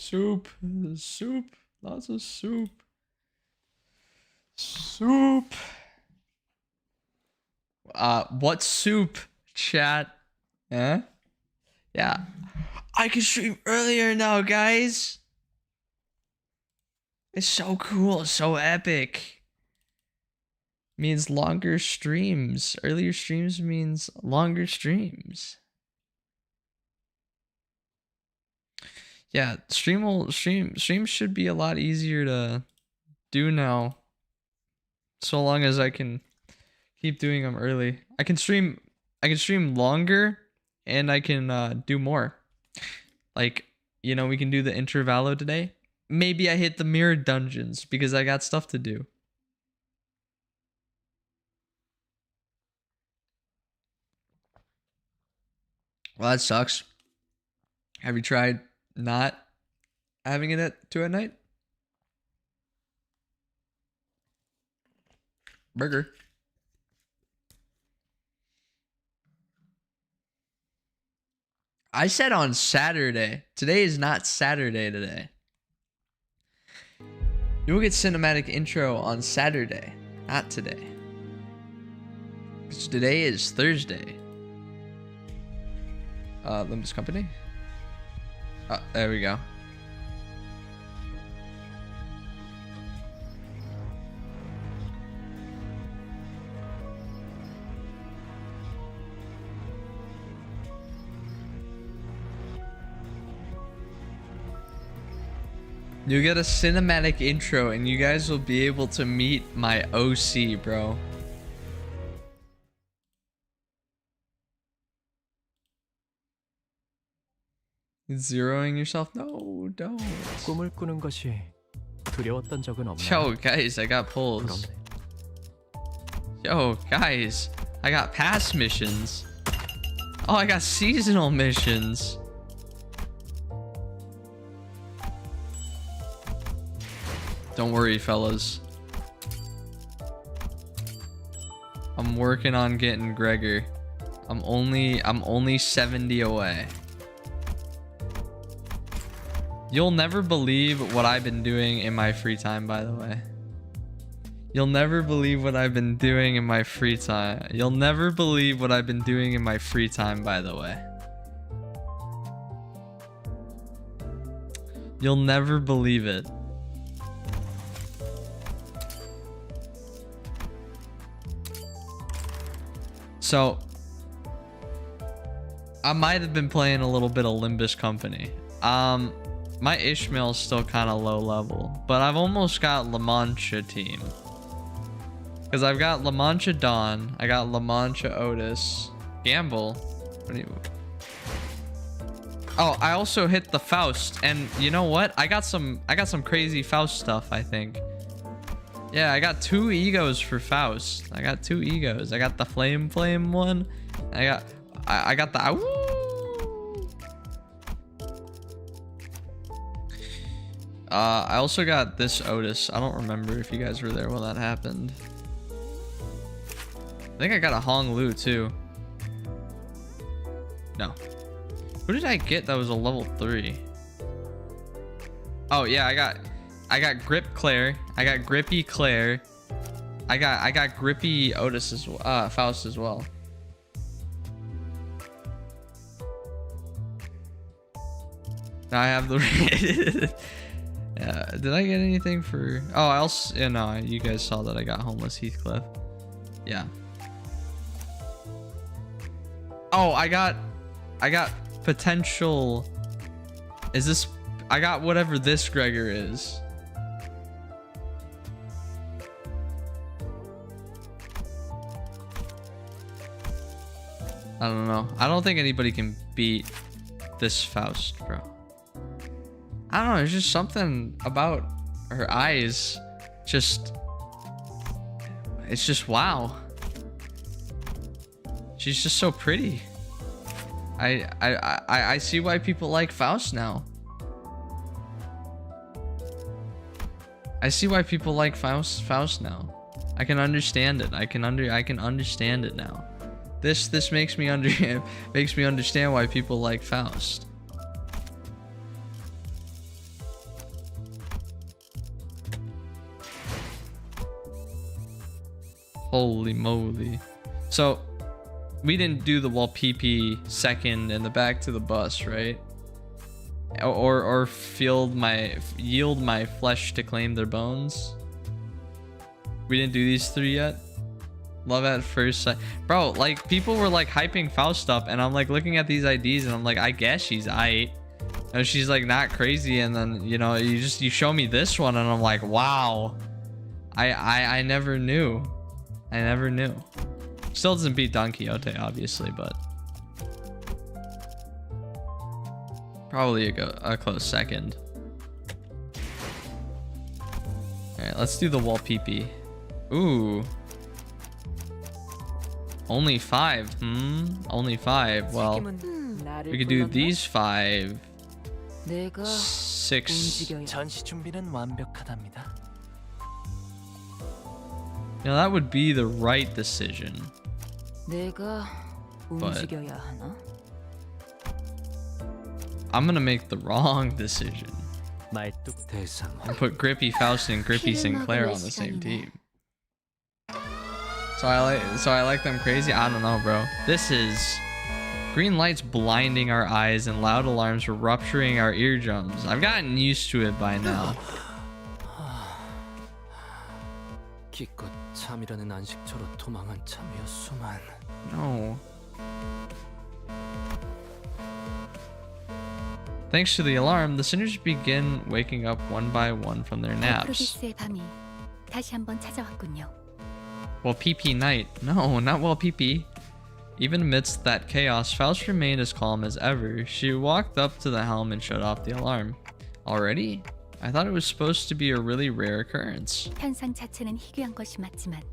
Soup. Soup. Lots of soup. Soup. What soup, chat? Eh? Yeah. I can stream earlier now, guys. It's so cool, so epic. Means longer streams. Earlier streams means longer streams. Yeah, streams should be a lot easier to do now. So long as I can keep doing them early. I can stream longer and I can do more. Like, you know, we can do the intervallo today. Maybe I hit the mirror dungeons because I got stuff to do. Well, that sucks. Have you tried not having it at 2 at night? Burger. I said on Saturday. Today is not Saturday today. You will get cinematic intro on Saturday, not today. Because today is Thursday. Limbus Company? There we go. You get a cinematic intro and you guys will be able to meet my OC, bro. Zeroing yourself? No, don't. 꿈을 꾸는 것이 두려웠던 적은 없나요? Yo, guys, I got pulls. Yo, guys, I got past missions. Oh, I got seasonal missions. Don't worry, fellas. I'm working on getting Gregor. I'm only 70 away. You'll never believe what I've been doing in my free time, by the way. You'll never believe what I've been doing in my free time. You'll never believe what I've been doing in my free time, by the way. You'll never believe it. So, I might have been playing a little bit of Limbus Company. My Ishmael's still kind of low level, but I've almost got La Mancha team. Because I've got La Mancha Dawn, I got La Mancha Otis, Gamble. What do you... Oh, I also hit the Faust, and you know what? I got some crazy Faust stuff, I think. Yeah, I got 2 egos for Faust. I got 2 egos. I got the flame one. I got the woo. I also got this Otis. I don't remember if you guys were there when that happened. I think I got a Hong Lu too. No. Who did I get that was a level 3? Oh yeah, I got Grip Claire. I got Grippy Claire. I got Grippy Otis as well, Faust as well. Now I have the yeah, did I get anything for... Oh, I also... Yeah, no, you guys saw that I got Homeless Heathcliff. Yeah. Oh, I got potential... Is this... I got whatever this Gregor is. I don't know. I don't think anybody can beat this Faust, bro. I don't know. There's just something about her eyes. It's just wow. She's just so pretty. I see why people like Faust now. I see why people like Faust now. I can understand it. I can understand it now. This makes me understand why people like Faust. Holy moly. So we didn't do the wall PP second in the back to the bus, right? Or yield my flesh to claim their bones. We didn't do these 3 yet. Love at first sight, bro. Like, people were like hyping Faust up, and I'm like looking at these IDs, and I'm like, I guess she's aight. And she's like not crazy, and then you know you show me this one, and I'm like, wow. I never knew. I never knew. Still doesn't beat Don Quixote, obviously, but probably a close second. All right, let's do the wall PP. Ooh. Only 5. Only 5. Well, we could do these 5. 6. 전시 준비는 완벽하답니다. You know, that would be the right decision. But I'm gonna make the wrong decision and put Grippy Faust and Grippy Sinclair on the same team. So I like them crazy. I don't know, bro. This is green lights blinding our eyes and loud alarms rupturing our eardrums. I've gotten used to it by now. 기껏 잠이라는 안식처로 도망한 참이었수만. No. Thanks to the alarm, the sinners begin waking up one by one from their naps. Well, PP night. No, not well PP. Even amidst that chaos, Faust remained as calm as ever. She walked up to the helm and shut off the alarm. Already? I thought it was supposed to be a really rare occurrence. 현상 자체는 희귀한 것이 맞지만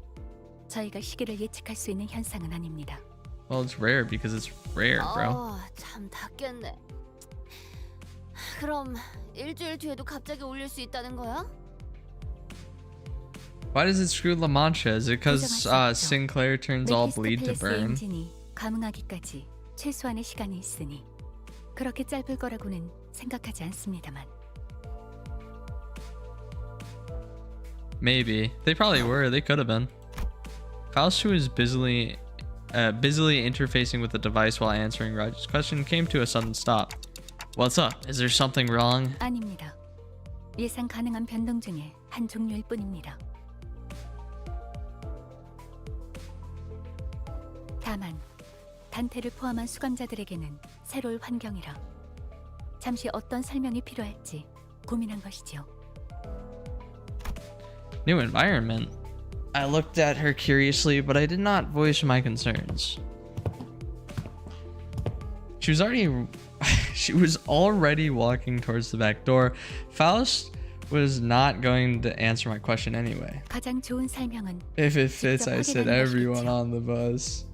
저희가 시기를 예측할 수 있는 현상은 아닙니다. Well, it's rare because it's rare, bro. 참 닫겠네. 그럼 일주일 뒤에도 갑자기 올릴 수 있다는 거야? Why does it screw La Mancha? Is it because Sinclair turns all bleed to burn? 엔진이 감응하기까지 최소한의 시간이 있으니 그렇게 짧을 거라고는 생각하지 않습니다만. Maybe. They probably were. They could have been. Faust, who was busily interfacing with the device while answering Roger's question, came to a sudden stop. What's up? Is there something wrong? 아닙니다. 예상 가능한 변동 중에 한 종류일 뿐입니다. 다만 단테를 포함한 수감자들에게는 새로운 환경이라 잠시 어떤 설명이 필요할지 고민한 것이죠. New environment. I looked at her curiously, but I did not voice my concerns. She was already walking towards the back door. Faust was not going to answer my question anyway. 가장 좋은 설명은 If it fits, I said everyone on the bus.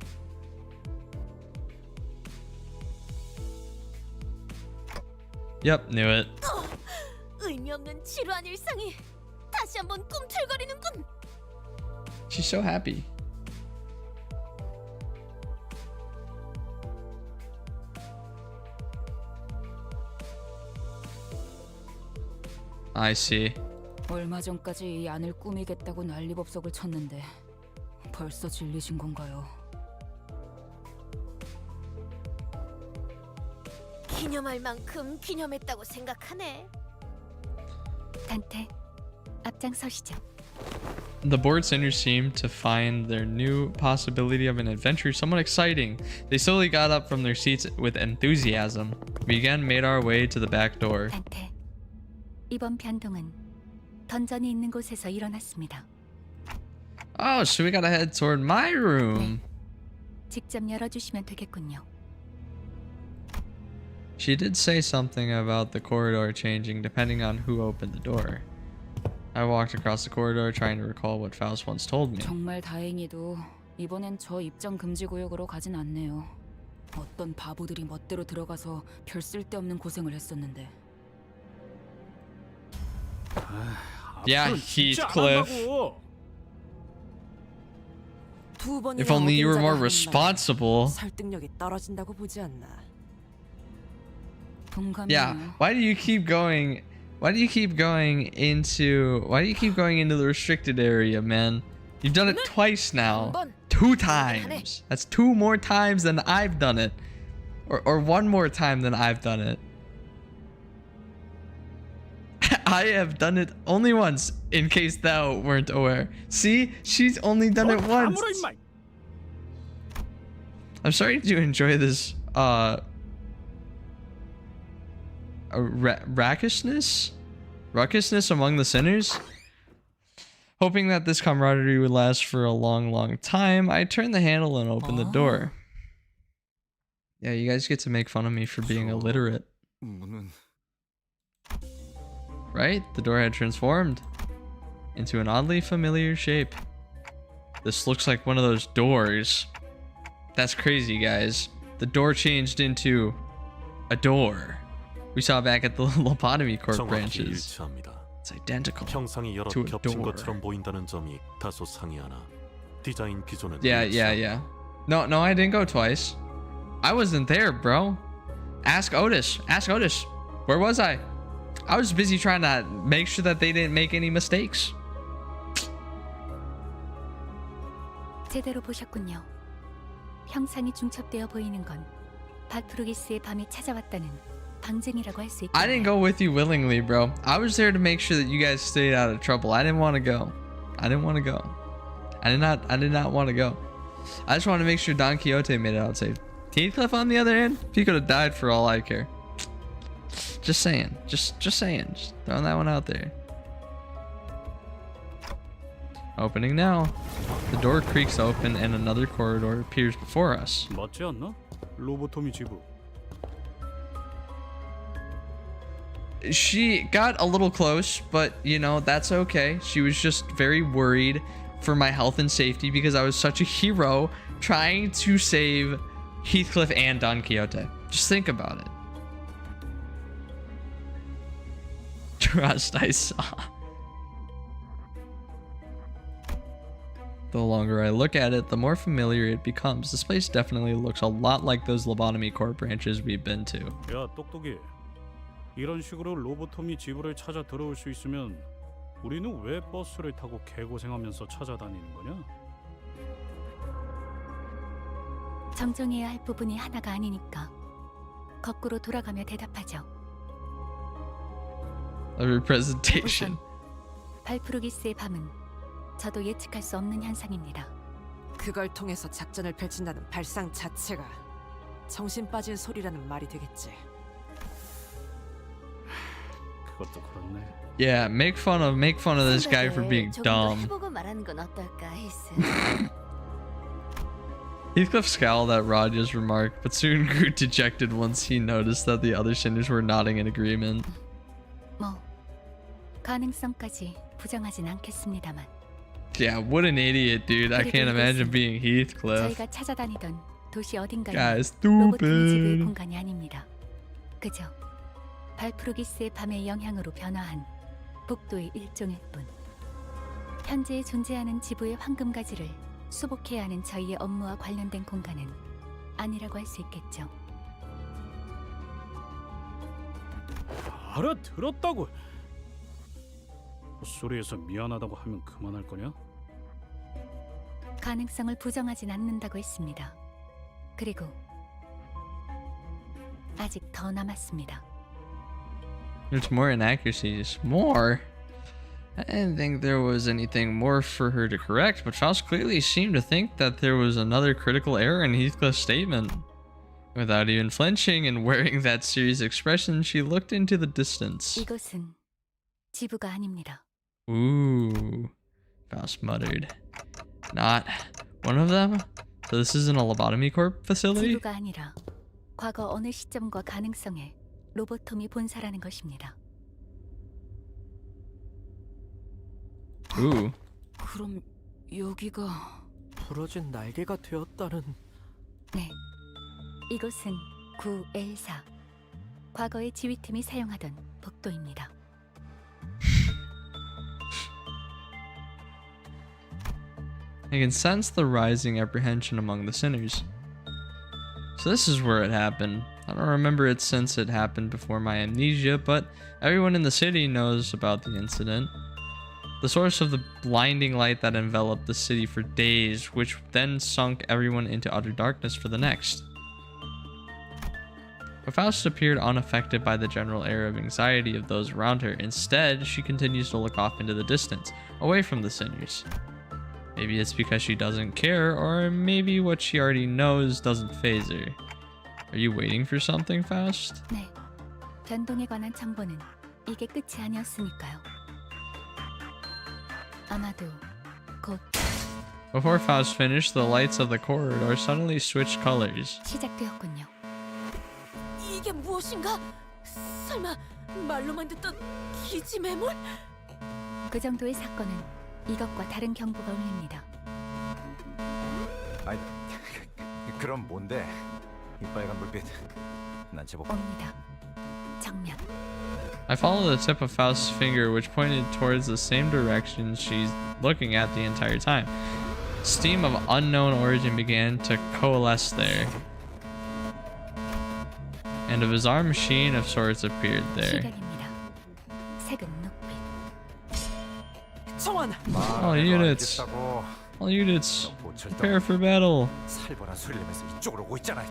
Yep, knew it. 의미 없는 지루한 일상이 다시 한번 꿈틀거리는군. She's so happy. I see. 얼마 전까지 이 안을 꾸미겠다고 난리법석을 쳤는데 벌써 질리신 건가요? 기념할 만큼 기념했다고 생각하네. 단테, 앞장서시죠. The board sinners seemed to find their new possibility of an adventure somewhat exciting. They slowly got up from their seats with enthusiasm. We again made our way to the back door. 단테, 이번 변동은 던전이 있는 곳에서 일어났습니다. Oh, so we gotta head toward my room. 직접 열어주시면 되겠군요. She did say something about the corridor changing depending on who opened the door. I walked across the corridor trying to recall what Faust once told me. 정말 다행히도 이번엔 저 입장 금지 구역으로 가진 않네요. 어떤 바보들이 멋대로 들어가서 별 쓸데없는 고생을 했었는데. Yeah, Heathcliff. 두 번이나 If only you were more 어딘가를 responsible. 설득력이 떨어진다고 보지 않나. Yeah, why do you keep going into the restricted area, man? You've done it twice now. 2 times. That's 2 more times than I've done it. Or 1 more time than I've done it. I have done it only once, in case thou weren't aware. See? She's only done it once. I'm starting to enjoy this, ruckusness among the sinners. Hoping that this camaraderie would last for a long, long time, I turn the handle and open the door. Yeah, you guys get to make fun of me for being illiterate. Right? The door had transformed into an oddly familiar shape. This looks like one of those doors. That's crazy, guys. The door changed into a door we saw back at the lobotomy court branches. It's identical to a door. Yeah. No, I didn't go twice. I wasn't there, bro. Ask Otis. Where was I? I was busy trying to make sure that they didn't make any mistakes. 제대로 보셨군요. 형상이 중첩되어 보이는 건 바트루기스의 밤이 찾아왔다는 방증이라고 할 수 있겠네요. I didn't go with you willingly, bro. I was there to make sure that you guys stayed out of trouble. I didn't want to go. I did not want to go. I just wanted to make sure Don Quixote made it out safe. Heathcliff, on the other hand, he could have died for all I care. Just saying. Just saying. Just throwing that one out there. Opening now. The door creaks open and another corridor appears before us. 맞지 않나? 로보토미 지부. She got a little close, but you know, that's okay. She was just very worried for my health and safety because I was such a hero trying to save Heathcliff and Don Quixote. Just think about it. Trust I saw. The longer I look at it, the more familiar it becomes. This place definitely looks a lot like those lobotomy court branches we've been to. 야, 똑똑이. 이런 식으로 로보토미 지부를 찾아 들어올 수 있으면 우리는 왜 버스를 타고 개고생하면서 찾아다니는 거냐? 정정해야 할 부분이 하나가 아니니까 거꾸로 돌아가며 대답하죠. A representation. 우선 발프루기스의 밤은 저도 예측할 수 없는 현상입니다. 그걸 통해서 작전을 펼친다는 발상 자체가 정신 빠진 소리라는 말이 되겠지. 그것도 그렇네. Yeah, make fun of this guy for being dumb. 해보고 말하는 건 어떨까, 히스. Heathcliff scowled at Raja's remark, but soon grew dejected once he noticed that the other sinners were nodding in agreement. 뭐 가능성까지 부정하진 않겠습니다만. Yeah, what an idiot, dude. I can't imagine being Heathcliff. 저희가 찾아다니던 도시 어딘가에 Guy's 로보토미 지부의 stupid. 공간이 아닙니다. 그저 발프루기스의 밤의 영향으로 변화한 복도의 일종일 뿐. 현재 존재하는 지부의 황금가지를 수복해야 하는 저희의 업무와 관련된 공간은 아니라고 할 수 있겠죠. 알아들었다고. 헛소리해서 미안하다고 하면 그만할 거냐? 가능성을 부정하진 않는다고 했습니다. 그리고 아직 더 남았습니다. There's more inaccuracies. More? I didn't think there was anything more for her to correct, but Faust clearly seemed to think that there was another critical error in Heathcliff's statement. Without even flinching and wearing that serious expression, she looked into the distance. 이곳은 지부가 아닙니다. Ooh, Faust muttered. Not one of them? So this isn't a lobotomy corp facility? 지부가 아니라 과거 어느 시점과 가능성에 로보톰이 본사라는 것입니다. Ooh. 그럼 여기가 부러진 날개가 되었다는. 네, 이곳은 9L4 과거의 지휘팀이 사용하던 복도입니다. I can sense the rising apprehension among the sinners. So this is where it happened. I don't remember it since it happened before my amnesia, but everyone in the city knows about the incident. the source of the blinding light that enveloped the city for days, which then sunk everyone into utter darkness for the next. But Faust appeared unaffected by the general air of anxiety of those around her. Instead, she continues to look off into the distance, away from the sinners. Maybe it's because she doesn't care, or maybe what she already knows doesn't faze her. Are you waiting for something, Faust? 네. 변동에 관한 정보는 이게 끝이 아니었으니까요. 아마도 곧 Before Faust finished, the lights of the corridor suddenly switched colors. 시작되었군요. 이게 무엇인가? 설마 말로만 듣던 기지 매몰? 그 정도의 사건은 이것과 다른 경보가 울립니다. 아니, 그럼 뭔데? 이 빨간 불빛. 난 제법 옵니다. 정면. I follow the tip of Faust's finger, which pointed towards the same direction she's looking at the entire time. Steam of unknown origin began to coalesce there, and a bizarre machine of sorts appeared there. 시각입니다. 색은 눅빛. 정원! All units, all units, prepare for battle. 살벌한 소리를 내면서 이쪽으로 오고 있잖아.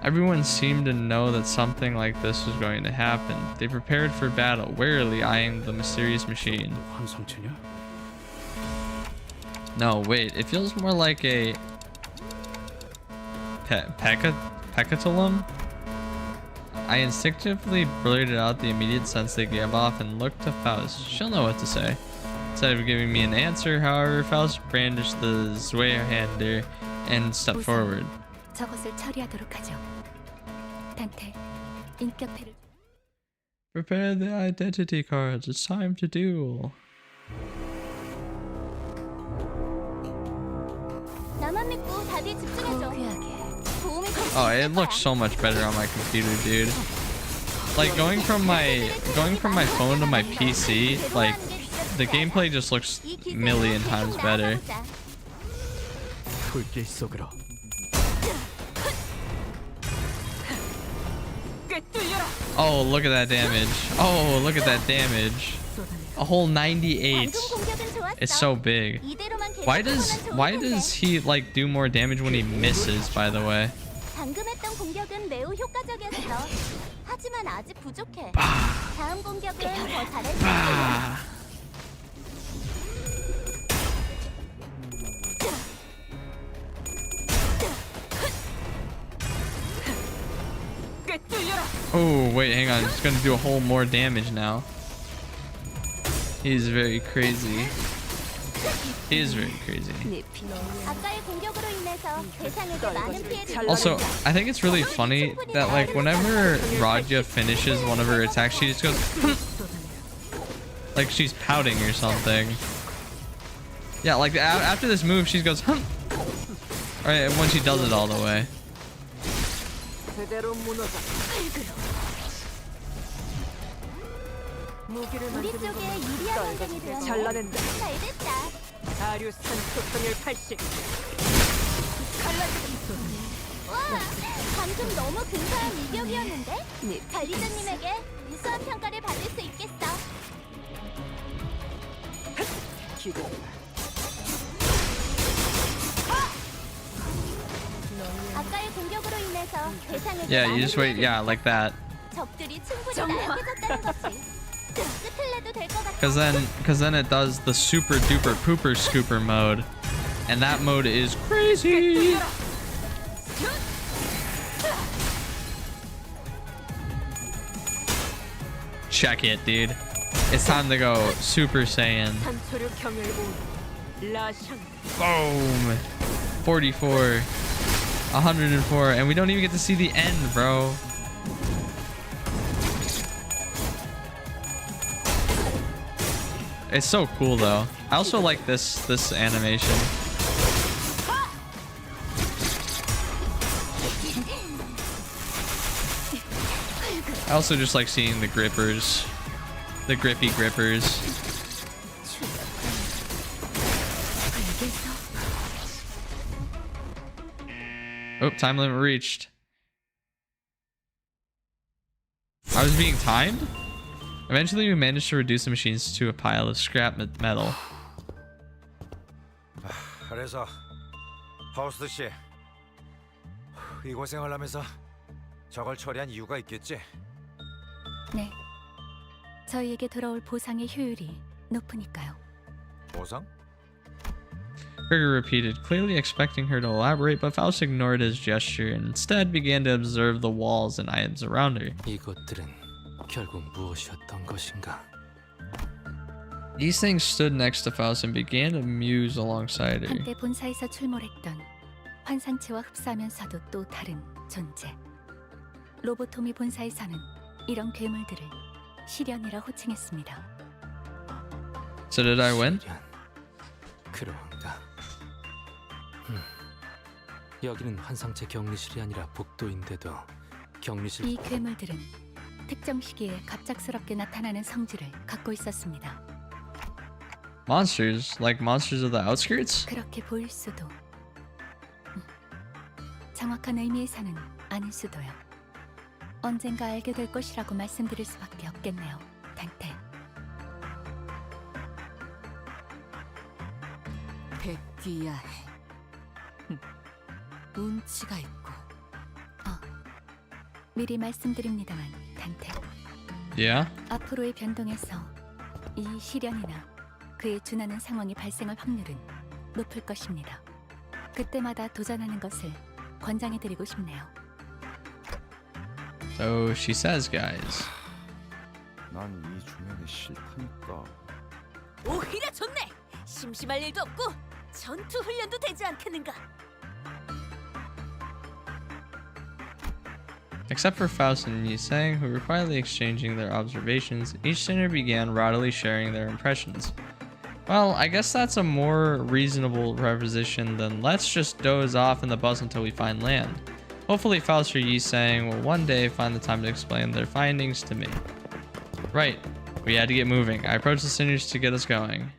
Everyone seemed to know that something like this was going to happen. They prepared for battle, warily eyeing the mysterious machine. 환상체냐? No, wait, it feels more like a Pecatulum? I instinctively blurted out the immediate sense they gave off and looked to Faust. She'll know what to say. Instead of giving me an answer, however, Faust brandished the Zweihander and stepped forward. 저것을 처리하도록 하죠. 단테, 인격태를 Prepare the identity cards. It's time to duel. 나만 믿고 다들 집중해줘. 고귀하게. 도움이 Oh, it looks so much better on my computer, dude. Like going from my phone to my PC, like the gameplay just looks a million times better. 불길 속으로. Oh, look at that damage. Oh, look at that damage. A whole 98. It's so big. Why does he like do more damage when he misses, by the way? 방금 했던 공격은 매우 효과적이었어. 하지만 아직 부족해. 다음 공격은 더 잘할 수 있어. Oh, wait, hang on. He's gonna do a whole more damage now. He's very crazy. He is very crazy. 아까의 공격으로 인해서 대상에게 많은 피해를 Also, I think it's really funny that like whenever Raja finishes one of her attacks, she just goes like she's pouting or something. Yeah, like after this move, she goes right when she does it all the way. 제대로 무너져. 무기를 우리 만드는 쪽에 건 유리한 환경이 되었네. 잘라낸다. 잘 됐다. 다류산 소통일 80. 와, 방금 너무 근사한 일격이었는데? 관리자님에게 우수한 평가를 받을 수 있겠어. 기도. 아까의 공격으로 인해서 대상에게 Yeah, you 많은 just wait. 피해를 Yeah, like that. 적들이 충분히 나약해졌다는 거지. 끝을 내도 될 것 같아. Cause then it does the super duper pooper scooper mode, and that mode is crazy. Check it, dude. It's time to go Super Saiyan. 산소류 경혈 라샹. Boom. 44. 104, and we don't even get to see the end, bro. It's so cool though. I also like this animation. I also just like seeing the grippers. The grippy grippers. Oh, time limit reached. I was being timed? Eventually, we managed to reduce the machines to a pile of scrap metal. 그래서 파우스트 씨, 이 고생을 하면서 저걸 처리한 이유가 있겠지? 네. 저희에게 돌아올 보상의 효율이 높으니까요. 보상? Gregor repeated, clearly expecting her to elaborate, but Faust ignored his gesture and instead began to observe the walls and items around her. 이것들은 결국 무엇이었던 것인가? These things stood next to Faust and began to muse alongside her. 한때 본사에서 출몰했던 환상체와 흡사하면서도 또 다른 존재. 로보토미 본사에서는 이런 괴물들을 시련이라 호칭했습니다. So did I win? 그런가? 여기는 환상체 격리실이 아니라 복도인데도 격리실. 이 괴물들은 특정 시기에 갑작스럽게 나타나는 성질을 갖고 있었습니다. Monsters? Like monsters of the outskirts? 그렇게 보일 수도, 정확한 의미에서는 아닐 수도요. 언젠가 알게 될 것이라고 말씀드릴 수밖에 없겠네요, 단테. 백귀야해. 운치가 있고. 미리 말씀드립니다만, 단테. Yeah? 앞으로의 변동에서 이 시련이나 그에 준하는 상황이 발생할 확률은 높을 것입니다. 그때마다 도전하는 것을 권장해드리고 싶네요. So she says, guys. 난 이 조명이 싫다니까. 오히려 좋네. 심심할 일도 없고 전투 훈련도 되지 않겠는가? Except for Faust and Yisang, who were quietly exchanging their observations, each sinner began rattly sharing their impressions. Well, I guess that's a more reasonable proposition than let's just doze off in the bus until we find land. Hopefully Faust or Yisang will one day find the time to explain their findings to me. Right, we had to get moving. I approached the sinners to get us going.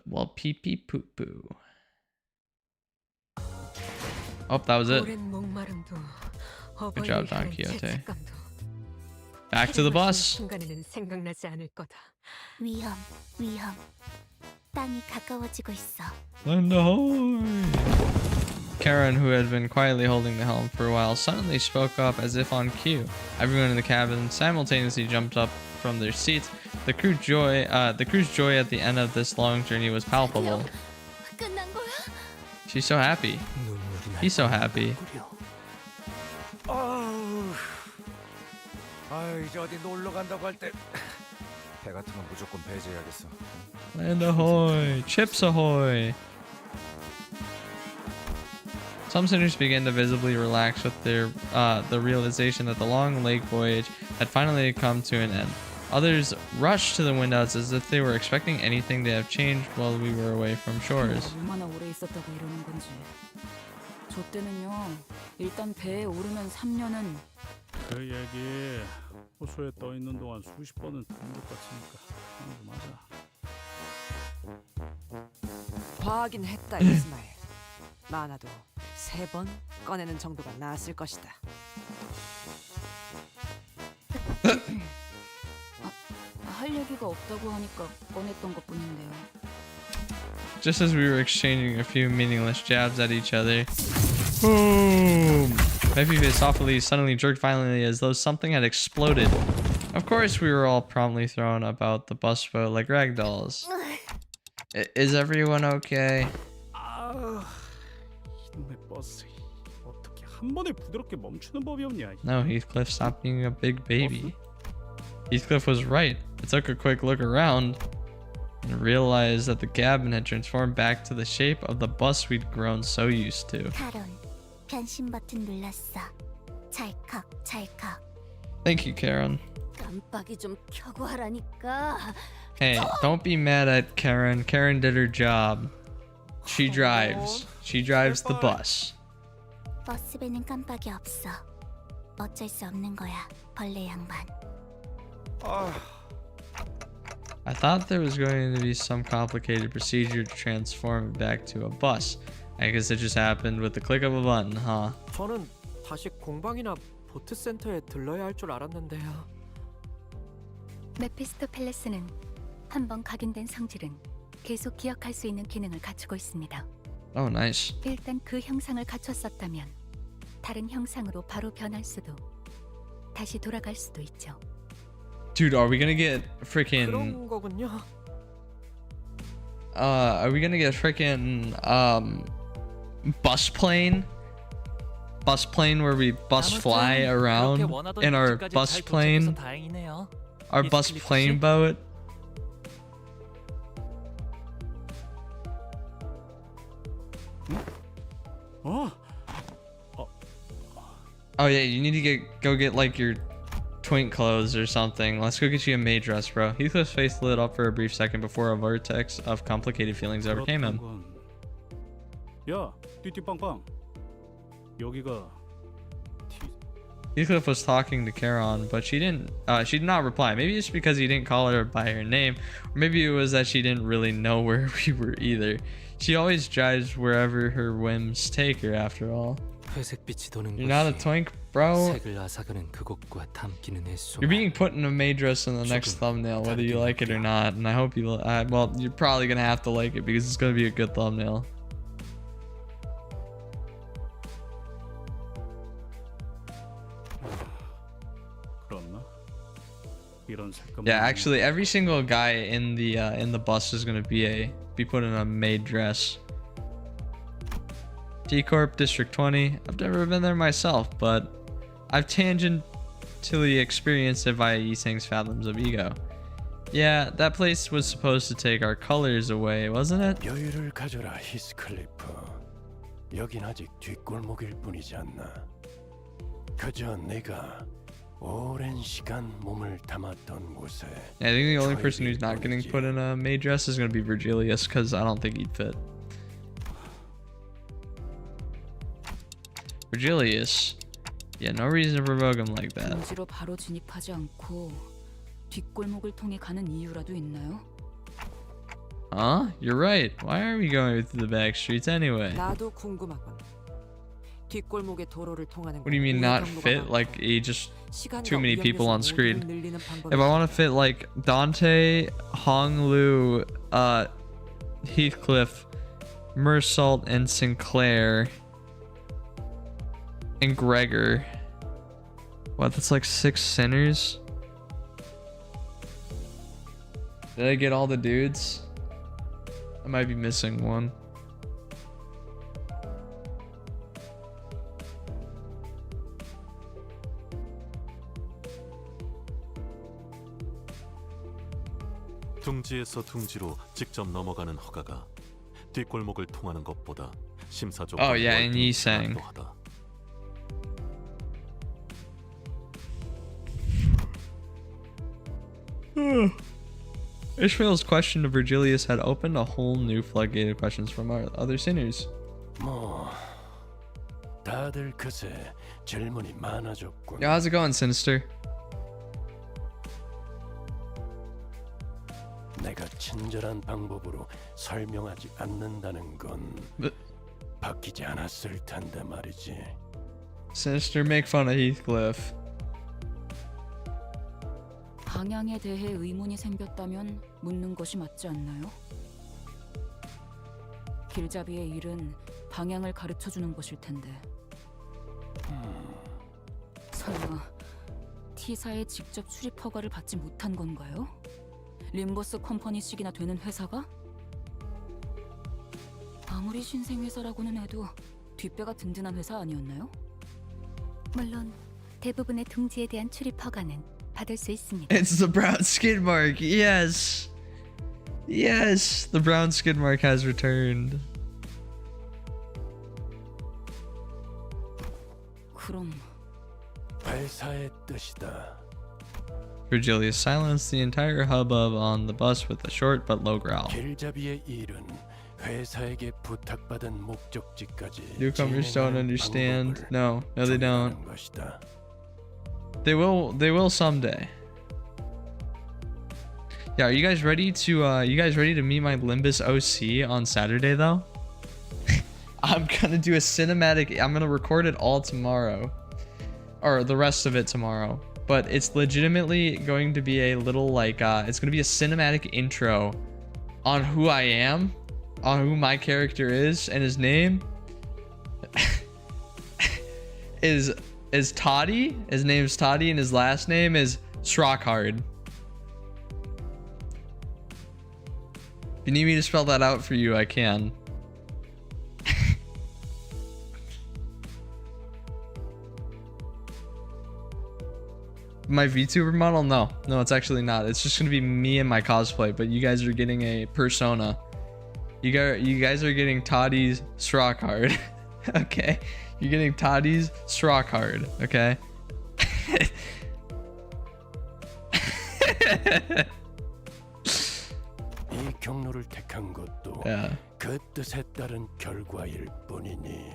Well, pee pee poo poo. Oh, that was it. Good job, Don Quixote. Back to the bus. 위험, 위험. 땅이 가까워지고 있어. And ahoy! Karen, who had been quietly holding the helm for a while, suddenly spoke up as if on cue. Everyone in the cabin simultaneously jumped up from their seats. The crew's joy at the end of this long journey was palpable. 끝난 거야? She's so happy. He's so happy. 이제 어디 놀러 간다고 할 때 배 같은 건 무조건 배제해야겠어. Land ahoy! Chips ahoy! Some sinners began to visibly relax with the realization that the long lake voyage had finally come to an end. Others rushed to the windows as if they were expecting anything to have changed while we were away from shores. 얼마나 오래 있었다고 이러는 건지. 저 때는요. 일단 배에 오르면 3년은 그 얘기 호수에 떠 있는 동안 수십 번은 듣는 것 같으니까 좀 하자. 과하긴 했다, 이스마일. 많아도 3번 꺼내는 정도가 나았을 것이다. 할 얘기가 없다고 하니까 꺼냈던 것뿐인데요. Just as we were exchanging a few meaningless jabs at each other, boom! My feet softly suddenly jerked violently as though something had exploded. Of course, we were all promptly thrown about the bus boat like rag dolls. Is everyone okay? 이놈의 버스 어떻게 한 번에 부드럽게 멈추는 법이 없냐? No, Heathcliff, stop being a big baby. Heathcliff was right. I took a quick look around and realized that the cabin had transformed back to the shape of the bus we'd grown so used to. 카론, 변신 버튼 눌렀어. 찰칵, 찰칵. Thank you, Karen. 깜빡이 좀 켜고 하라니까. Hey, don't be mad at Karen. Karen did her job. She drives. She drives the bus. 버스배는 깜빡이 없어. 어쩔 수 없는 거야, 벌레 양반. I thought there was going to be some complicated procedure to transform it back to a bus. I guess it just happened with the click of a button, huh? 저는 다시 공방이나 보트 센터에 들러야 할 줄 알았는데요. 메피스토펠레스는 한번 각인된 성질은 계속 기억할 수 있는 기능을 갖추고 있습니다. Oh, nice. 일단 그 형상을 갖췄었다면 다른 형상으로 바로 변할 수도 다시 돌아갈 수도 있죠. Dude, are we gonna get freaking 그런 거군요. are we gonna get freaking bus plane where we bus fly around in our bus plane boat? 어? Oh yeah, you need to go get like your twink clothes or something. Let's go get you a maid dress, bro. Heathcliff's face lit up for a brief second before a vortex of complicated feelings overcame him. 그렇다건. 야, 띠띠빵빵. 여기가 Heathcliff was talking to Charon, but she did not reply. Maybe it's because he didn't call her by her name, or maybe it was that she didn't really know where we were either. She always drives wherever her whims take her, after all. 회색빛이 도는 You're not a 곳이 twink, bro. 색을 앗아가는 그곳과 담기는 애송. You're being put in a maid dress in the next thumbnail, whether you like it or not, and I hope you. Well, you're probably gonna have to like it because it's gonna be a good thumbnail. 그렇나? 이런 색감. Yeah, actually, every single guy in the bus is gonna be put in a maid dress. D Corp District 20. I've never been there myself, but I've tangentially experienced it via Yiseng's Fathoms of Ego. Yeah, that place was supposed to take our colors away, wasn't it? 여유를 가져라, 히스클리프. 여긴 아직 뒷골목일 뿐이지 않나. 그저 내가 오랜 시간 몸을 담았던 곳에. Yeah, I think the only person who's not getting put in a maid dress is gonna be Virgilius, because I don't think he'd fit. Virgilius. Yeah, no reason to provoke him like that. 둥지로 바로 진입하지 않고 뒷골목을 통해 가는 이유라도 있나요? Huh? You're right. Why are we going through the back streets anyway? 나도 궁금하군. 뒷골목의 도로를 통하는 What do you mean not fit? Like just too many people on screen. If I want to fit like Dante, Honglu, Heathcliff, Mersault, and Sinclair, and Gregor. What? That's like 6 sinners. Did I get all the dudes? I might be missing one. 둥지에서 둥지로 직접 넘어가는 허가가 뒷골목을 통하는 것보다 심사적. Oh yeah, and Yiseng. Ishmael's question to Virgilius had opened a whole new floodgate of questions from our other sinners. 뭐 다들 그새 질문이 많아졌군. Yeah, how's it going, Sinister? 내가 친절한 방법으로 설명하지 않는다는 건 바뀌지 않았을 텐데 말이지. Sinister, make fun of Heathcliff. 방향에 대해 의문이 생겼다면 묻는 것이 맞지 않나요? 길잡이의 일은 방향을 가르쳐주는 것일 텐데. 설마 T사에 직접 출입 허가를 받지 못한 건가요? 림버스 컴퍼니식이나 되는 회사가? 아무리 신생회사라고는 해도 뒷배가 든든한 회사 아니었나요? 물론 대부분의 둥지에 대한 출입 허가는 받을 수 있습니다. It's the brown skid mark. Yes. Yes, the brown skid mark has returned. 그럼 회사의 뜻이다. Virgilius silenced the entire hubbub on the bus with a short but low growl. 길잡이의 일은 회사에게 부탁받은 목적지까지 Newcomers don't understand. No, they don't. 것이다. They will someday. Yeah, are you guys ready to meet my Limbus OC on Saturday though? I'm gonna do a cinematic. I'm gonna record it all tomorrow, or the rest of it tomorrow. but it's legitimately going to be a little like it's gonna be a cinematic intro on who I am, on who my character is, and his name is Toddy. His name's Toddy, and his last name is Srockhard. If you need me to spell that out for you, I can. My VTuber model? No, it's actually not. It's just gonna be me and my cosplay, but you guys are getting a persona. You guys are getting Toddy's Srockhard. Okay, you're getting Toddy's Srockhard. Okay. 이 경로를 택한 것도 Yeah. 그 뜻에 따른 결과일 뿐이니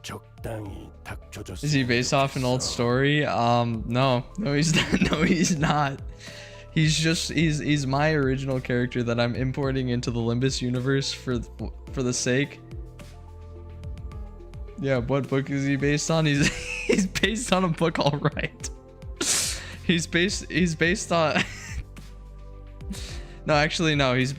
적당히 닥쳐줬으면 Is he based off an old 좋겠어. story? No, he's not. No, he's not. He's my original character that I'm importing into the Limbus universe for the sake. Yeah, what book is he based on? He's based on a book, all right. He's based on. No, actually, no. He's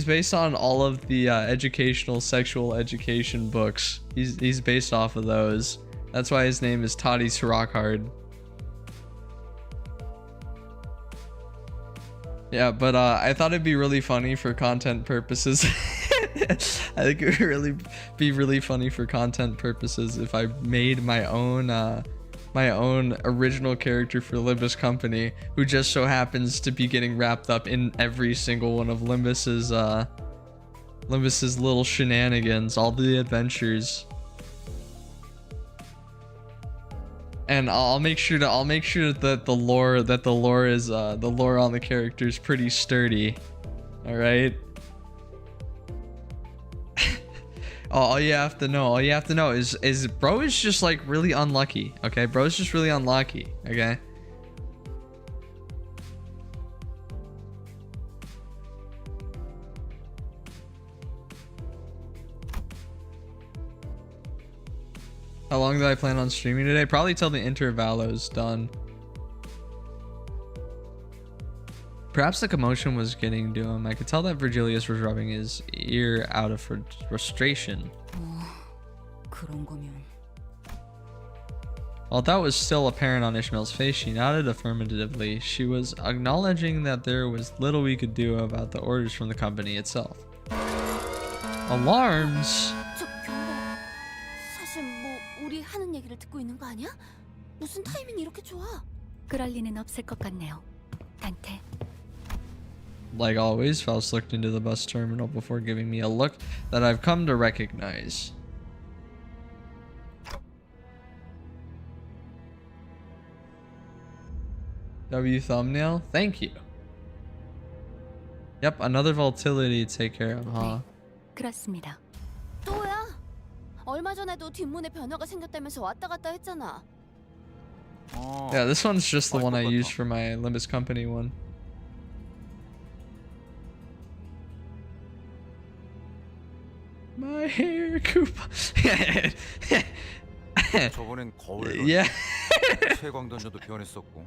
based on all of the educational sexual education books. He's based off of those. That's why his name is Toddy Srockhard. Yeah, but I thought it'd be really funny for content purposes. I think it would really be really funny for content purposes if I made my own original character for Limbus Company, who just so happens to be getting wrapped up in every single one of Limbus's little shenanigans, all the adventures. And I'll make sure that the lore on the character is pretty sturdy. All right. All you have to know is bro is just like really unlucky. Okay, bro's just really unlucky. Okay. How long do I plan on streaming today? Probably till the intervallo's done. Perhaps the commotion was getting to him. I could tell that Virgilius was rubbing his ear out of frustration. 그런 거면. While that was still apparent on Ishmael's face, she nodded affirmatively. She was acknowledging that there was little we could do about the orders from the company itself. Alarms? 저 경보, 사실 뭐 우리 하는 얘기를 듣고 있는 거 아니야? 무슨 타이밍이 이렇게 좋아? 그럴 리는 없을 것 같네요. 단테. Like always, Faust looked into the bus terminal before giving me a look that I've come to recognize. W thumbnail? Thank you. Yep, another volatility to take care of, huh? 그렇습니다. 또야? 얼마 전에도 뒷문에 변화가 생겼다면서 왔다 갔다 했잖아. Yeah, this one's just the one I used for my Limbus Company one. My hair, Koopa. 저번엔 거울 Yeah. 채광전조도 변했었고.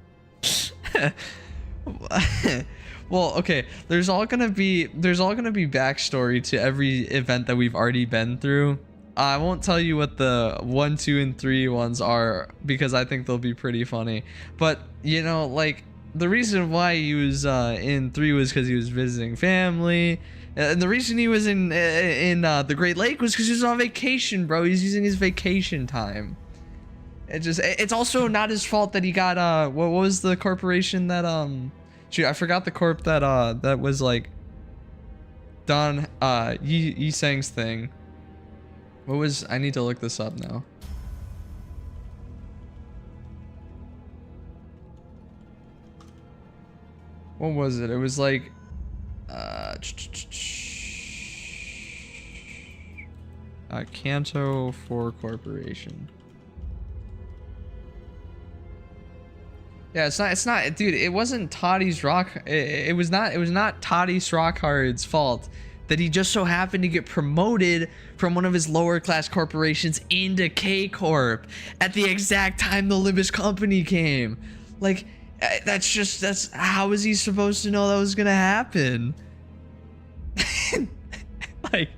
Well, okay, there's all gonna be backstory to every event that we've already been through. I won't tell you what the 1, 2, and 3 ones are because I think they'll be pretty funny. But you know, like the reason why he was in 3 was because he was visiting family, and the reason he was in the Great Lake was because he was on vacation, bro. He's using his vacation time. It's also not his fault that he got what was the corporation that shoot, I forgot the corp that was like Don Yi Sang's thing. What was, I need to look this up now. What was it? It was like Canto for Corporation. Yeah, it's not, dude. It wasn't Toddy's rock. It was not Toddy Srockhard's fault that he just so happened to get promoted from one of his lower class corporations into K Corp at the exact time the Olympus company came. Like, that's how is he supposed to know that was gonna happen? Like,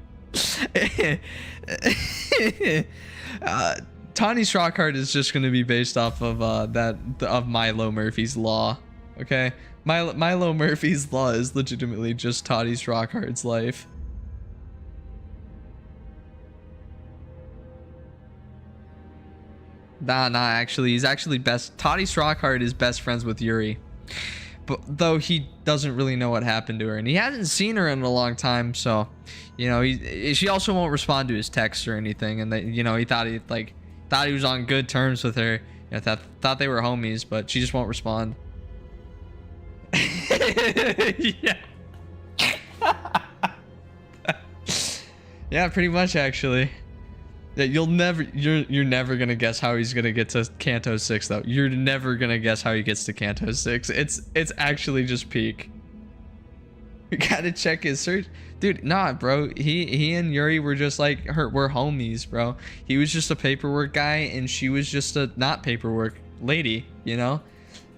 Tawny Strawcard is just gonna be based off of of Milo Murphy's Law. Okay, Milo Murphy's Law is legitimately just Tawny Strawcard's life. Nah, actually, he's actually Toddy Strawcard is best friends with Youre. But though he doesn't really know what happened to her, and he hasn't seen her in a long time, so, you know, she also won't respond to his texts or anything, and you know, he thought he was on good terms with her. You know, thought they were homies, but she just won't respond. Yeah. Yeah, pretty much actually. Yeah, you're never gonna guess how he's gonna get to Canto 6 though. You're never gonna guess how he gets to Canto 6. It's actually just peak. You gotta check his search. Dude, nah, bro. He and Youre were just like we're homies, bro. He was just a paperwork guy and she was just a not paperwork lady, you know?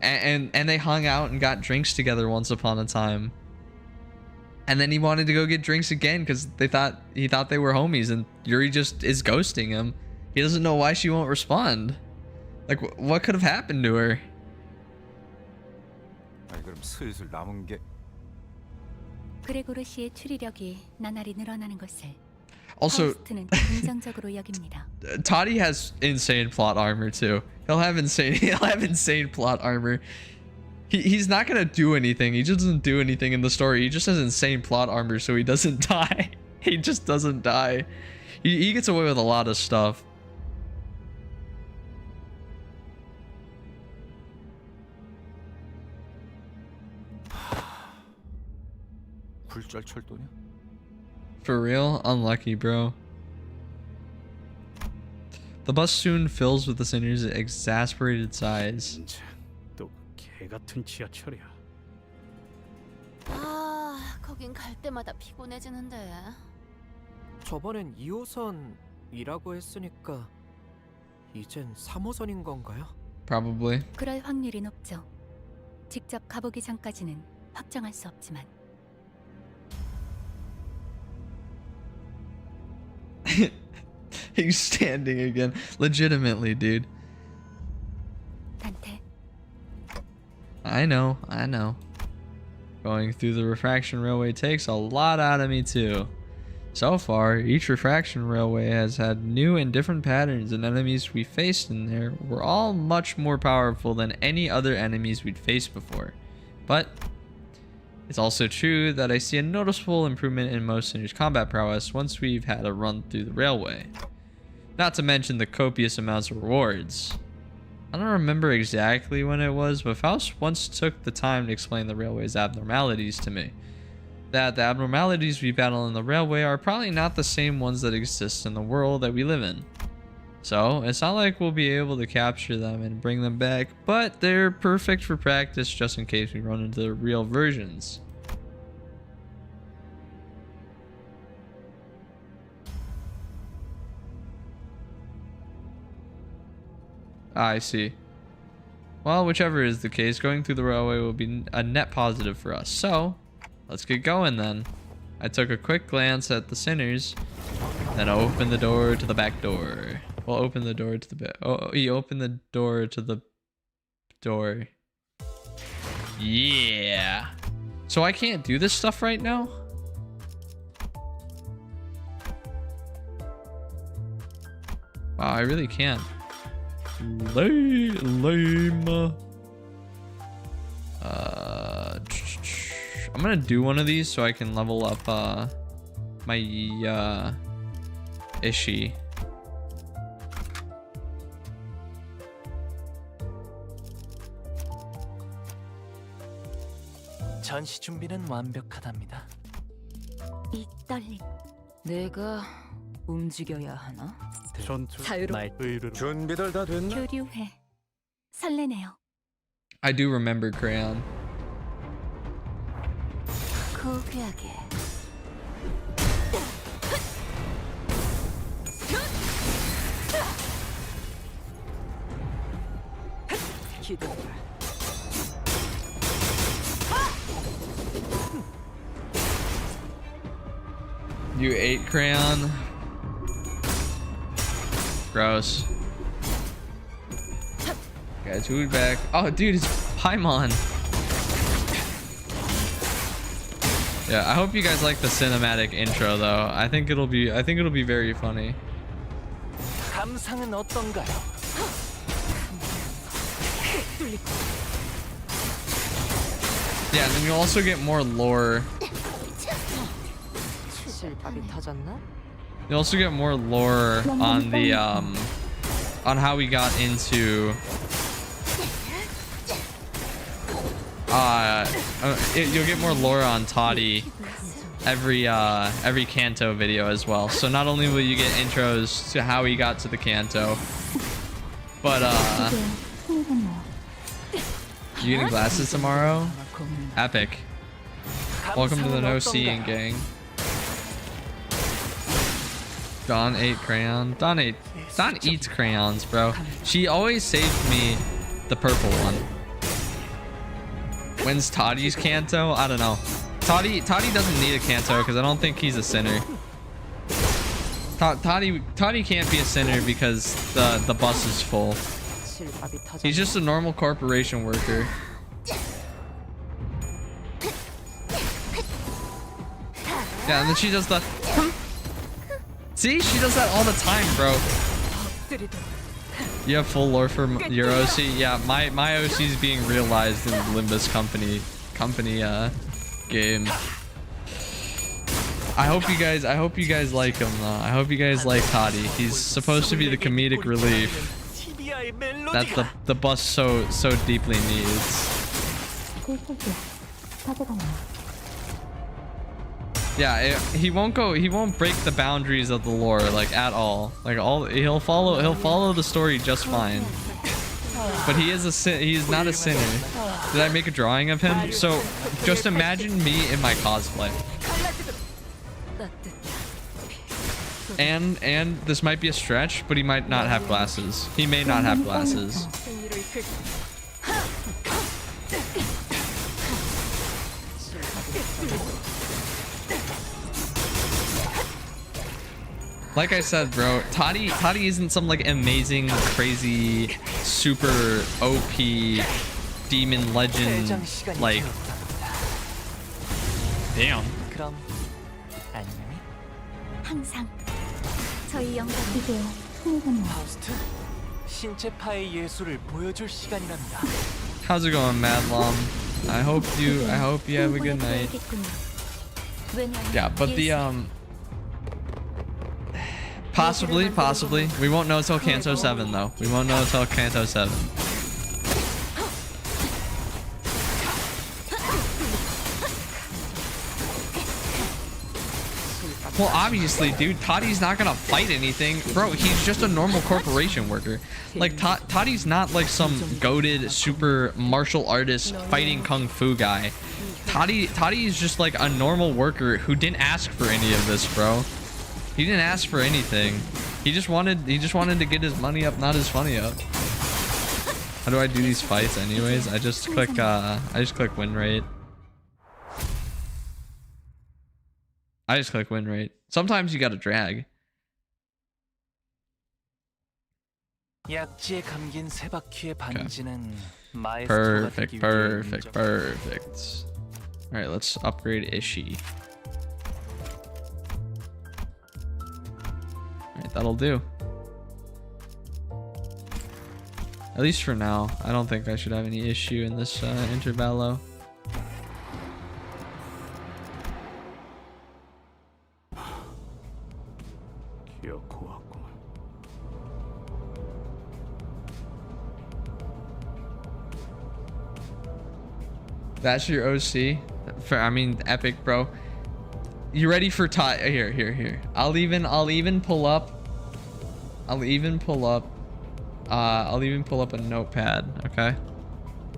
And they hung out and got drinks together once upon a time. And then he wanted to go get drinks again because he thought they were homies, and Youre just is ghosting him. He doesn't know why she won't respond. Like, what could have happened to her? 그럼 슬슬 남은 게 그레고르 씨의 추리력이 나날이 늘어나는 것을 Also, 파우스트는 긍정적으로 여깁니다. Toddy has insane plot armor too. He'll have insane plot armor. He's not gonna do anything. He just doesn't do anything in the story. He just has insane plot armor, so he doesn't die. He just doesn't die. He gets away with a lot of stuff. 굴절 철도냐? For real? Unlucky, bro. The bus soon fills with the sinner's exasperated sighs. 또 개 같은 지하철이야. 아, 거긴 갈 때마다 피곤해지는데. 저번엔 2호선이라고 했으니까 이젠 3호선인 건가요? Probably. 그럴 확률이 높죠. 직접 가보기 전까지는 확정할 수 없지만. He's standing again. Legitimately, dude. 단테. I know. Going through the refraction railway takes a lot out of me too. So far, each refraction railway has had new and different patterns, and enemies we faced in there were all much more powerful than any other enemies we'd faced before. But it's also true that I see a noticeable improvement in most sinners' combat prowess once we've had a run through the railway. Not to mention the copious amounts of rewards. I don't remember exactly when it was, but Faust once took the time to explain the railway's abnormalities to me. That the abnormalities we battle in the railway are probably not the same ones that exist in the world that we live in. So, it's not like we'll be able to capture them and bring them back, but they're perfect for practice just in case we run into the real versions. I see. Well, whichever is the case, going through the railway will be a net positive for us. So, let's get going then. I took a quick glance at the sinners, then I opened the door to the back door. We'll open the door to the back. Oh, he opened the door to the door. Yeah. So I can't do this stuff right now? Wow, I really can't. Lame. I'm gonna do one of these so I can level up my ishy. 전시 준비는 완벽하답니다. 이 떨림. 내가 움직여야 하나? 전투 자유롭. 의르르. 준비들 다 됐나? 교류회. 설레네요. I do remember Crayon. 고귀하게 기대해라. You ate crayon. Gross. Guys, who's back? Oh, dude, it's Paimon. Yeah, I hope you guys like the cinematic intro though. I think it'll be very funny. 감상은 어떤가요? Yeah, and then you'll also get more lore. 실밥이 터졌나? You also get more lore on the on how we got into you'll get more lore on Toddy every canto video as well. So not only will you get intros to how he got to the canto, but you getting glasses tomorrow? Epic. Welcome to the no seeing gang. Dawn ate crayon. Dawn eats crayons, bro. She always saved me the purple one. When's Toddy's canto? I don't know. Toddy doesn't need a canto because I don't think he's a sinner. Toddy can't be a sinner because the bus is full. He's just a normal corporation worker. Yeah, and then she does the see, she does that all the time, bro. You have full lore for your OC? Yeah, my OC is being realized in Limbus company game. I hope you guys like him though. I hope you guys like Toddy. He's supposed to be the comedic relief that the bus so deeply needs. Yeah, he won't break the boundaries of the lore like at all. Like he'll follow the story just fine. But he's not a sinner. Did I make a drawing of him? So just imagine me in my cosplay. And this might be a stretch, but he might not have glasses. He may not have glasses. Like I said, bro, Toddy isn't some like amazing, crazy, super OP demon legend like. Damn. 그럼 안녕히. 항상 저희 영광이세요. 흥분해요. 파우스트, 신체파의 예술을 보여줄 시간이랍니다. How's it going, Madlom? I hope you have a good night. Yeah, but the possibly. We won't know until Canto 7 though. We won't know until Canto 7. Well, obviously, dude, Toddy's not gonna fight anything. Bro, he's just a normal corporation worker. Like, Toddy's not like some goated super martial artist fighting kung fu guy. Toddy is just like a normal worker who didn't ask for any of this, bro. He didn't ask for anything. He just wanted to get his money up, not his funny up. How do I do these fights anyways? I just click win rate. Sometimes you gotta drag. 약지에 감긴 세 바퀴의 반지는 Perfect. Alright, let's upgrade Ishy. Alright, that'll do. At least for now. I don't think I should have any issue in this intervallo. That's your OC? Epic, bro. You ready for here. I'll even pull up a notepad, okay?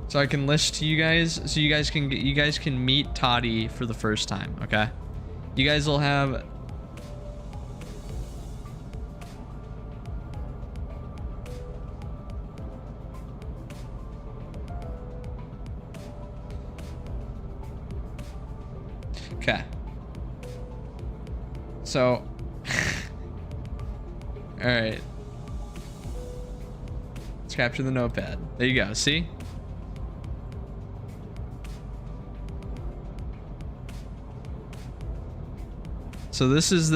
So I can list to you guys so you guys can meet Toddy for the first time, okay? You guys will have Okay. So, all right. Let's capture the notepad. There you go. See? So this is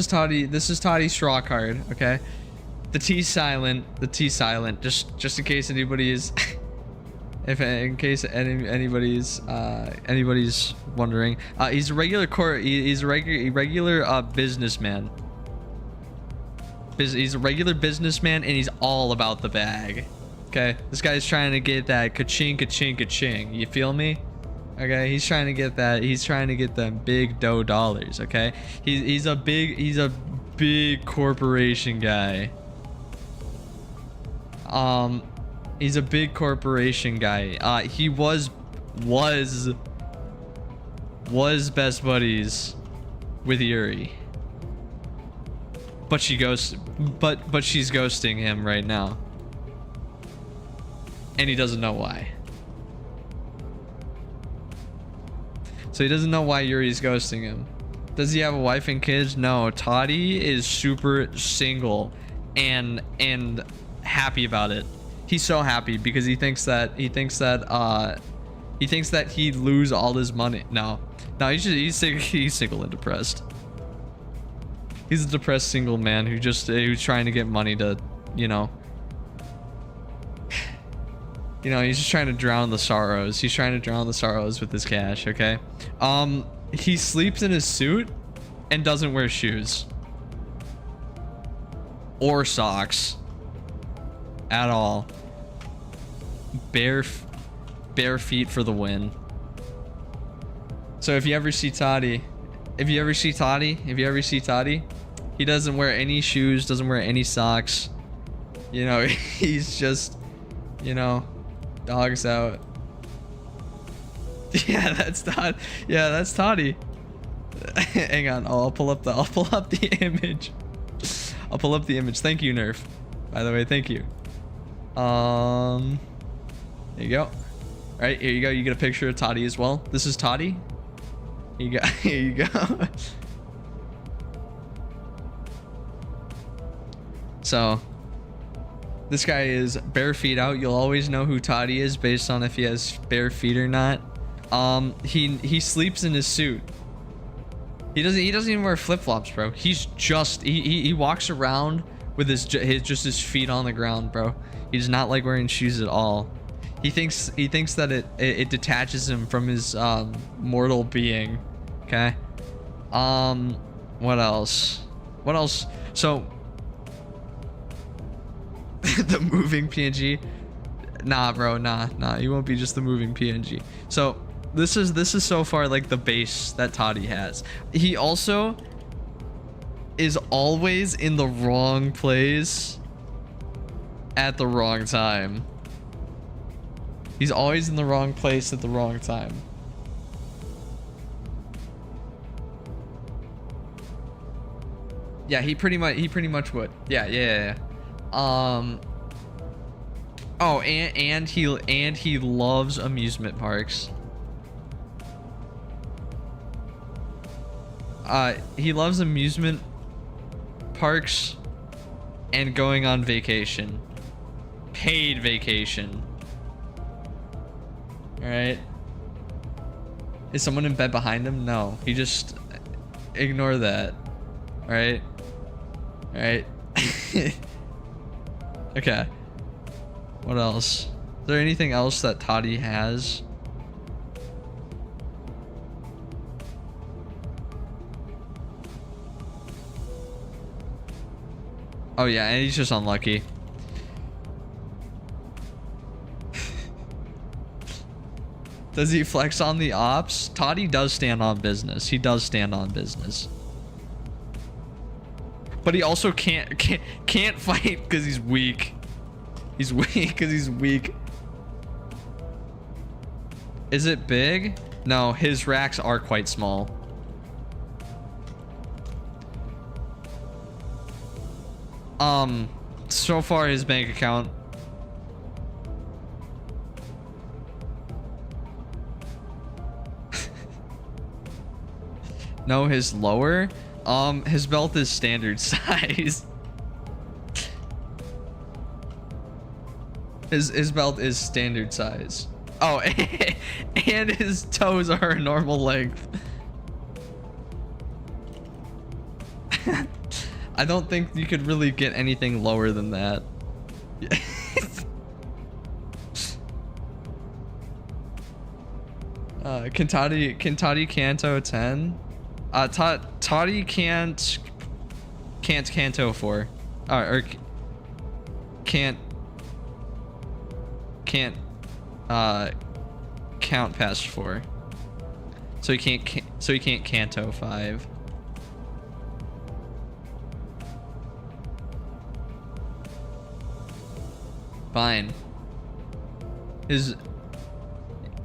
Toddy's straw card. Okay. The T's silent. The T's silent. Just in case anybody is, anybody's wondering. He's a regular businessman. He's a regular businessman, and he's all about the bag. Okay, this guy's trying to get that ka-ching, ka-ching, ka-ching. You feel me? Okay, he's trying to get that. He's trying to get them big dough dollars. Okay, he's a big corporation guy. He's a big corporation guy. He was best buddies with Youre. But she's ghosting him right now. And he doesn't know why. So he doesn't know why Yuri's ghosting him. Does he have a wife and kids? No. Toddy is super single and happy about it. He's so happy because he thinks that he'd lose all his money. No, he's single and depressed. He's a depressed single man who's trying to get money to, you know, he's just trying to drown the sorrows. He's trying to drown the sorrows with his cash. Okay. He sleeps in his suit and doesn't wear shoes or socks at all. Bare feet for the win. So if you ever see Toddy, he doesn't wear any shoes, doesn't wear any socks. You know, he's just, you know, dogs out. Yeah, that's Toddy. Hang on, I'll pull up the image. I'll pull up the image. Thank you, Nerf. By the way, thank you. There you go. All right, here you go. You get a picture of Toddy as well. This is Toddy. Here you go. So, this guy is bare feet out. You'll always know who Toddy is based on if he has bare feet or not. He sleeps in his suit. He doesn't even wear flip-flops, bro. He walks around with his feet on the ground, bro. He does not like wearing shoes at all. He thinks that it detaches him from his mortal being. Okay. What else? So the moving PNG. Nah, bro. Nah. You won't be just the moving PNG. So this is so far like the base that Toddy has. He also is always in the wrong place at the wrong time. He's always in the wrong place at the wrong time. Yeah, he pretty much would. Yeah. Oh, and he loves amusement parks. He loves amusement parks and going on vacation. Paid vacation. All right. Is someone in bed behind him? No. He just ignore that. All right. Okay. What else? Is there anything else that Toddy has? Oh yeah, and he's just unlucky. Does he flex on the ops? Toddy does stand on business. He does stand on business. But he also can't fight because he's weak. He's weak because he's weak. Is it big? No, his racks are quite small. So far his bank account. No, his lower. His belt is standard size. His belt is standard size. Oh, and his toes are a normal length. I don't think you could really get anything lower than that. Kentati Canto 10. Toddy can't Canto 4. Or can't count past 4. So he can't Canto 5. Fine.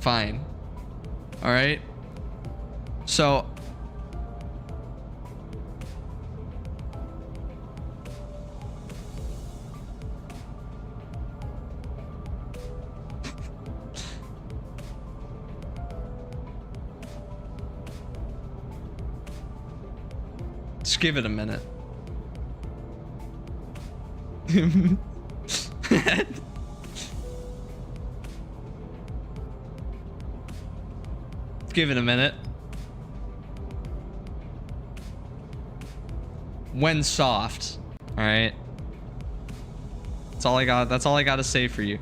Fine. All right. So just give it a minute. Give it a minute. When soft, all right. That's all I got. That's all I got to say for you.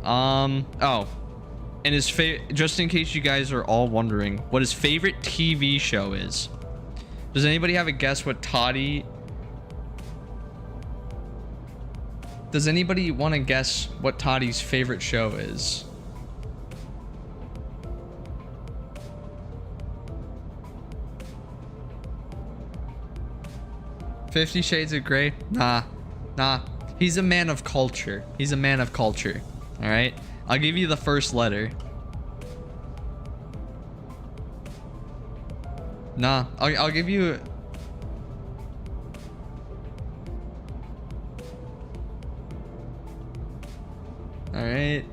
Oh, and his just in case you guys are all wondering what his favorite TV show is. Does anybody have a guess what Toddy? Does anybody want to guess what Toddy's favorite show is? $50 Shades of Grey? Nah. He's a man of culture. He's a man of culture. All right. I'll give you the first letter. Nah. I'll give you. All right.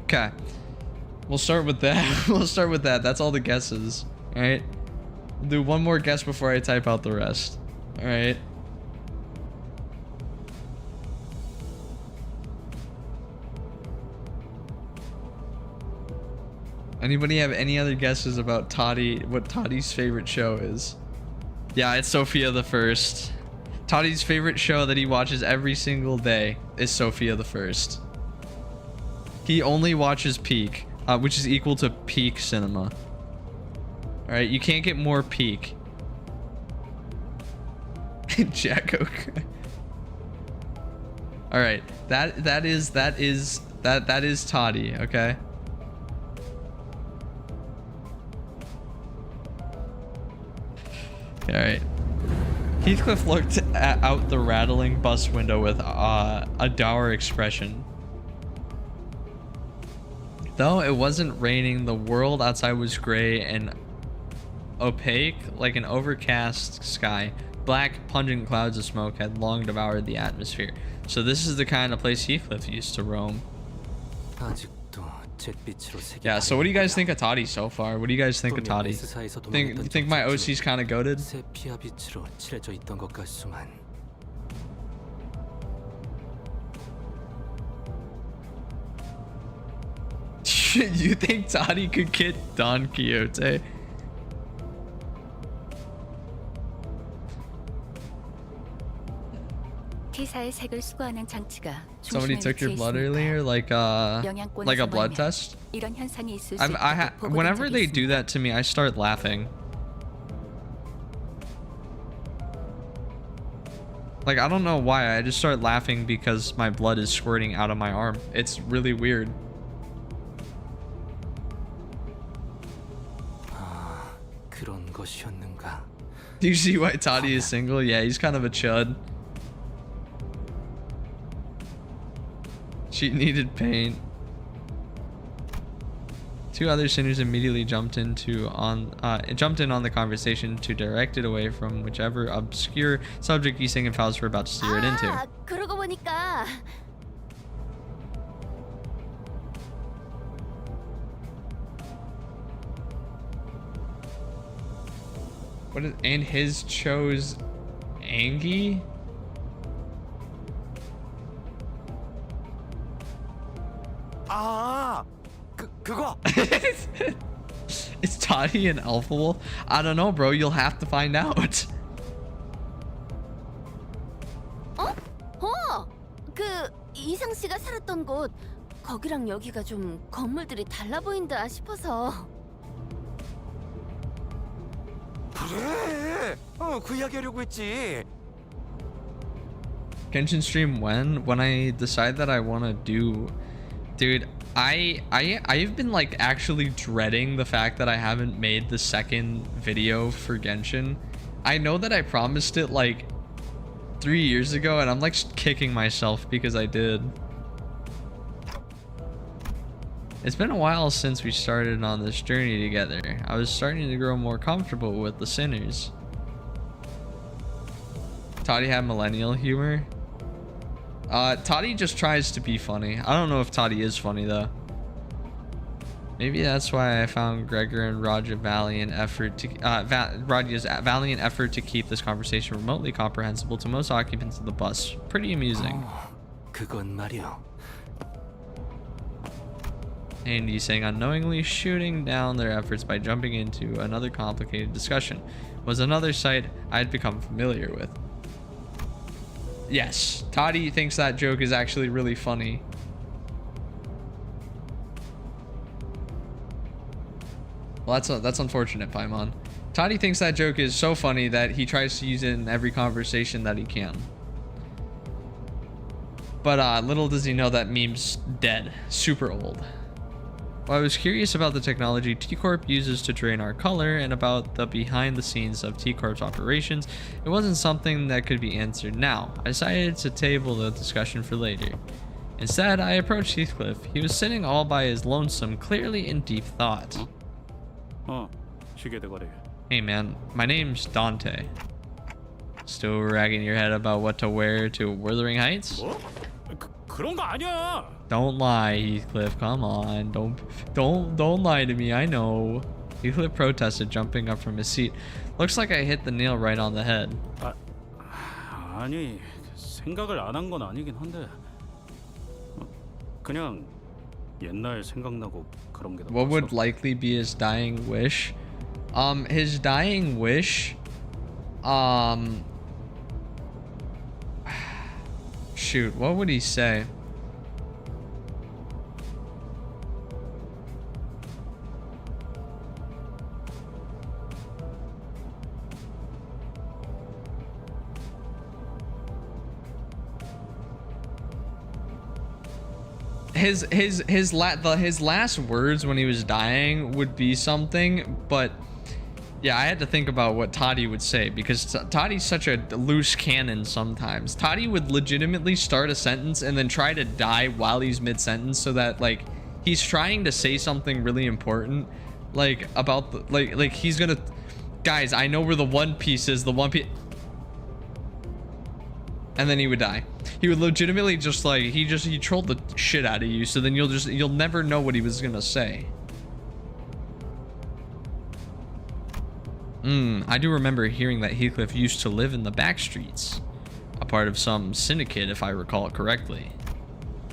Okay. We'll start with that. We'll start with that. That's all the guesses. All right. We'll do one more guess before I type out the rest. All right. Anybody have any other guesses about Toddy? What Toddy's favorite show is? Yeah, it's Sophia the First. Toddy's favorite show that he watches every single day is Sophia the First. He only watches Peak, which is equal to peak cinema. All right, you can't get more peak. Jacko. All right, that is Toddy. Okay. All right. Heathcliff looked out the rattling bus window with a dour expression. Though it wasn't raining, the world outside was gray and opaque, like an overcast sky. Black, pungent clouds of smoke had long devoured the atmosphere. So this is the kind of place Heathcliff used to roam. Yeah, so what do you guys think of Toddy so far? What do you guys think of Toddy? Think my OC's kind of goated? You think Toddy could get Don Quixote? Somebody took your blood earlier, like a blood test? Whenever they do that to me, I start laughing. Like, I don't know why, I just start laughing because my blood is squirting out of my arm. It's really weird. Do you see why Toddy is single? Yeah, he's kind of a chud. She needed paint. Two other sinners immediately jumped in on the conversation to direct it away from whichever obscure subject Yiseng and Faust were about to steer it into. 그러고 보니까 What is, and his chose Angie? 아, 그거. Is Toddy an alpha? I don't know, bro. You'll have to find out. 그 이상 씨가 살았던 곳 거기랑 여기가 좀 건물들이 달라 보인다 싶어서. 그래. 그 이야기 하려고 했지. Genshin stream when I decide that I want to do, dude. I've been like actually dreading the fact that I haven't made the second video for Genshin. I know that I promised it like 3 years ago, and I'm like kicking myself because I did. It's been a while since we started on this journey together. I was starting to grow more comfortable with the sinners. Toddy had millennial humor. Toddy just tries to be funny. I don't know if Toddy is funny though. Maybe that's why I found Gregor and Raja's valiant effort to keep this conversation remotely comprehensible to most occupants of the bus pretty amusing. 그건 말이야. Andy saying unknowingly shooting down their efforts by jumping into another complicated discussion was another sight I'd become familiar with. Yes, Toddy thinks that joke is actually really funny. Well, that's unfortunate, Paimon. Toddy thinks that joke is so funny that he tries to use it in every conversation that he can. But little does he know that meme's dead, super old. Well, I was curious about the technology T-Corp uses to drain our color and about the behind the scenes of T-Corp's operations. It wasn't something that could be answered now. I decided to table the discussion for later. Instead, I approached Heathcliff. He was sitting all by his lonesome, clearly in deep thought. 시계 대가리. Hey man, my name's Dante. Still ragging your head about what to wear to Wuthering Heights? 그런 거 아니야. Don't lie, Heathcliff. Come on. Don't lie to me. I know. Heathcliff protested, jumping up from his seat. Looks like I hit the nail right on the head. 아니, 생각을 안 한 건 아니긴 한데. 그냥 옛날 생각나고 그런 게 더. What would likely be his dying wish? His dying wish, shoot, what would he say? His last words when he was dying would be something, but yeah, I had to think about what Toddy would say, because Toddy's such a loose cannon sometimes. Toddy would legitimately start a sentence and then try to die while he's mid-sentence, so that like he's trying to say something really important, like about the like he's gonna, guys, I know where the One Piece is, and then he would die. He would legitimately just like he trolled the shit out of you, so then you'll never know what he was gonna say. I do remember hearing that Heathcliff used to live in the back streets, a part of some syndicate if I recall correctly.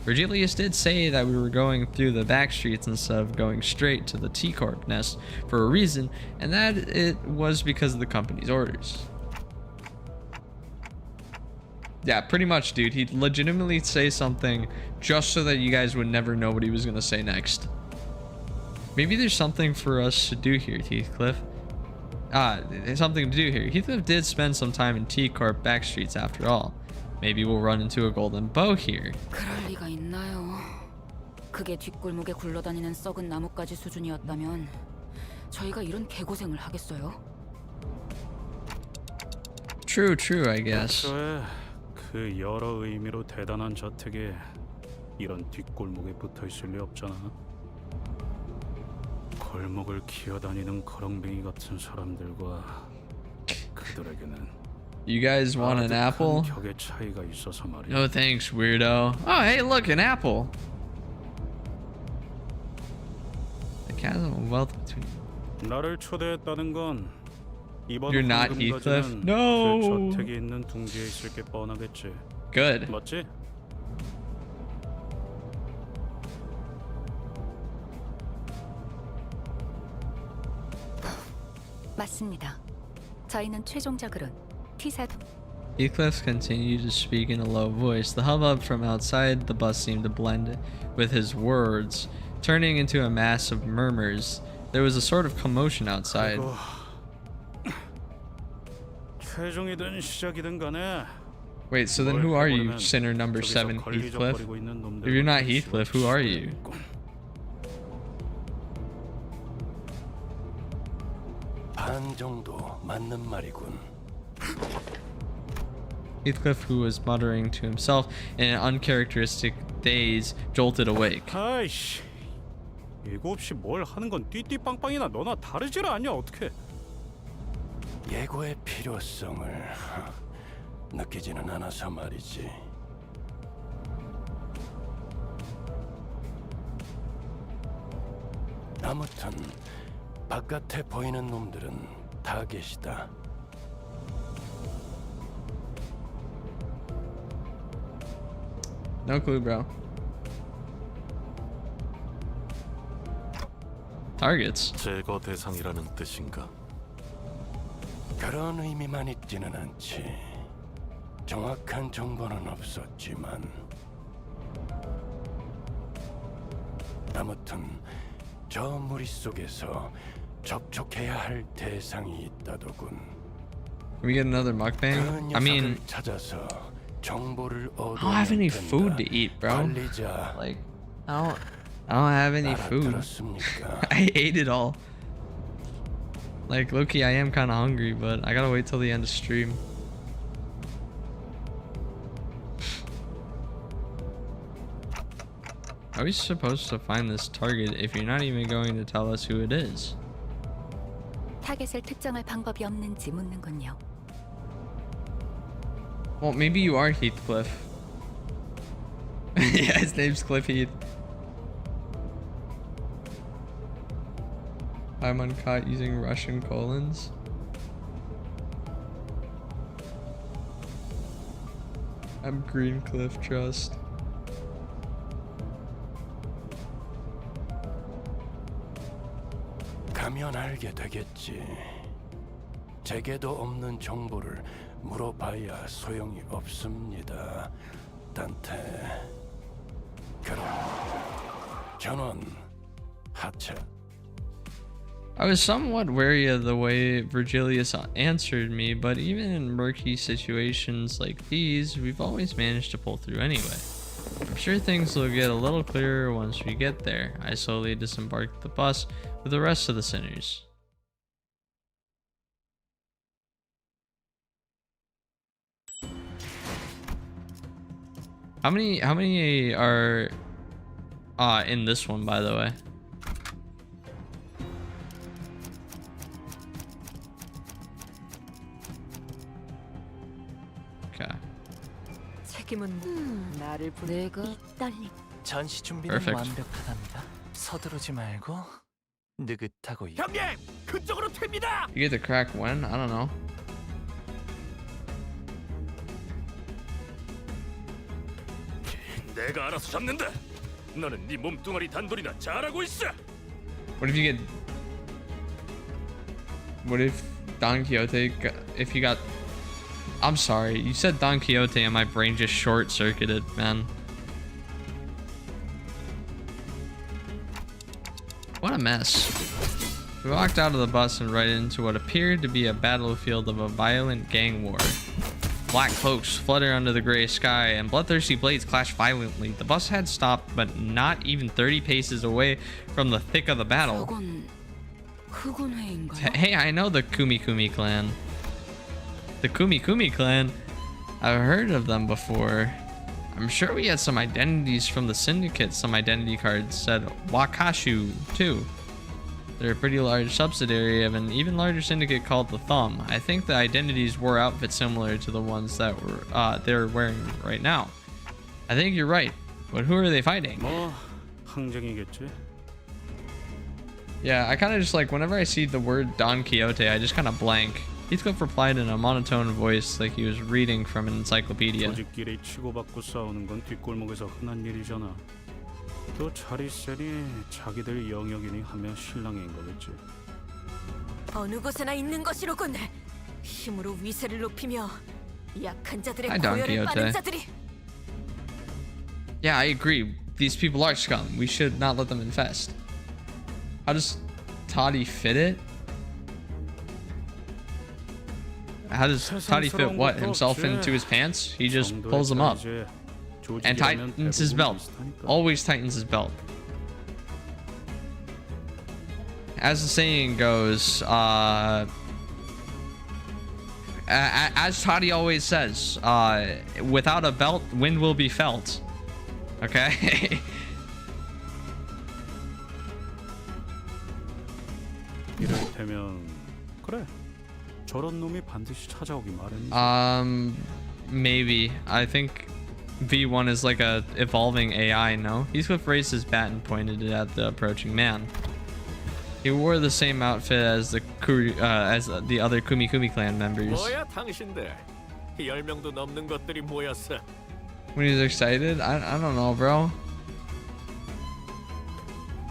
Virgilius did say that we were going through the back streets instead of going straight to the T-Corp nest for a reason, and that it was because of the company's orders. Yeah, pretty much, dude. He'd legitimately say something just so that you guys would never know what he was gonna say next. Maybe there's something for us to do here, Heathcliff. There's something to do here. Heathcliff did spend some time in T-Corp backstreets after all. Maybe we'll run into a golden bow here. 그럴 리가 있나요? 그게 뒷골목에 굴러다니는 썩은 나뭇가지 수준이었다면 저희가 이런 개고생을 하겠어요? True, I guess. 그 여러 의미로 대단한 저택에 이런 뒷골목에 붙어 있을 리 없잖아. 골목을 기어다니는 거렁뱅이 같은 사람들과 그들에게는 You guys want an apple? 격의 차이가 있어서 말이야. No thanks, weirdo. Oh, hey, look, an apple. The chasm of wealth between. 나를 초대했다는 건 이번 You're not 황금 Heathcliff? 가지는 No. 그 저택에 있는 둥지에 있을 게 뻔하겠지. Good. 맞지? 맞습니다. 저희는 최종적으론 T사 Heathcliff continued to speak in a low voice. The hubbub from outside the bus seemed to blend with his words, turning into a mass of murmurs. There was a sort of commotion outside. 그리고 최종이든 시작이든 간에 Wait, so then who are you, sinner number 7, Heathcliff? If you're not Heathcliff, who are you? 반 정도 맞는 말이군. Heathcliff, who was muttering to himself in an uncharacteristic daze, jolted awake. 아이씨, 이거 없이 뭘 하는 건 띠띠빵빵이나 너나 다르질 않냐 어떻게? 예고의 필요성을 느끼지는 않아서 말이지. 아무튼 바깥에 보이는 놈들은 다 계시다. No clue, bro. Targets. 제거 대상이라는 뜻인가? 그런 의미만 있지는 않지. 정확한 정보는 없었지만 아무튼 저 무리 속에서 접촉해야 할 대상이 있다더군. Can we get another 그 mukbang? I mean, 녀석을 찾아서 정보를 I don't have any food to eat, bro. 관리자 Like, I don't have any food. 알아들었습니까? I ate it all. Like, low-key, I am kind of hungry, but I gotta wait till the end of stream. How are we supposed to find this target if you're not even going to tell us who it is? 타겟을 특정할 방법이 없는지 묻는군요. Well, maybe you are Heathcliff. Yeah, his name's Cliff Heath. I'm uncaught using Russian colons. I'm Greencliff Trust. 가면 알게 되겠지. 제게도 없는 정보를 물어봐야 소용이 없습니다. 단테. 그럼 전원 하차. I was somewhat wary of the way Virgilius answered me, but even in murky situations like these, we've always managed to pull through anyway. I'm sure things will get a little clearer once we get there. I slowly disembarked the bus with the rest of the sinners. How many are in this one, by the way? Okay. 책임은 나를 부르. 내가 떨림. 전시 준비는 Perfect. 완벽하답니다. 서두르지 말고 느긋하고 형님, 그쪽으로 튑니다. You get the crack when? I don't know. 내가 알아서 잡는다. 너는 네 몸뚱아리 단돌이나 잘하고 있어. What if you get? What if Don Quixote? If you got? I'm sorry. You said Don Quixote, and my brain just short-circuited, man. What a mess. We walked out of the bus and right into what appeared to be a battlefield of a violent gang war. Black cloaks flutter under the gray sky, and bloodthirsty blades clash violently. The bus had stopped, but not even 30 paces away from the thick of the battle. 저건 흑운 회인가요? Hey, I know the Kumi Kumi clan. The Kumi Kumi clan? I've heard of them before. I'm sure we had some identities from the syndicate. Some identity cards said Wakashu, too. They're a pretty large subsidiary of an even larger syndicate called the Thumb. I think the identities wore outfits similar to the ones that they're wearing right now. I think you're right. But who are they fighting? 뭐 항쟁이겠지. Yeah, I kind of just like, whenever I see the word Don Quixote, I just kind of blank. Heathcliff replied in a monotone voice like he was reading from an encyclopedia. 조직끼리 치고받고 싸우는 건 뒷골목에서 흔한 일이잖아. 또 자리 세니 자기들 영역이니 하며 실랑인 거겠지. 어느 곳에나 있는 것이로군. 힘으로 위세를 높이며 약한 자들의 Hi, Don 고열을 빠는 Quixote. 자들이. Yeah, I agree. These people are scum. We should not let them infest. How does Toddy fit it? How does Toddy fit what? Himself into his pants? He just pulls them up and tightens his belt. Always tightens his belt. As the saying goes, as Toddy always says, without a belt, wind will be felt. Okay? 이를테면 그래. 저런 놈이 반드시 찾아오기 마련이지. Maybe. I think V1 is like a evolving AI, no? Heathcliff raised his bat and pointed it at the approaching man. He wore the same outfit as the other Kumi Kumi clan members. 뭐야 당신들? 10명도 넘는 것들이 모였어. When he's excited, I don't know, bro.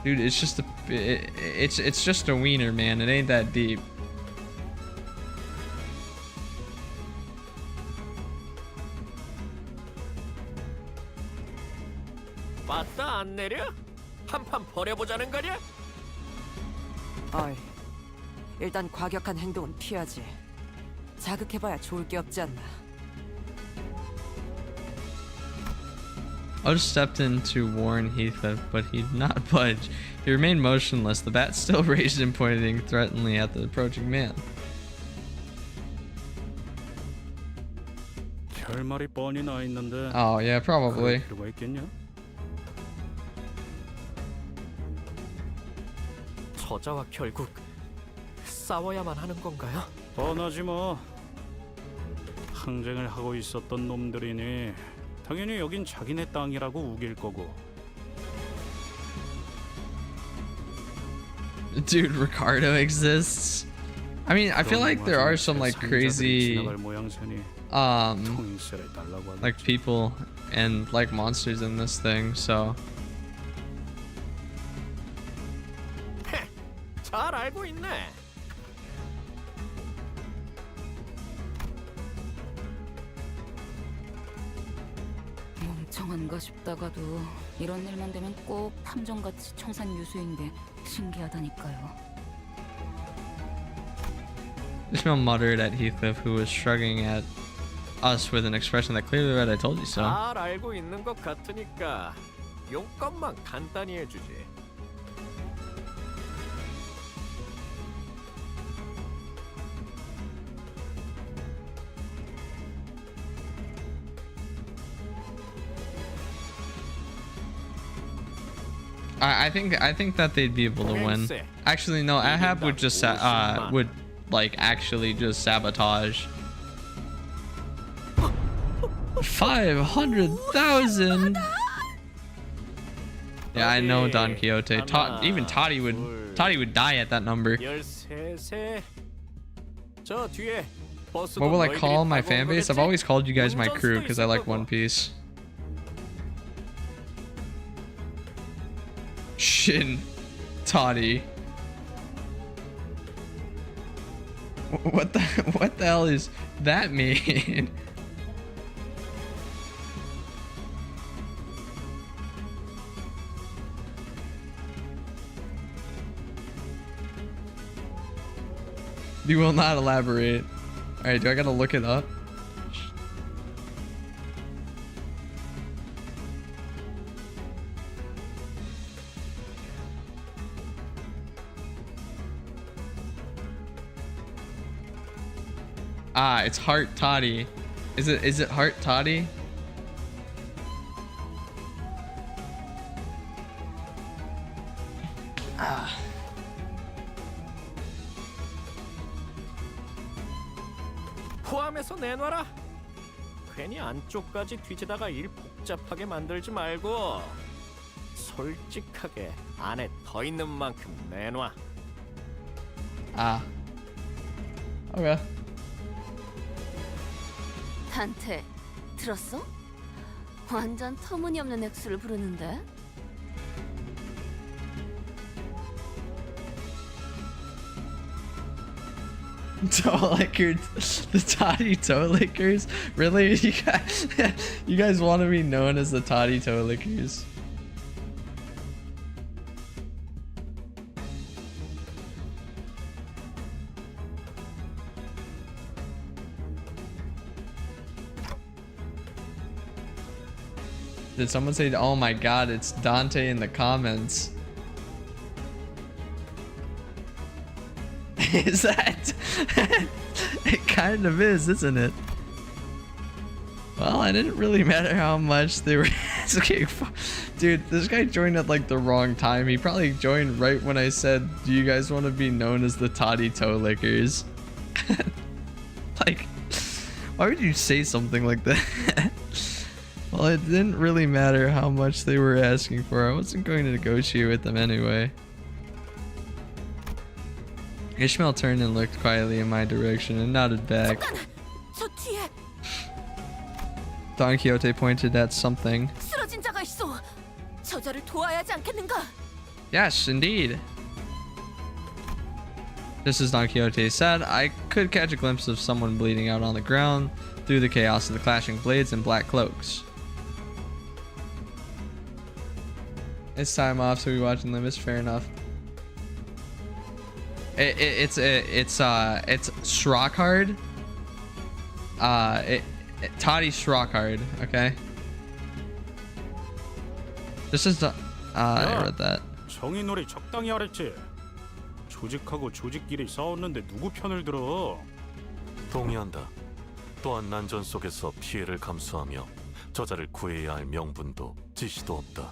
Dude, it's just it's just a wiener, man. It ain't that deep. 맞다 안 내려? 한판 벌여보자는 거냐? 어이, 일단 과격한 행동은 피하지. 자극해봐야 좋을 게 없지 않나. Otis stepped in to warn Heathcliff, but he did not budge. He remained motionless, the bat still raised and pointing threateningly at the approaching man. 결말이 뻔히 나 있는데. Oh, yeah, probably. 그럴 필요가 있겠냐? 저자와 결국 싸워야만 하는 건가요? 뻔하지 뭐. 항쟁을 하고 있었던 놈들이니 당연히 여긴 자기네 땅이라고 우길 거고. Dude, Ricardo exists. I mean, I feel like there are some like crazy like people and like monsters in this thing, so 잘 알고 있네. 멍청한가 싶다가도 이런 일만 되면 꼭 탐정같이 청산 유수인 게 신기하다니까요. Ishmael muttered at Heathcliff, who was shrugging at us with an expression that clearly read, "I told you so." 잘 알고 있는 것 같으니까 용건만 간단히 해주지. I think that they'd be able to win. Actually, no, Ahab would just would like actually just sabotage. 500,000. Yeah, I know Don Quixote. Even Toddy would die at that number. 13세. 저 뒤에 버스도 What will I 너희들이 call my 타고 fan 온 base? I've 거겠지? always called you guys my crew 운전수도 because I like 있을 One 거고. Piece. Shin Toddy. What the hell is that mean? You will not elaborate. Alright, do I gotta look it up? Ah, it's Heart Toddy. Is it Heart Toddy? 포함해서 내놔라. 괜히 안쪽까지 뒤지다가 일 복잡하게 만들지 말고 솔직하게 안에 더 있는 만큼 내놔. Ah. Okay. 단테 들었어? 완전 터무니없는 액수를 부르는데. Toe lickers, the toddy toe lickers. Really, you guys want to be known as the toddy toe lickers? Did someone say, "Oh my God, it's Dante" in the comments? Is that? It kind of is, isn't it? Well, it didn't really matter how much they were asking for. Dude, this guy joined at like the wrong time. He probably joined right when I said, "Do you guys want to be known as the toddy toe lickers?" Like, why would you say something like that? Well, it didn't really matter how much they were asking for. I wasn't going to negotiate with them anyway. Ishmael turned and looked quietly in my direction and nodded back. 저 뒤에 Don Quixote pointed at something. 쓰러진 자가 있어. 저자를 도와야 하지 않겠는가? Yes, indeed. Just as Don Quixote said, I could catch a glimpse of someone bleeding out on the ground through the chaos of the clashing blades and black cloaks. It's time off, so we watching Limits. Fair enough. It's Shrockhard. Toddy Shrockhard. Okay. This is the. I read that. 정의놀이 적당히 하랬지. 조직하고 조직끼리 싸웠는데 누구 편을 들어? 동의한다. 또한 난전 속에서 피해를 감수하며 저자를 구해야 할 명분도 지시도 없다.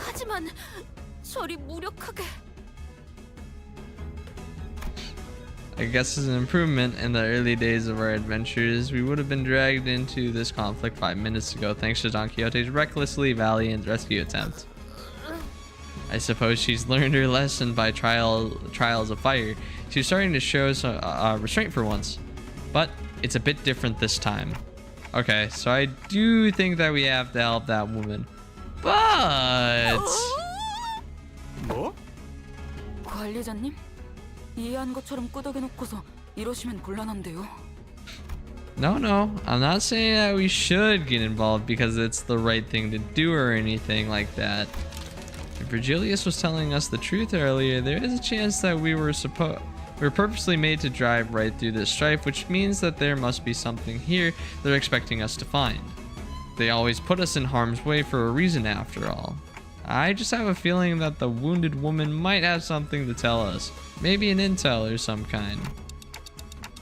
하지만 저리 무력하게. I guess as an improvement in the early days of our adventures, we would have been dragged into this conflict 5 minutes ago thanks to Don Quixote's recklessly valiant rescue attempt. I suppose she's learned her lesson by trials of fire. She's starting to show some restraint for once, but it's a bit different this time. Okay, so I do think that we have to help that woman, but 뭐? 관리자님? 이해한 것처럼 끄덕여놓고서 이러시면 곤란한데요. no, I'm not saying that we should get involved because it's the right thing to do or anything like that. If Virgilius was telling us the truth earlier, there is a chance that we were purposely made to drive right through this strife, which means that there must be something here they're expecting us to find. They always put us in harm's way for a reason after all. I just have a feeling that the wounded woman might have something to tell us. Maybe an intel or some kind.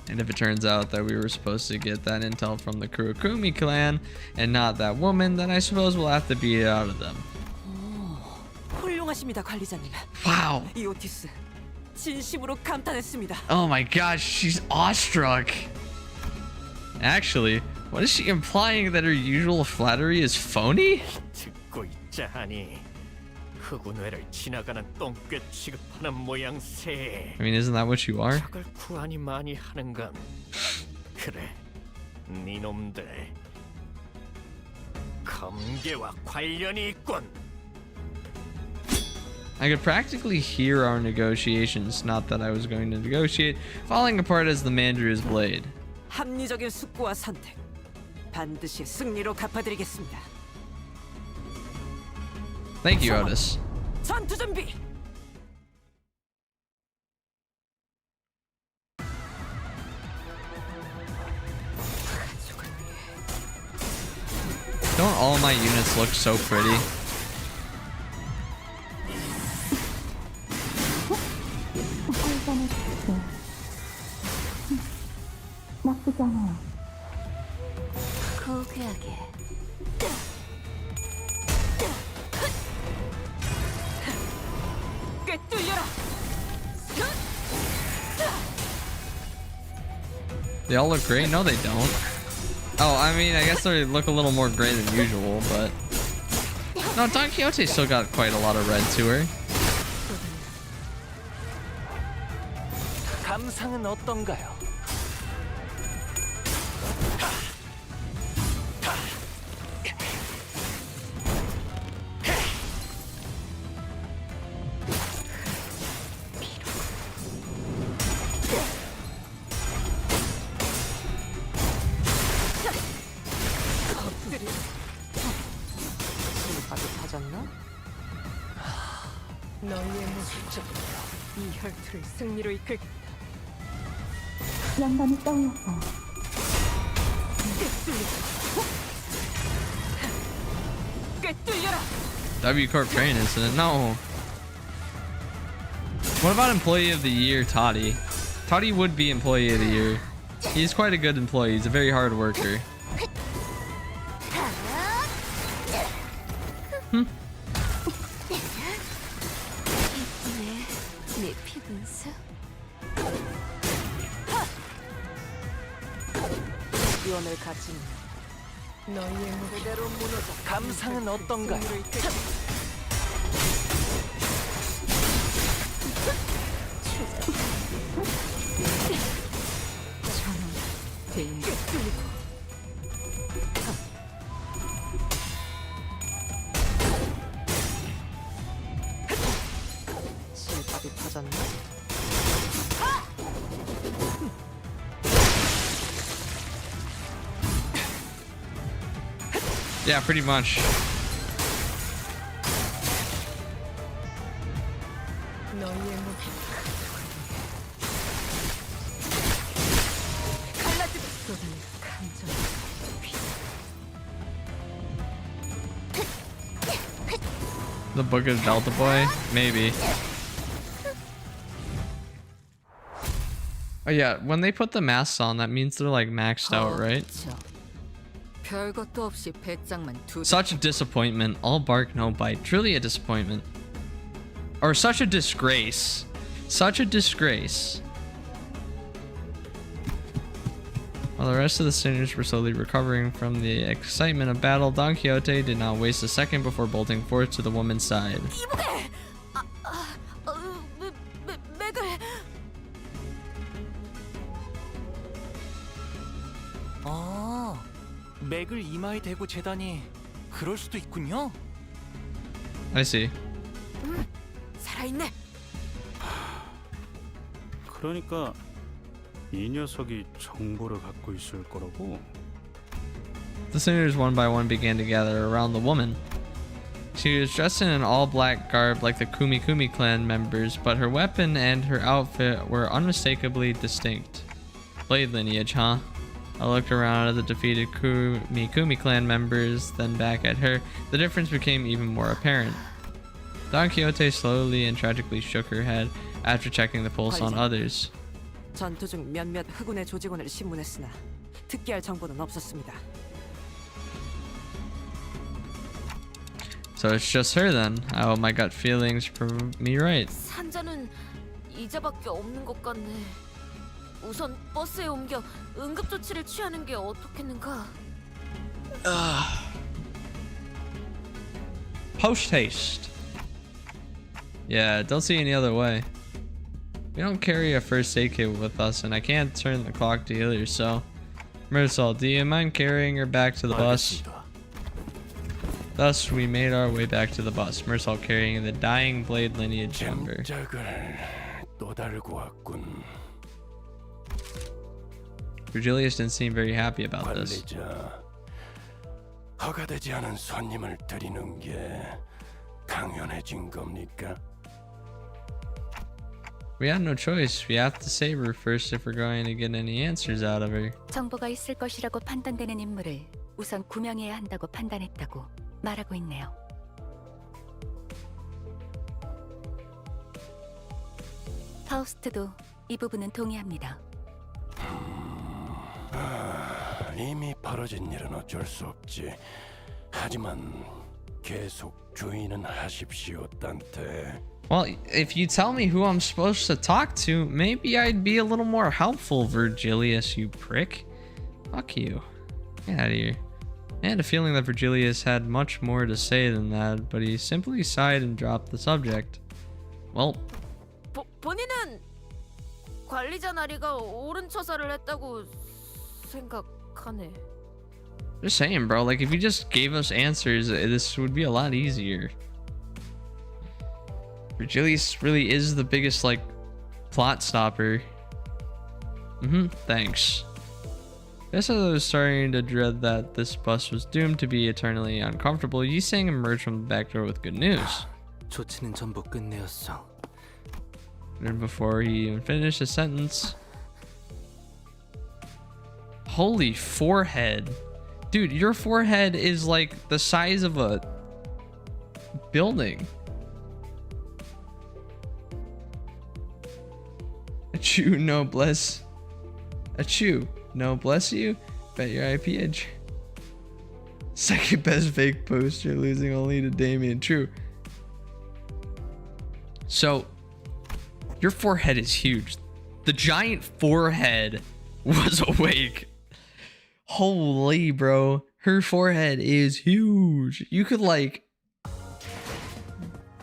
And if it turns out that we were supposed to get that intel from the Kurokumi clan and not that woman, then I suppose we'll have to beat it out of them. 훌륭하십니다, 관리자님. Wow. 이 오티스 진심으로 감탄했습니다. Oh my gosh, she's awestruck. Actually, what is she implying, that her usual flattery is phony? 듣고 있자 하니 흑운회를 지나가는 똥개 취급하는 모양새. I mean, isn't that what you are? 적을 구하니 많이 하는건 그래, 니놈들 검계와 관련이 있군. I could practically hear our negotiations, not that I was going to negotiate, falling apart as the man drew his blade. 합리적인 숙고와 선택 반드시 승리로 갚아드리겠습니다. Thank you, Otis. 전투 준비. Don't all my units look so pretty? 고귀하게. 꿰뚫려라. They all look great? No, they don't. Oh, I mean, I guess they look a little more gray than usual, but... No, Don Quixote still got quite a lot of red to her. 감상은 어떤가요? 찾았나? 너희의 모습 이 혈투를 승리로 이끌. 영감이 떠올랐어. 꿰뚫려라. W Corp train incident. No. What about Employee of the Year, Toddy? Toddy would be Employee of the Year. He's quite a good employee. He's a very hard worker. 내 피분수. 기원을 가진 너희의 모습 그대로 무너져. 감상은 어떤가요? 승리로 이끌. 실밥이 터졌나? Yeah, pretty much. 너희의 모습 The Book of Delta Boy? Maybe. Oh yeah, when they put the masks on, that means they're like maxed out, right? 별것도 없이 배짱만 두. Such a disappointment. All bark, no bite. Truly a disappointment. Or such a disgrace. Such a disgrace. While the rest of the sinners were slowly recovering from the excitement of battle, Don Quixote did not waste a second before bolting forth to the woman's side. 이보게. 맥을. 아, 맥을 이마에 대고 재다니 그럴 수도 있군요. I see. 살아있네. 그러니까 이 녀석이 정보를 갖고 있을 거라고. The sinners one by one began to gather around the woman. She was dressed in an all-black garb like the Kumi Kumi clan members, but her weapon and her outfit were unmistakably distinct. Blade lineage, huh? I looked around at the defeated Kumi Kumi clan members, then back at her. The difference became even more apparent. Don Quixote slowly and tragically shook her head after checking the pulse on others. 전투 중 몇몇 흑운의 조직원을 신문했으나 특기할 정보는 없었습니다. So it's just her then. I hope my gut feelings prove me right. 산자는 이자밖에 없는 것 같네. 우선 버스에 옮겨 응급 조치를 취하는 게 어떻겠는가? Post haste. Yeah, don't see any other way. We don't carry a first aid kit with us, and I can't turn the clock to either, so... Marisol, do you mind carrying her back to the bus? 알겠습니다. Thus, we made our way back to the bus, Marisol carrying the dying blade lineage member. 짝을 또 달고 왔군. Virgilius didn't seem very happy about this. 관리자, 허가되지 않은 손님을 드리는 게 당연해진 겁니까? We had no choice. We have to save her first if we're going to get any answers out of her. 정보가 있을 것이라고 판단되는 인물을 우선 구명해야 한다고 판단했다고 말하고 있네요. 파우스트도 이 부분은 동의합니다. 이미 벌어진 일은 어쩔 수 없지. 하지만 계속 주의는 하십시오, 딴테. Well, if you tell me who I'm supposed to talk to, maybe I'd be a little more helpful, Virgilius, you prick. Fuck you. Get out of here. I had a feeling that Virgilius had much more to say than that, but he simply sighed and dropped the subject. Well, 본인은 관리자 나리가 옳은 처사를 했다고 생각하네. just saying, bro. Like, if you just gave us answers, this would be a lot easier. Virgilius really is the biggest, like, plot stopper. Thanks. Just as I was starting to dread that this bus was doomed to be eternally uncomfortable, Yi-sang emerged from the back door with good news. 조치는 전부 끝내었어. And before he even finished his sentence, holy forehead. Dude, your forehead is like the size of a building. Achoo, no bless. Achoo, no bless you. Bet your IP edge. Second best fake poster, losing only to Damien. True. So, your forehead is huge. The giant forehead was awake. Holy bro, her forehead is huge. You could like,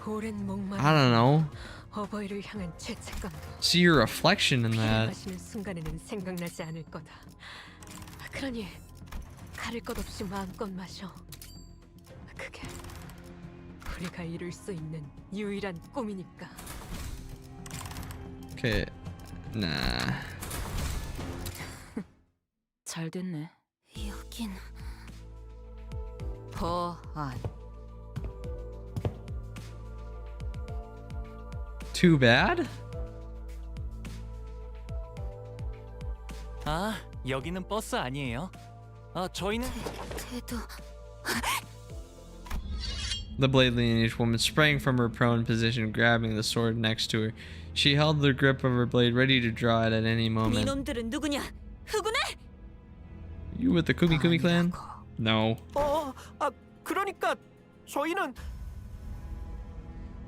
I don't know, 어버이를 향한 죄책감도 see your reflection in that. 마시는 순간에는 생각나지 않을 거다. 그러니 가릴 것 없이 마음껏 마셔. 그게 우리가 이룰 수 있는 유일한 꿈이니까. Okay, nah. 잘 됐네. 여긴 보안. Too bad? 아, 여기는 버스 아니에요? 아, 저희는 태도 The blade lineage woman sprang from her prone position, grabbing the sword next to her. She held the grip of her blade, ready to draw it at any moment. 니놈들은 누구냐? 흑운해? You with the Kumi Kumi clan? No. 그러니까 저희는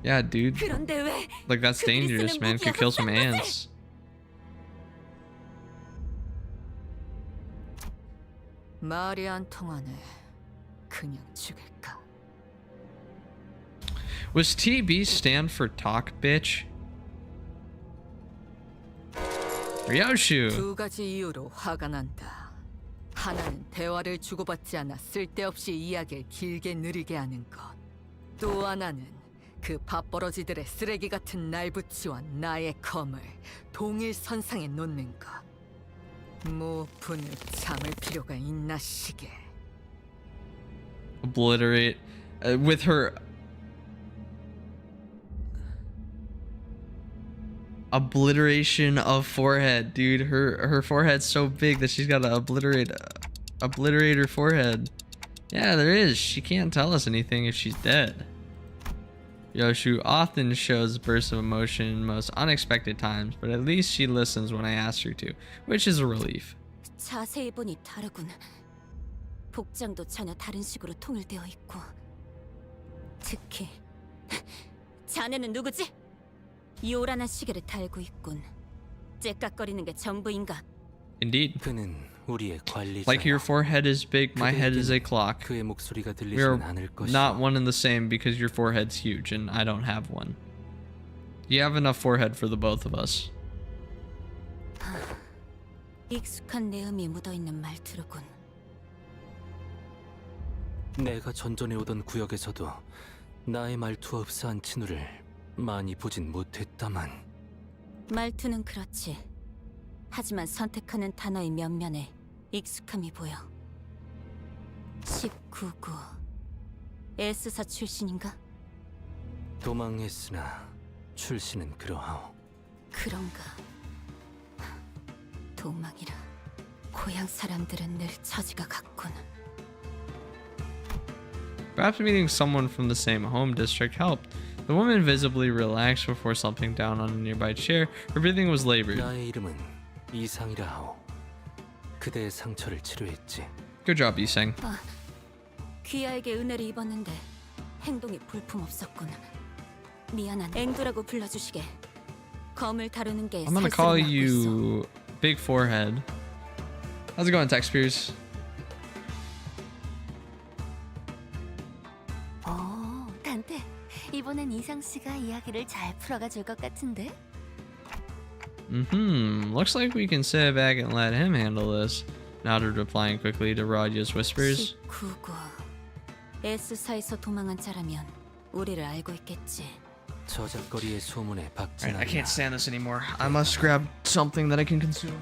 Yeah, dude. 그런데 왜? Like, that's dangerous, man. Could kill some ants. 말이 안 통하네. 그냥 죽일까? Was TB stand for talk, bitch? Ryoshu. 두 가지 이유로 화가 난다. 하나는 대화를 주고받지 않아 쓸데없이 이야기를 길게 느리게 하는 것. 또 하나는 그 밥버러지들의 쓰레기 같은 날붙이와 나의 검을 동일 선상에 놓는 것. 모분을 참을 필요가 있나 시게. Obliterate. With her... Obliteration of forehead, dude. Her forehead's so big that she's got to obliterate her forehead. Yeah, there is. She can't tell us anything if she's dead. Yoshu often shows bursts of emotion in most unexpected times, but at least she listens when I ask her to, which is a relief. 자세히 보니 다르군. 복장도 전혀 다른 식으로 통일되어 있고. 특히 자네는 누구지? 요란한 시계를 달고 있군. 째깍거리는 게 전부인가? Indeed. 그는 우리의 관리자야. Like your forehead is big, my head is a clock. 그의 목소리가 We 들리지는 are 않을 것이야. not one and the same because your forehead's huge and I don't have one. You have enough forehead for the both of us. 익숙한 내음이 묻어있는 말투로군. 내가 전전에 오던 구역에서도 나의 말투와 흡사한 친구를 많이 보진 못했다만. 말투는 그렇지. 하지만 선택하는 단어의 면면에 익숙함이 보여. 19구 S사 출신인가? 도망했으나 출신은 그러하오. 그런가. 도망이라. 고향 사람들은 늘 처지가 같군. Perhaps meeting someone from the same home district helped. The woman visibly relaxed before slumping down on a nearby chair. Her breathing was labored. 나의 이름은 이상이라 하오. 그대의 상처를 치료했지. Good job, Yi-sang. 귀하에게 은혜를 입었는데 행동이 볼품없었군. 미안한 앵두라고 불러주시게. 검을 다루는 게 I'm gonna call you Big Forehead. How's it going, Tech Spears? 단테. 이번엔 이상 씨가 이야기를 잘 풀어가 줄 것 같은데. Looks like we can sit back and let him handle this. Nodded, replying quickly to Radya's whispers. 19구 S사에서 도망한 자라면 우리를 알고 있겠지. 저작거리의 소문에 박진 Alright, I 않나. can't stand this anymore. I must grab something that I can consume.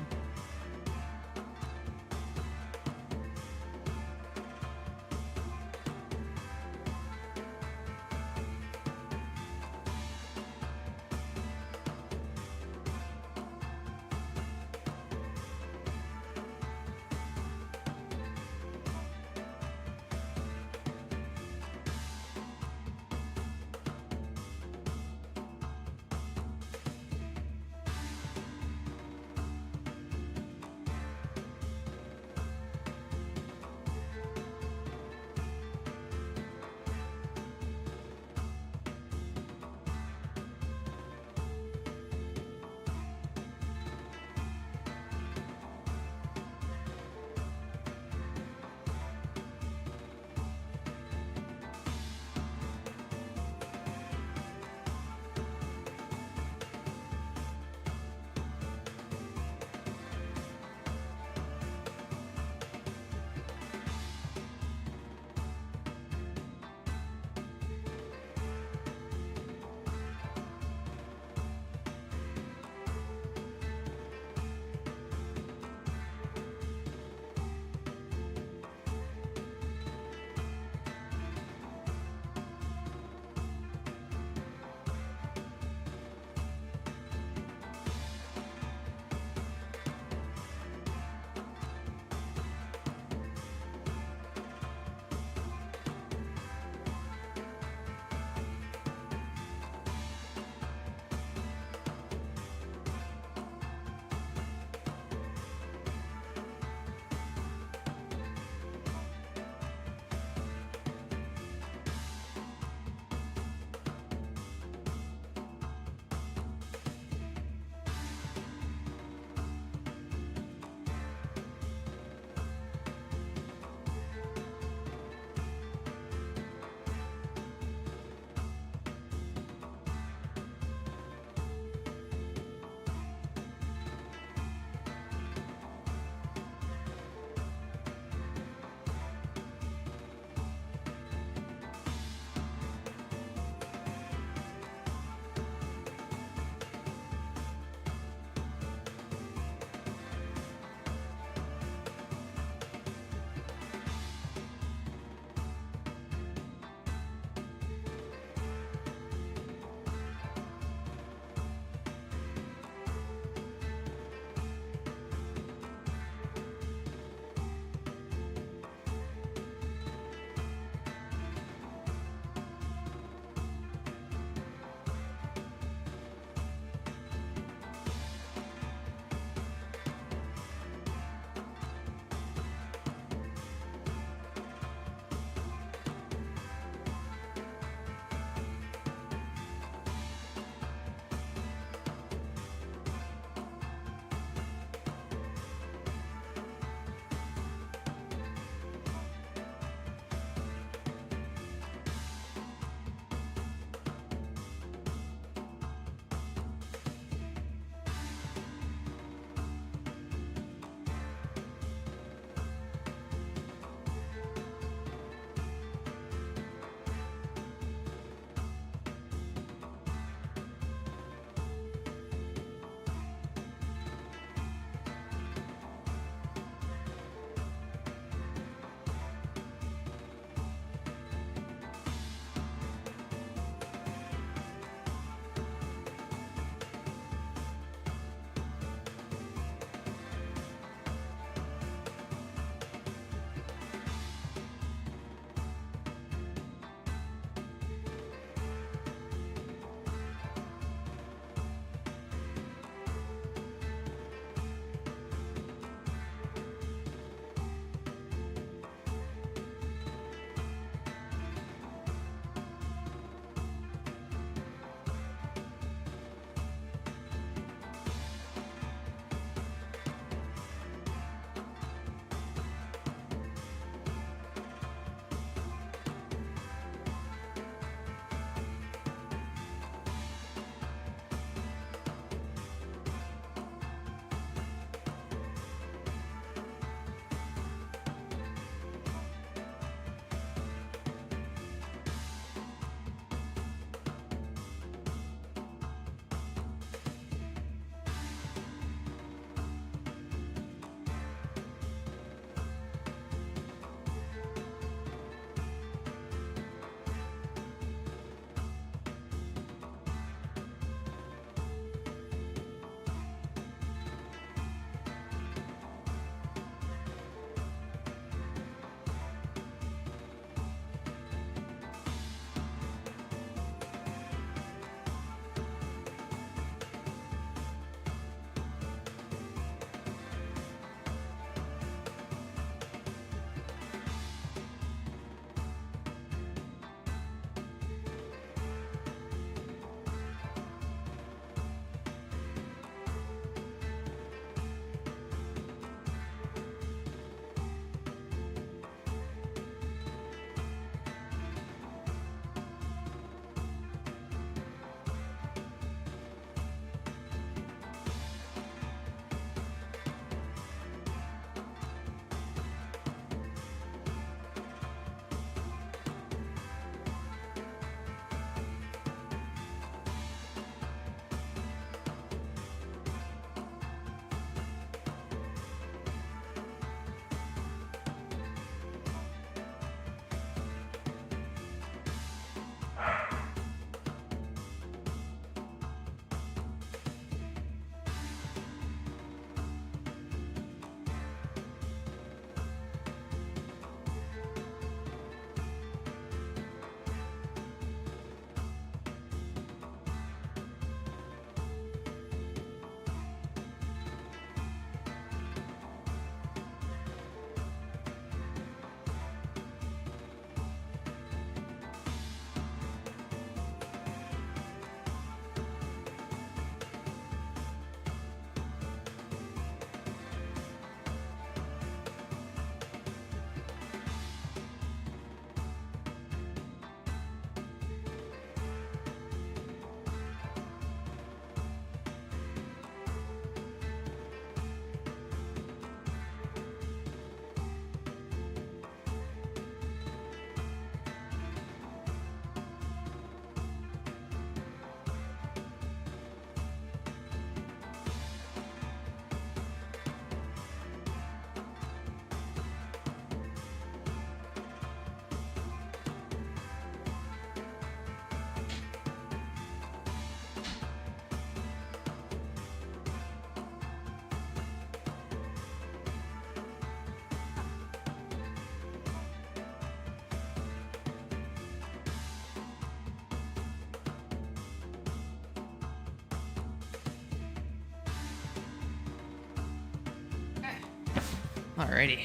Alrighty.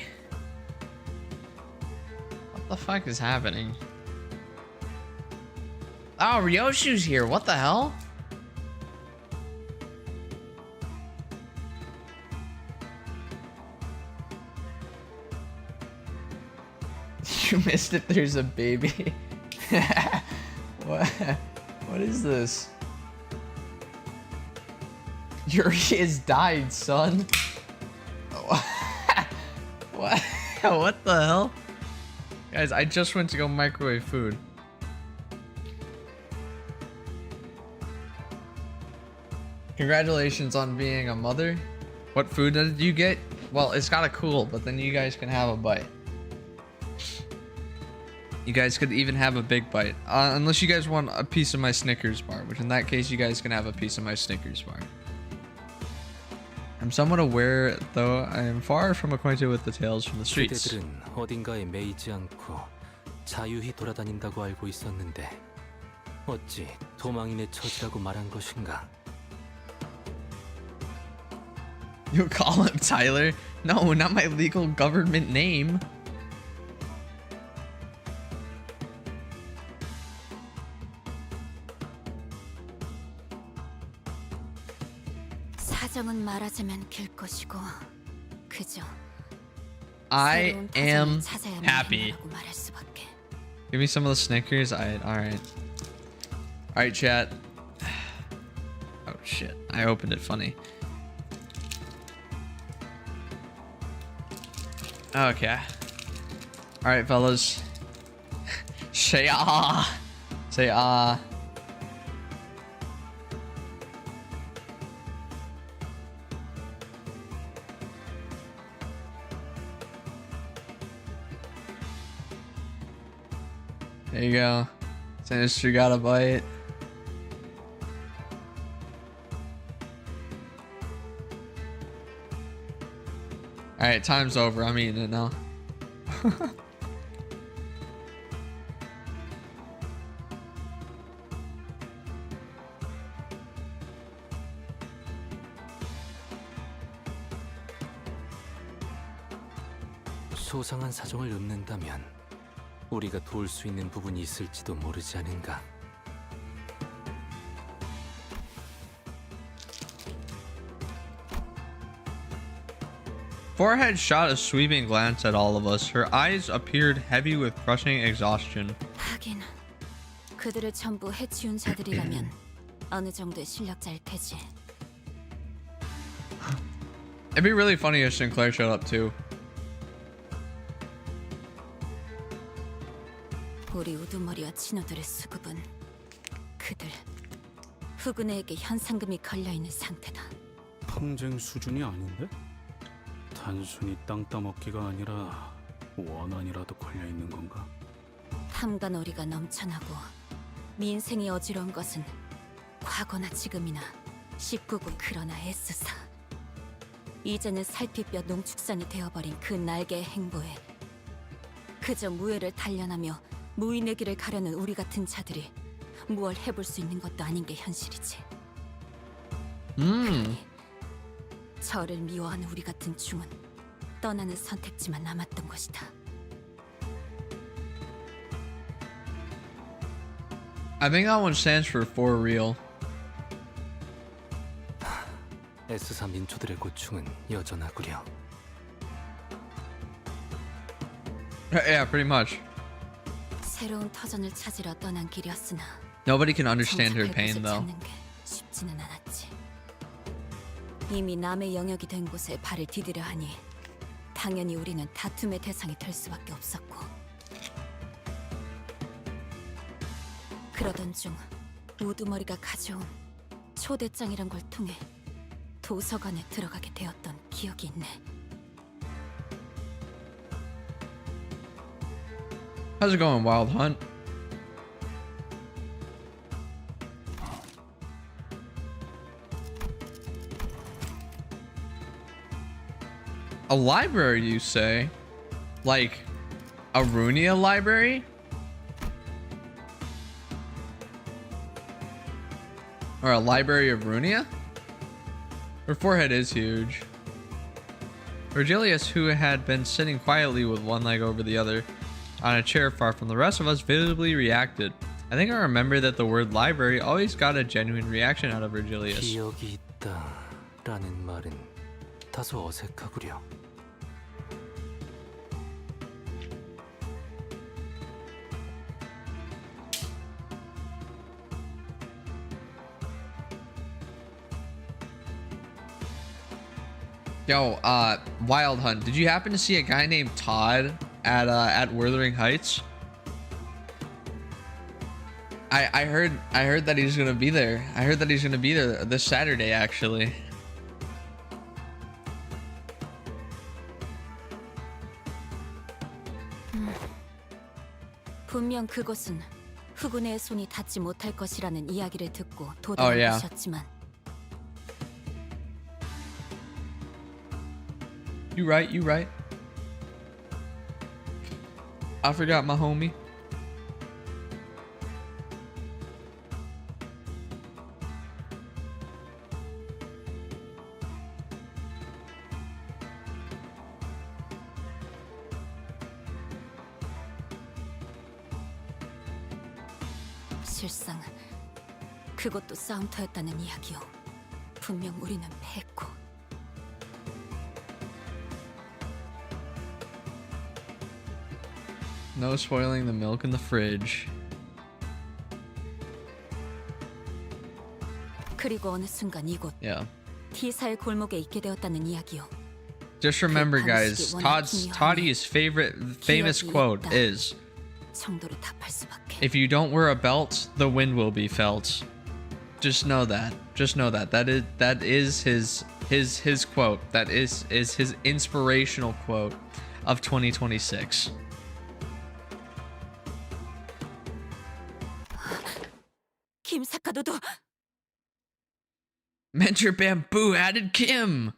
What the fuck is happening? Oh, Ryoshu's here. What the hell? You missed it. There's a baby. What? What is this? Youre has died, son. What? What the hell? Guys, I just went to go microwave food. Congratulations on being a mother. What food did you get? Well, it's gotta cool, but then you guys can have a bite. You guys could even have a big bite. Unless you guys want a piece of my Snickers bar, which in that case, you guys can have a piece of my Snickers bar. I'm somewhat aware, though I am far from acquainted with the tales from the streets. 그대들은 어딘가에 매이지 않고 자유히 돌아다닌다고 알고 있었는데 어찌 도망인의 처지라고 말한 것인가? You call him Tyler? No, not my legal government name. 사정은 말하자면 길 것이고 그저 I am 찾아야만 happy. 한다고 말할 수밖에. Give me some of the Snickers. Alright. Alright, chat. Oh shit. I opened it funny. Okay. Alright, fellas. Say ah. Say ah. There you go. Sinister got a bite. Alright, time's over. I'm eating it now. 소상한 사정을 읊는다면 우리가 도울 수 있는 부분이 있을지도 모르지 않은가? Forehead shot a sweeping glance at all of us. Her eyes appeared heavy with crushing exhaustion. 하긴 그들을 전부 해치운 자들이라면 어느 정도의 실력자일 테지. It'd be really funny if Sinclair showed up too. 우리 우두머리와 친구들의 수급은 그들 후근에게 현상금이 걸려있는 상태다. 항쟁 수준이 아닌데? 단순히 땅 따먹기가 아니라 원한이라도 걸려있는 건가? 탐관오리가 넘쳐나고 민생이 어지러운 것은 과거나 지금이나 19구 그러나 S사. 이제는 살피뼈 농축산이 되어버린 그 날개의 행보에 그저 무예를 단련하며 무인의 길을 가려는 우리 같은 자들이 무얼 해볼 수 있는 것도 아닌 게 현실이지. 저를 미워하는 우리 같은 중은 떠나는 선택지만 남았던 것이다. I think that one stands for real. S사 민초들의 고충은 여전하구려. Yeah, pretty much. 새로운 터전을 찾으러 떠난 길이었으나 Nobody can understand her 정착할 pain 곳을 though. 찾는 게 쉽지는 않았지. 이미 남의 영역이 된 곳에 발을 디디려 하니 당연히 우리는 다툼의 대상이 될 수밖에 없었고. 그러던 중 우두머리가 가져온 초대장이란 걸 통해 도서관에 들어가게 되었던 기억이 있네. How's it going, Wild Hunt? A library, you say? Like, a Runia library? Or a library of Runia? Her forehead is huge. Virgilius, who had been sitting quietly with one leg over the other on a chair far from the rest of us, visibly reacted. I think I remember that the word library always got a genuine reaction out of Virgilius. 기억이 있다라는 말은 다소 어색하구려. Yo, Wild Hunt, did you happen to see a guy named Todd at Wuthering Heights? I heard that he's gonna be there. I heard that he's gonna be there this Saturday, actually. 분명 그것은 후군의 손이 닿지 못할 것이라는 이야기를 듣고 Oh, yeah. 도달하셨지만 You right, you right. I forgot my homie. 실상 그것도 싸움터였다는 이야기요. 분명 우리는 패했고 No spoiling the milk in the fridge. 그리고 어느 순간 이곳 Yeah. T사의 골목에 있게 되었다는 이야기요. Just remember, guys, Toddy's famous quote is, 정도로 답할 수밖에. "If you don't wear a belt, the wind will be felt." Just know that. Just know that. That is his quote. That is his inspirational quote of 2026. 김사카도도 Mentor Bamboo added Kim.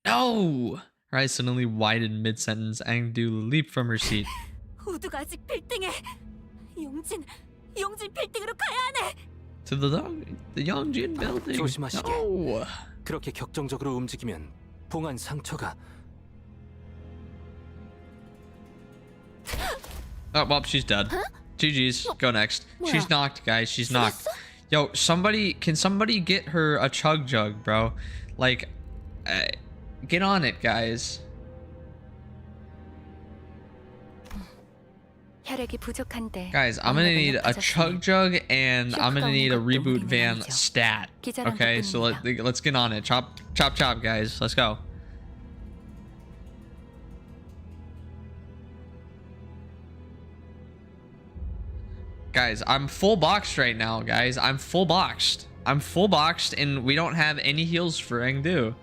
No. Rai suddenly widened mid-sentence. Angdu leaped from her seat. 우두가 아직 빌딩에 용진 빌딩으로 가야 하네. To the Yongjin building. 조심하시게. No. 그렇게 격정적으로 움직이면 봉한 상처가. Oh, well, she's dead. GG's. Go next. She's knocked, guys. She's knocked. Yo, can somebody get her a chug jug, bro? Like, get on it, guys. 혈액이 부족한데. Guys, I'm gonna need a chug jug and I'm gonna need a reboot van stat. Okay, so let's get on it. Chop, guys. Let's go. Guys, I'm full boxed right now, guys. I'm full boxed, and we don't have any heals for Engdu.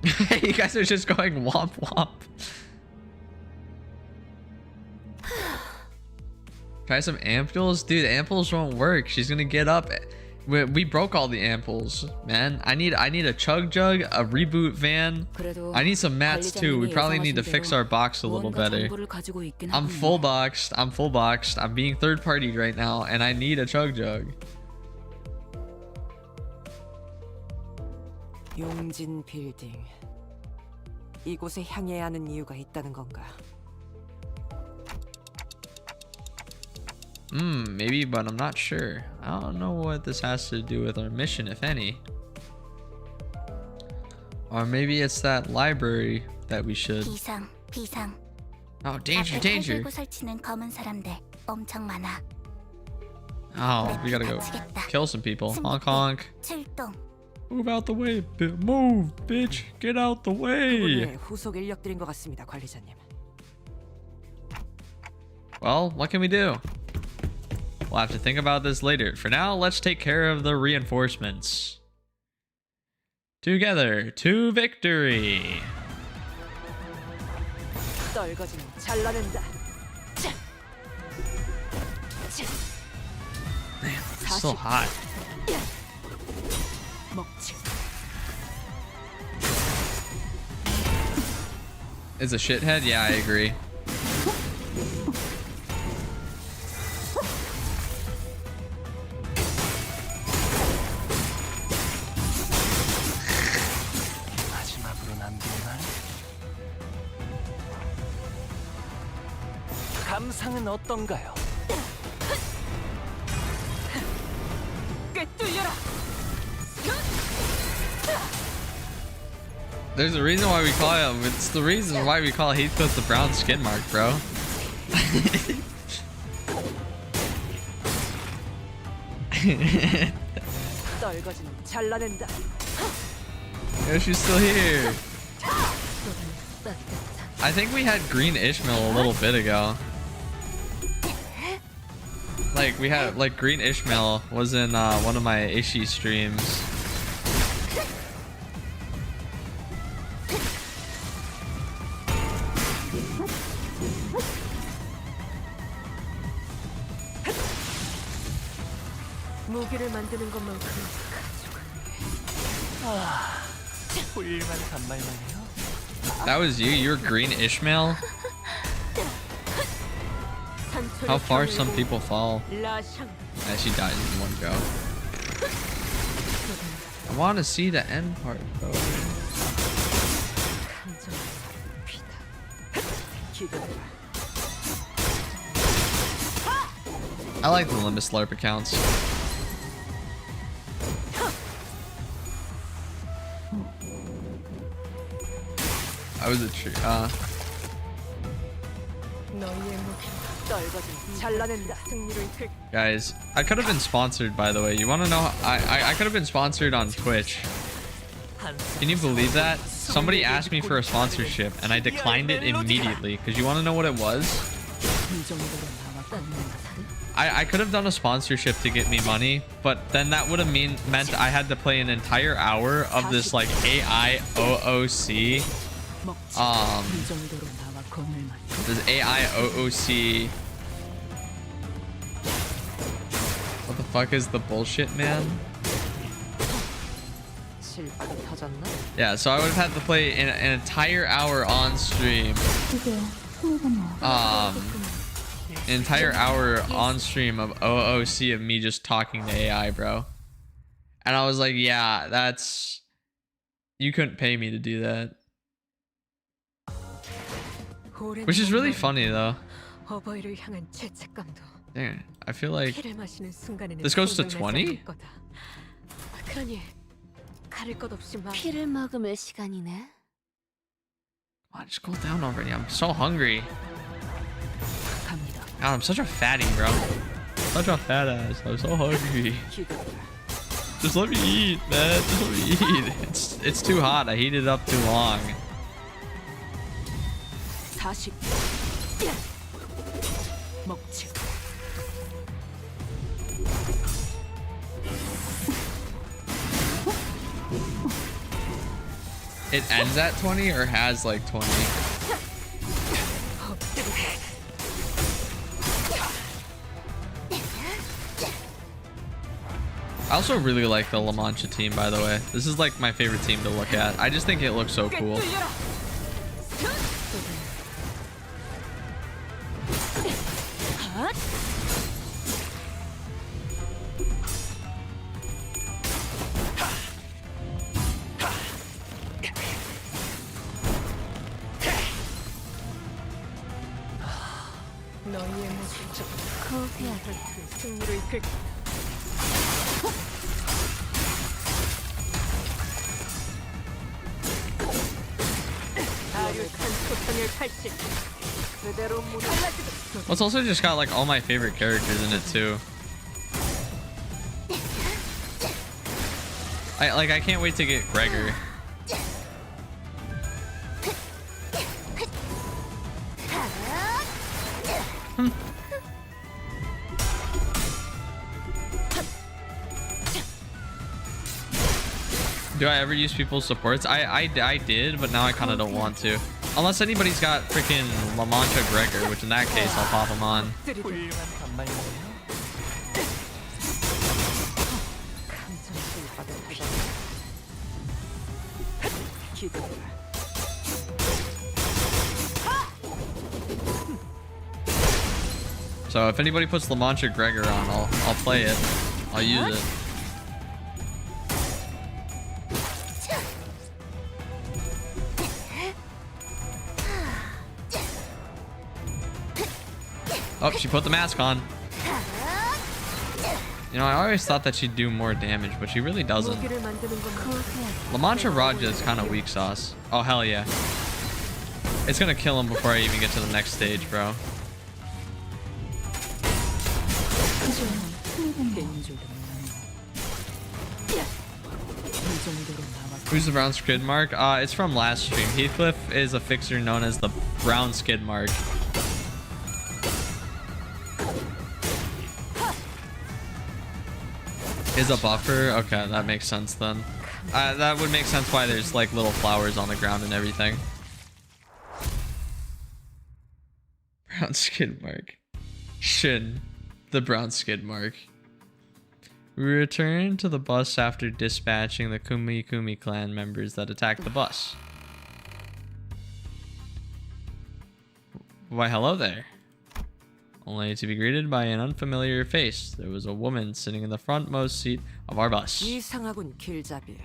You guys are just going womp womp. Try some ampules? Dude, ampules won't work. She's gonna get up. We broke all the amples, man. I need a chug jug, a reboot van. I need some mats too. We probably need to fix our box a little better. I'm full boxed. I'm being third partied right now, and I need a chug jug. 용진 빌딩. 이곳에 향해야 하는 이유가 있다는 건가? Maybe, but I'm not sure. I don't know what this has to do with our mission, if any. Or maybe it's that library that we should. 비상. Oh, danger. 설치는 검은 사람들 엄청 많아. Oh, we gotta go kill some people. Honk honk. 출동. Move out the way. Move, bitch. Get out the way. 후속 인력들인 것 같습니다, 관리자님. Well, what can we do? We'll have to think about this later. For now, let's take care of the reinforcements. Together to victory. 떨거지는 잘라낸다. Man, it's so hot. 먹지. Is a shithead? Yeah, I agree. 감상은 어떤가요? 꿰뚫려라. There's a reason why we call him. It's the reason why we call Heathcliff the brown skin mark, bro. 떨거지는 잘라낸다. Yeah, she's still here. I think we had Green Ishmael a little bit ago. Like we had like Green Ishmael was in one of my ishy streams. 무기를 만드는 것만큼 훌륭한 반말만해요. That was you? You're Green Ishmael? How far some people fall. 라샹. Yeah, she dies in one go. I want to see the end part, bro. I like the limit slurp accounts. I was a tree. Guys, I could have been sponsored, by the way. You want to know? I could have been sponsored on Twitch. Can you believe that? Somebody asked me for a sponsorship and I declined it immediately. Because you want to know what it was? I could have done a sponsorship to get me money, but then that would have meant I had to play an entire hour of this like AI OOC. This AI OOC. What the fuck is the bullshit, man? Yeah, so I would have had to play an entire hour on stream. An entire hour on stream of OOC of me just talking to AI, bro. And I was like, yeah, that's... You couldn't pay me to do that. Which is really funny, though. Dang, I feel like... This goes to 20? 피를 머금을 시간이네. Come on, just go down already. I'm so hungry. God, I'm such a fatty, bro. Such a fat ass. I'm so hungry. Just let me eat, man. Just let me eat. It's too hot. I heated it up too long. It ends at 20 or has like 20? I also really like the La Mancha team, by the way. This is like my favorite team to look at. I just think it looks so cool. Well, it's also just got like all my favorite characters in it too. I can't wait to get Gregor. Do I ever use people's supports? I did, but now I kind of don't want to. Unless anybody's got freaking La Mancha Gregor, which in that case I'll pop him on. So if anybody puts La Mancha Gregor on, I'll play it. I'll use it. Oh, she put the mask on. You know, I always thought that she'd do more damage, but she really doesn't. La Mancha Raja is kind of weak sauce. Oh, hell yeah. It's gonna kill him before I even get to the next stage, bro. Who's the brown skid mark? It's from last stream. Heathcliff is a fixer known as the brown skid mark. Is a buffer? Okay, that makes sense then. That would make sense why there's like little flowers on the ground and everything. Brown skid mark. Shin. The brown skid mark. We return to the bus after dispatching the Kumi Kumi clan members that attacked the bus. Why, hello there. Only to be greeted by an unfamiliar face. There was a woman sitting in the frontmost seat of our bus. 이상하군 길잡이.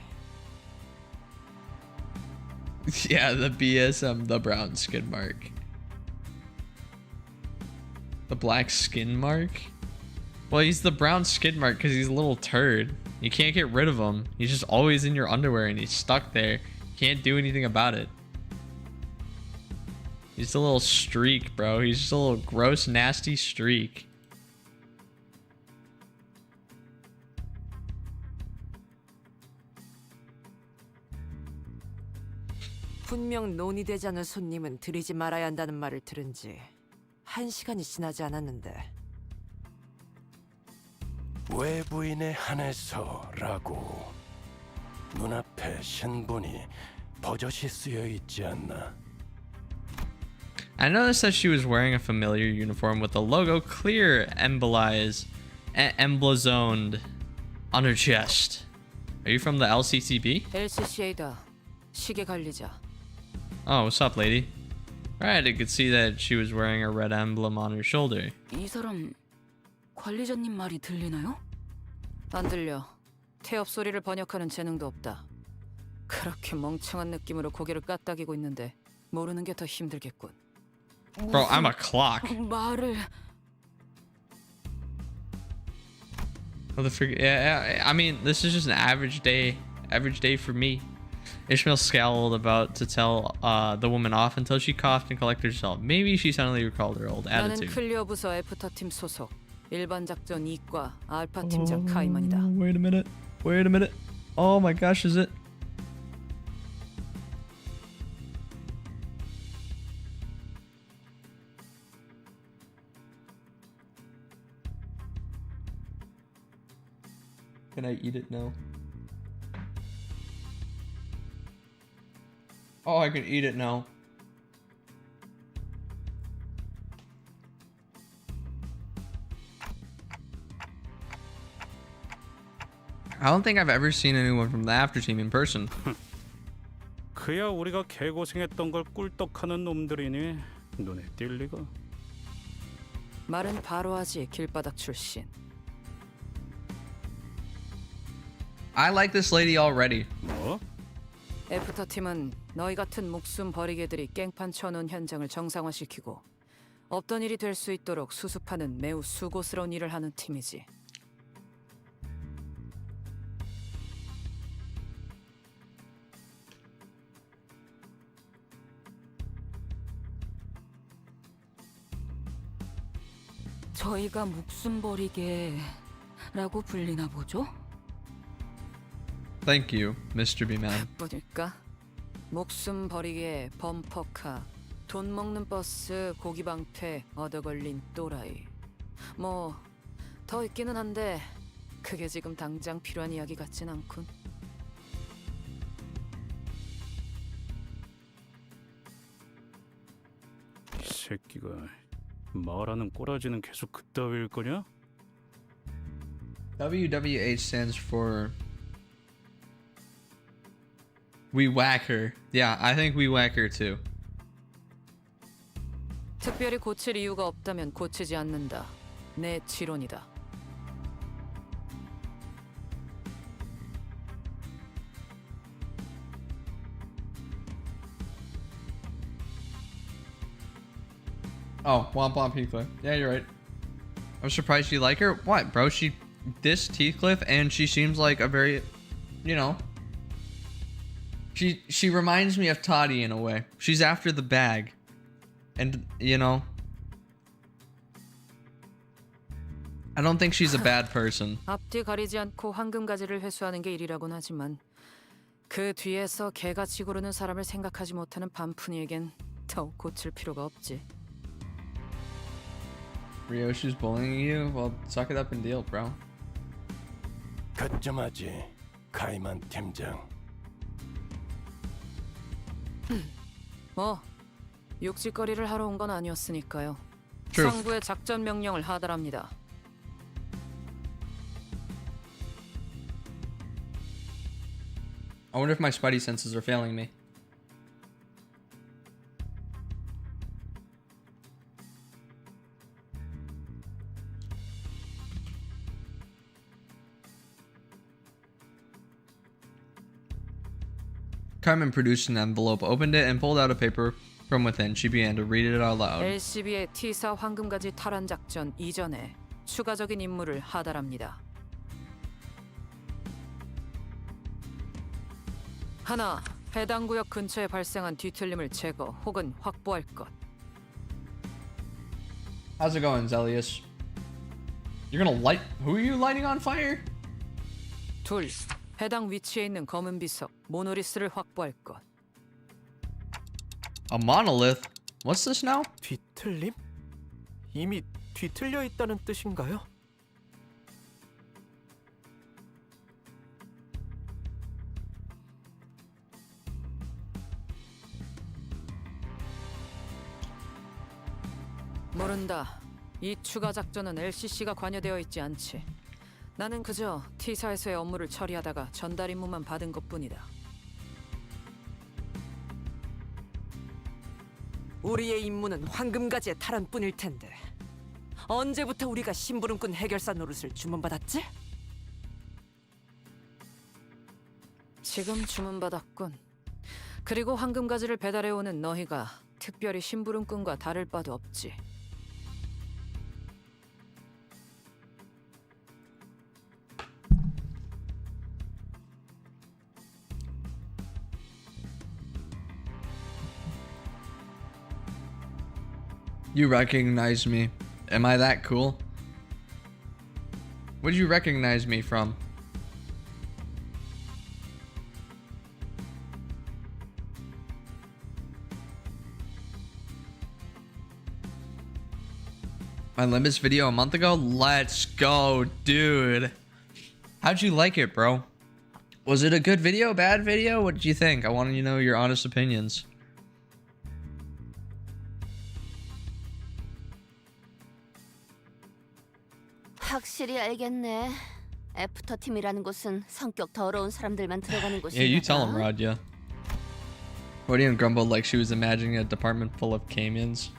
Yeah, the BSM, the brown skid mark. The black skin mark? Well, he's the brown skid mark because he's a little turd. You can't get rid of him. He's just always in your underwear and he's stuck there. Can't do anything about it. He's a little streak, bro. He's just a little gross, nasty streak. 분명 논의되지 않은 손님은 들이지 말아야 한다는 말을 들은 지 1시간이 지나지 않았는데. 외부인에 한해서라고 눈앞에 신분이 버젓이 쓰여 있지 않나? I noticed that she was wearing a familiar uniform with the logo clear emblazoned on her chest. Are you from the LCCB? LCCA다. 시계 관리자. Oh, what's up, lady? Alright, I could see that she was wearing a red emblem on her shoulder. 이 사람 관리자님 말이 들리나요? 안 들려. 태엽 소리를 번역하는 재능도 없다. 그렇게 멍청한 느낌으로 고개를 까딱이고 있는데 모르는 게 더 힘들겠군. Bro, I'm a clock. 말을. Yeah, I mean, this is just an average day for me. Ishmael scowled about to tell the woman off until she coughed and collected herself. Maybe she suddenly recalled her old 나는 attitude. 클리어 부서 애프터 팀 소속 일반 작전 2과 알파 팀장 카이먼이다. Wait a minute. Oh my gosh, is it? Can I eat it now? Oh, I can eat it now. I don't think I've ever seen anyone from the after team in person. 그야 우리가 개고생했던 걸 꿀떡하는 놈들이니 눈에 띌 리가. 말은 바로 하지 길바닥 출신. I like this lady already. 뭐? 애프터 팀은 너희 같은 목숨 버리개들이 깽판 쳐놓은 현장을 정상화시키고 없던 일이 될 수 있도록 수습하는 매우 수고스러운 일을 하는 팀이지. 저희가 목숨 버리개라고 불리나 보죠? Thank you, Mr. B-Man. 보니까 목숨 버리게 범퍼카, 돈 먹는 버스, 고기 방패, 얻어 걸린 또라이. 뭐 더 있기는 한데 그게 지금 당장 필요한 이야기 같진 않군. 이 새끼가 말하는 꼬라지는 계속 그따위일 거냐? WWH stands for We Whack Her. Yeah, I think we whack her too. 특별히 고칠 이유가 없다면 고치지 않는다. 내 지론이다. Oh, Womp Womp Heathcliff. Yeah, you're right. I'm surprised you like her. What, bro? She dissed Heathcliff, and she seems like a very, you know. She reminds me of Toddy in a way. She's after the bag, and you know. I don't think she's a bad person. 앞뒤 가리지 않고 황금가지를 회수하는 게 일이라곤 하지만 그 뒤에서 개같이 구르는 사람을 생각하지 못하는 반푼이에겐 더욱 고칠 필요가 없지. Ryoshi's bullying you? Well, suck it up and deal, bro. 거점하지, 카이만 팀장. 뭐 욕짓거리를 하러 온 건 아니었으니까요. True. 상부의 작전 명령을 하달합니다. I wonder if my spidey senses are failing me. Carmen produced an envelope, opened it, and pulled out a paper from within. She began to read it out loud. LCB의 T사 황금가지 탈환 작전 이전에 추가적인 임무를 하달합니다. 하나, 해당 구역 근처에 발생한 뒤틀림을 제거 혹은 확보할 것. How's it going, Zelius? You're gonna light... Who are you lighting on fire? 둘, 해당 위치에 있는 검은 비석 모노리스를 확보할 것. A monolith? What's this now? 뒤틀림? 이미 뒤틀려 있다는 뜻인가요? 모른다. 이 추가 작전은 LCC가 관여되어 있지 않지. 나는 그저 T사에서의 업무를 처리하다가 전달 임무만 받은 것뿐이다. 우리의 임무는 황금가지의 탈환뿐일 텐데 언제부터 우리가 심부름꾼 해결사 노릇을 주문받았지? 지금 주문받았군. 그리고 황금가지를 배달해오는 너희가 특별히 심부름꾼과 다를 바도 없지. You recognize me. Am I that cool? Where'd you recognize me from? My Limbus video a month ago? Let's go, dude. How'd you like it, bro? Was it a good video, bad video? What did you think? I want to know your honest opinions. 확실히 알겠네. 애프터 팀이라는 곳은 성격 더러운 사람들만 들어가는 곳인가? Yeah, you tell him, Rod, yeah. Rodian grumbled like she was imagining a department full of Camions.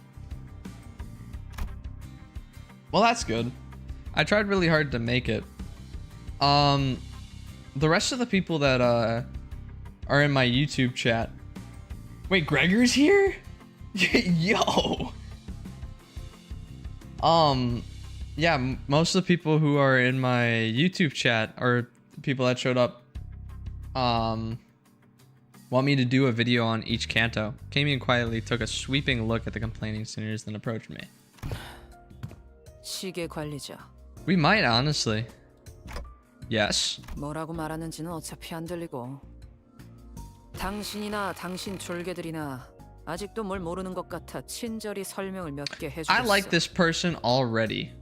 Well, that's good. I tried really hard to make it. The rest of the people that are in my YouTube chat. Wait, Gregor's here? Yo. Yeah, most of the people who are in my YouTube chat are people that showed up want me to do a video on each canto. Came in quietly, took a sweeping look at the complaining sinners, then approached me. 시계 관리자. We might, honestly. Yes. 뭐라고 말하는지는 어차피 안 들리고. 당신이나 당신 졸개들이나 아직도 뭘 모르는 것 같아 친절히 설명을 몇 개 해주겠어. I like this person already.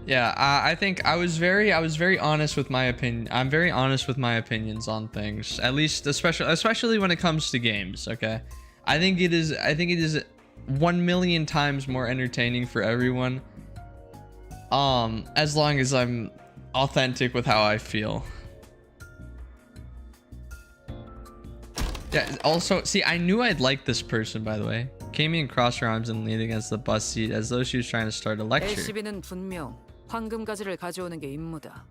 Yeah, I think I was very honest with my opinion. I'm very honest with my opinions on things. At least especially when it comes to games, okay? I think it is 1 million times more entertaining for everyone. As long as I'm authentic with how I feel. Yeah, also, see, I knew I'd like this person, by the way. Came in, crossed her arms and leaned against the bus seat as though she was trying to start a lecture. LCB는 분명 황금가지를 가져오는 게 임무다.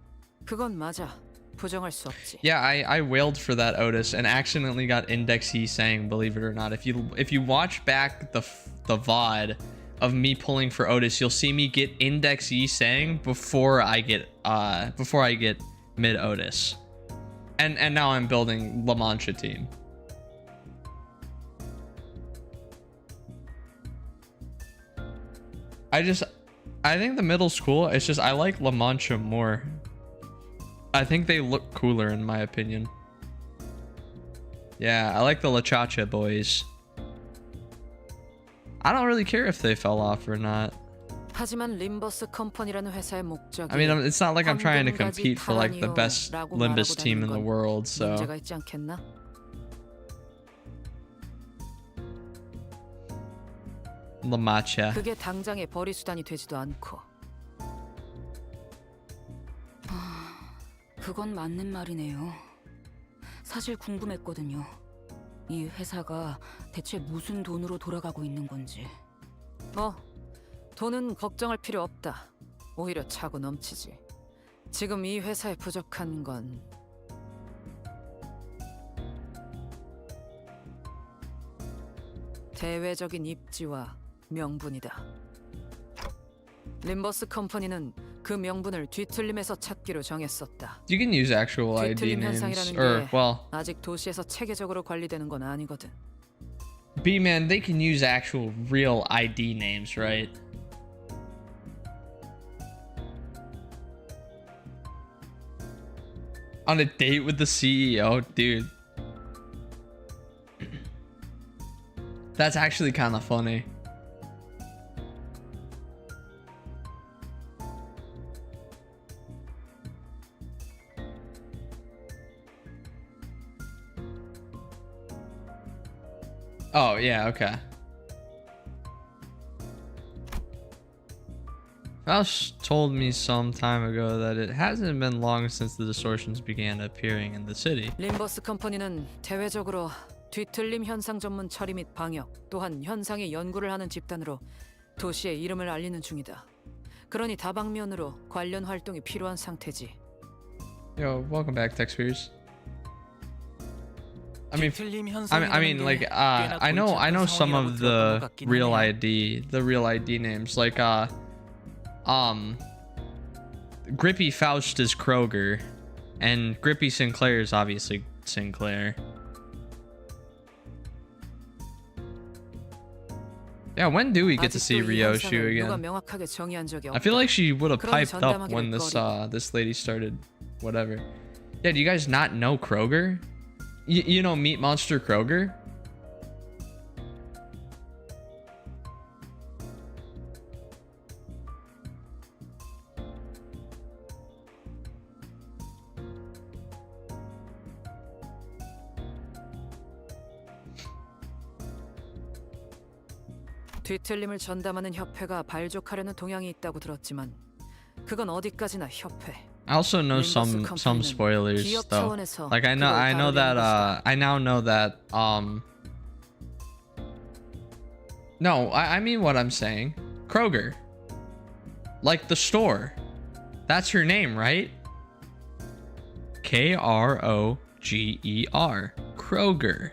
그건 맞아. 부정할 수 없지. Yeah, I wailed for that Otis and accidentally got Index E saying, believe it or not. If you watch back the VOD of me pulling for Otis, you'll see me get Index E saying before I get mid Otis. And now I'm building La Mancha team. I think the middle school, it's just I like La Mancha more. I think they look cooler in my opinion. Yeah, I like the La Chacha boys. I don't really care if they fell off or not. 하지만 림버스 컴퍼니라는 회사의 목적이 I mean, it's not like I'm trying to compete for like the best Limbus team in the world, so. 문제가 있지 않겠나? La Mancha. 그게 당장의 벌이 수단이 되지도 않고. 그건 맞는 말이네요. 사실 궁금했거든요. 이 회사가 대체 무슨 돈으로 돌아가고 있는 건지. 뭐 돈은 걱정할 필요 없다. 오히려 차고 넘치지. 지금 이 회사에 부족한 건 대외적인 입지와 명분이다. 림버스 컴퍼니는 그 명분을 뒤틀림에서 찾기로 정했었다. You can use actual ID 뒤틀림 names, 현상이라는 or 게 well, 아직 도시에서 체계적으로 관리되는 건 아니거든. B-man, they can use actual real ID names, right? On a date with the CEO, dude. That's actually kind of funny. Oh, yeah, okay. Faust told me some time ago that it hasn't been long since the distortions began appearing in the city. 림버스 컴퍼니는 대외적으로 뒤틀림 현상 전문 처리 및 방역, 또한 현상의 연구를 하는 집단으로 도시의 이름을 알리는 중이다. 그러니 다방면으로 관련 활동이 필요한 상태지. Yo, welcome back, Textpeers. I mean, like, I know some of the real ID names, like, Grippy Faust is Kroger, and Grippy Sinclair is obviously Sinclair. Yeah, when do we get to see Ryoshu again? I feel like she would have piped up when this lady started, whatever. Yeah, do you guys not know Kroger? You know Meat Monster Kroger? 뒤틀림을 전담하는 협회가 발족하려는 동향이 있다고 들었지만 그건 어디까지나 협회. I also know some spoilers though. Like I know that I now know that no, I mean what I'm saying. Kroger. Like the store. That's her name, right? Kroger. Kroger.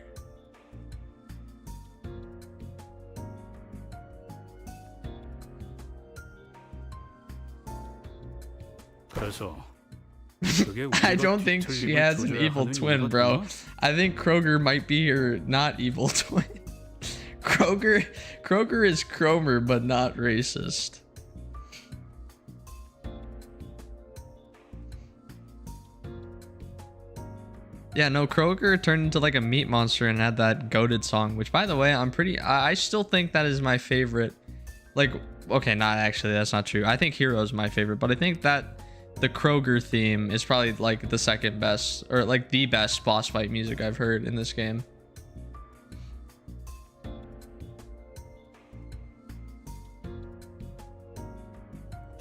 I don't think she has an evil twin, bro. I think Kroger might be her not evil twin. Kroger is Cromer, but not racist. Yeah, no, Kroger turned into like a meat monster and had that goated song, which by the way, I still think that is my favorite. Like, okay, not actually, that's not true. I think Hero is my favorite, but I think that the Kroger theme is probably like the second best, or like the best boss fight music I've heard in this game.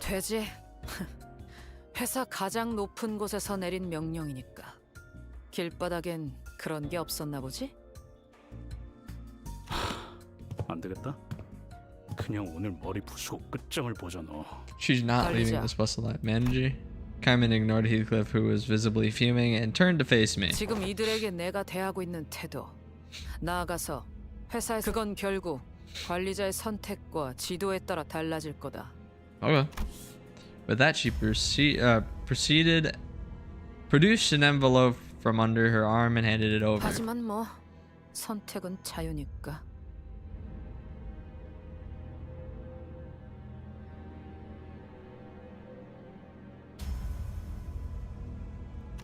되지. 회사 가장 높은 곳에서 내린 명령이니까. 길바닥엔 그런 게 없었나 보지? 안 되겠다. 그냥 오늘 머리 부수고 끝장을 보자 너. She's not leaving this bus alive. Manager, Kaiman ignored Heathcliff, who was visibly fuming, and turned to face me. 지금 이들에게 내가 대하고 있는 태도, 나아가서 회사에서 그건 결국 관리자의 선택과 지도에 따라 달라질 거다. Okay. With that, she produced an envelope from under her arm and handed it over. 하지만 뭐 선택은 자유니까.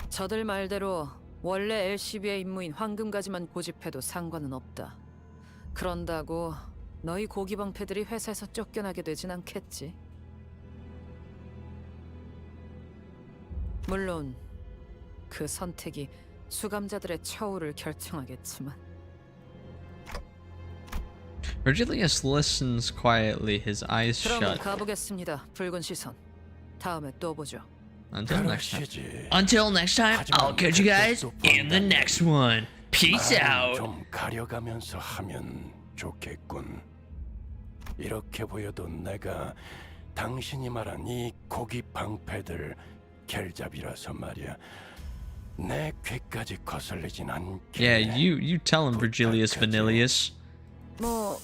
저들 말대로 원래 LCB의 임무인 황금가지만 고집해도 상관은 없다. 그런다고 너희 고기방패들이 회사에서 쫓겨나게 되진 않겠지. 물론 그 선택이 수감자들의 처우를 결정하겠지만. Virgilius listens quietly, his eyes 그럼 shut. 가보겠습니다. 붉은 시선. 다음에 또 보죠. Until next time. Until next time, I'll catch you guys in the next one. Peace out. 좀 가려가면서 하면 좋겠군. 이렇게 보여도 내가 당신이 말한 이 고기 방패들 갤잡이라서 말이야. 내 귀까지 거슬리진 않게. Yeah, you tell him, Virgilius Vanillius. 뭐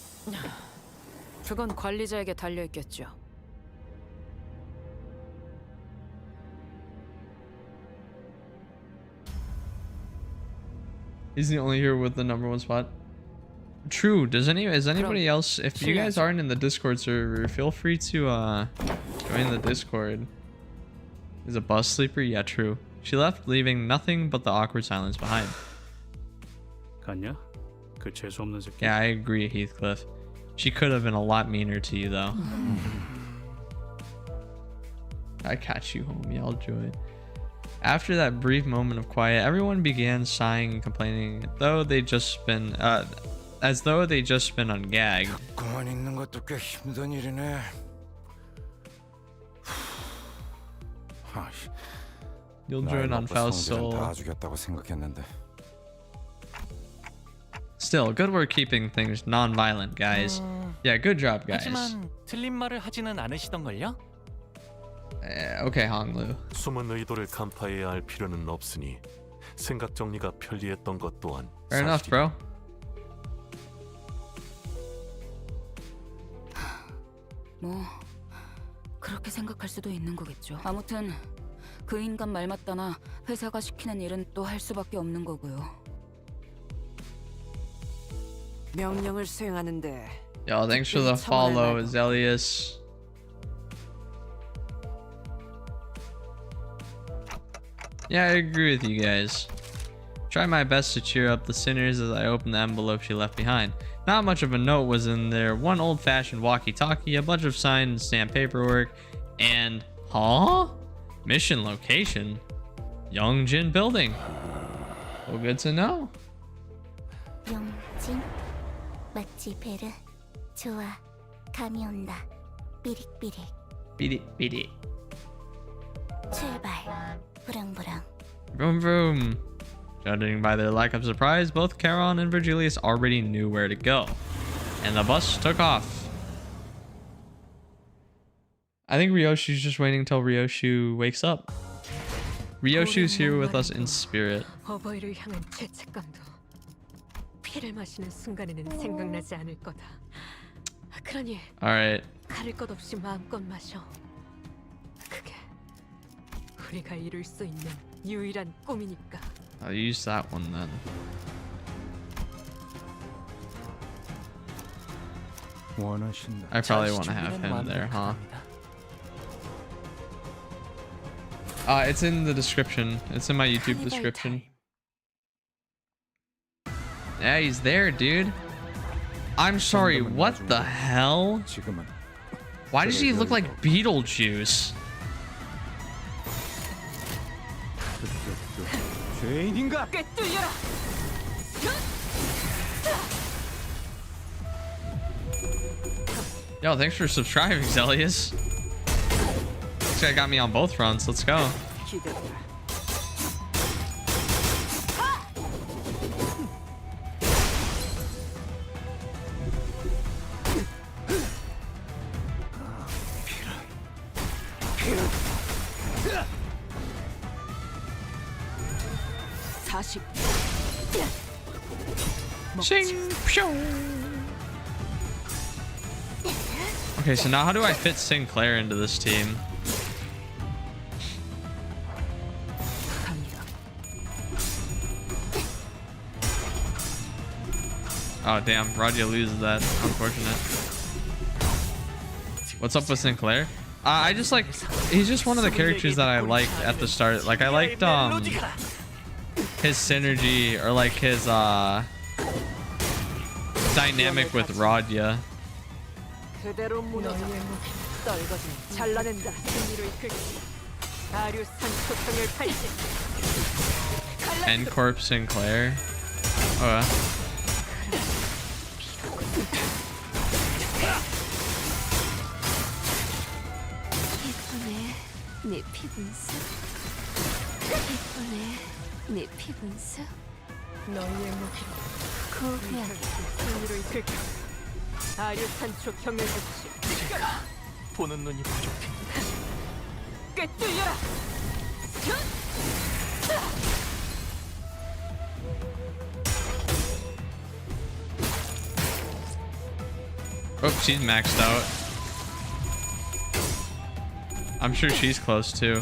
그건 관리자에게 달려 있겠죠. He's the only hero with the #1 spot. True. Is anybody else? If you guys aren't in the Discord server, feel free to join the Discord. Is a bus sleeper? Yeah, true. She left, leaving nothing but the awkward silence behind. 갔냐? 그 재수 없는 새끼. Yeah, I agree, Heathcliff. She could have been a lot meaner to you, though. I catch you, homie. I'll join. After that brief moment of quiet, everyone began sighing and complaining, as though they just been ungagged. 가만히 있는 것도 꽤 힘든 일이네. You'll join on Faust's soul. 다 죽였다고 생각했는데. Still, good work keeping things non-violent, guys. Yeah, good job, guys. 하지만 틀린 말을 하지는 않으시던걸요? Okay, Honglu. 숨은 의도를 간파해야 할 필요는 없으니 생각 정리가 편리했던 것 또한 Fair enough, bro. 뭐 그렇게 생각할 수도 있는 거겠죠. 아무튼 그 인간 말 맞다나 회사가 시키는 일은 또 할 수밖에 없는 거고요. 명령을 수행하는데. Yo, thanks for the follow, Zelius. Yeah, I agree with you guys. Try my best to cheer up the sinners as I open the envelope she left behind. Not much of a note was in there. One old-fashioned walkie-talkie, a bunch of signed and stamped paperwork, and... Huh? Mission location? Youngjin Building. Well, good to know. 영진? 마치 베르? 좋아, 감이 온다. 삐릭삐릭. 삐릿삐릿. 출발. 부릉부릉. Vroom vroom. Judging by their lack of surprise, both Charon and Virgilius already knew where to go. And the bus took off. I think Ryoshu's just waiting until Ryoshu wakes up. Ryoshu's here with us in spirit. 어버이를 향한 죄책감도 피를 마시는 순간에는 생각나지 않을 거다. 그러니 Alright. 가릴 것 없이 마음껏 마셔. 그게 우리가 이룰 수 있는 유일한 꿈이니까. I'll use that one then. I probably want to have him there, huh? It's in the description. It's in my YouTube description. Yeah, he's there, dude. I'm sorry, what the hell? Why does he look like Beetlejuice? Yo, thanks for subscribing, Zelius. This guy got me on both fronts. Let's go. 다시 Shing, pshong. Okay, so now how do I fit Sinclair into this team? Oh damn, Radia loses that. Unfortunate. What's up with Sinclair? I just like, he's just one of the characters that I liked at the start. Like I liked his synergy, or like his dynamic with Radia. N Corp Sinclair. Oh yeah. 내 피분수 예쁘네 내 피분수 너희의 무기로 고귀하게 승리로 이끌게. 아류산초 경멸 조치. 보는 눈이 부족해. 꿰뚫려라. Oh, she's maxed out. I'm sure she's close too.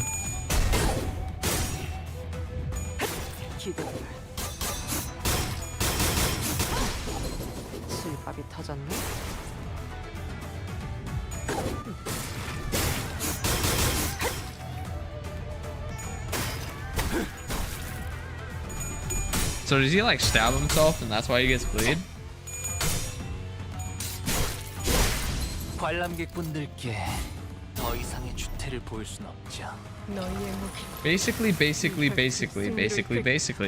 술밥이 터졌네. So does he like stab himself and that's why he gets bleed? 관람객분들께 더 이상의 주태를 보일 순 없죠. 너희의 무기로 Basically,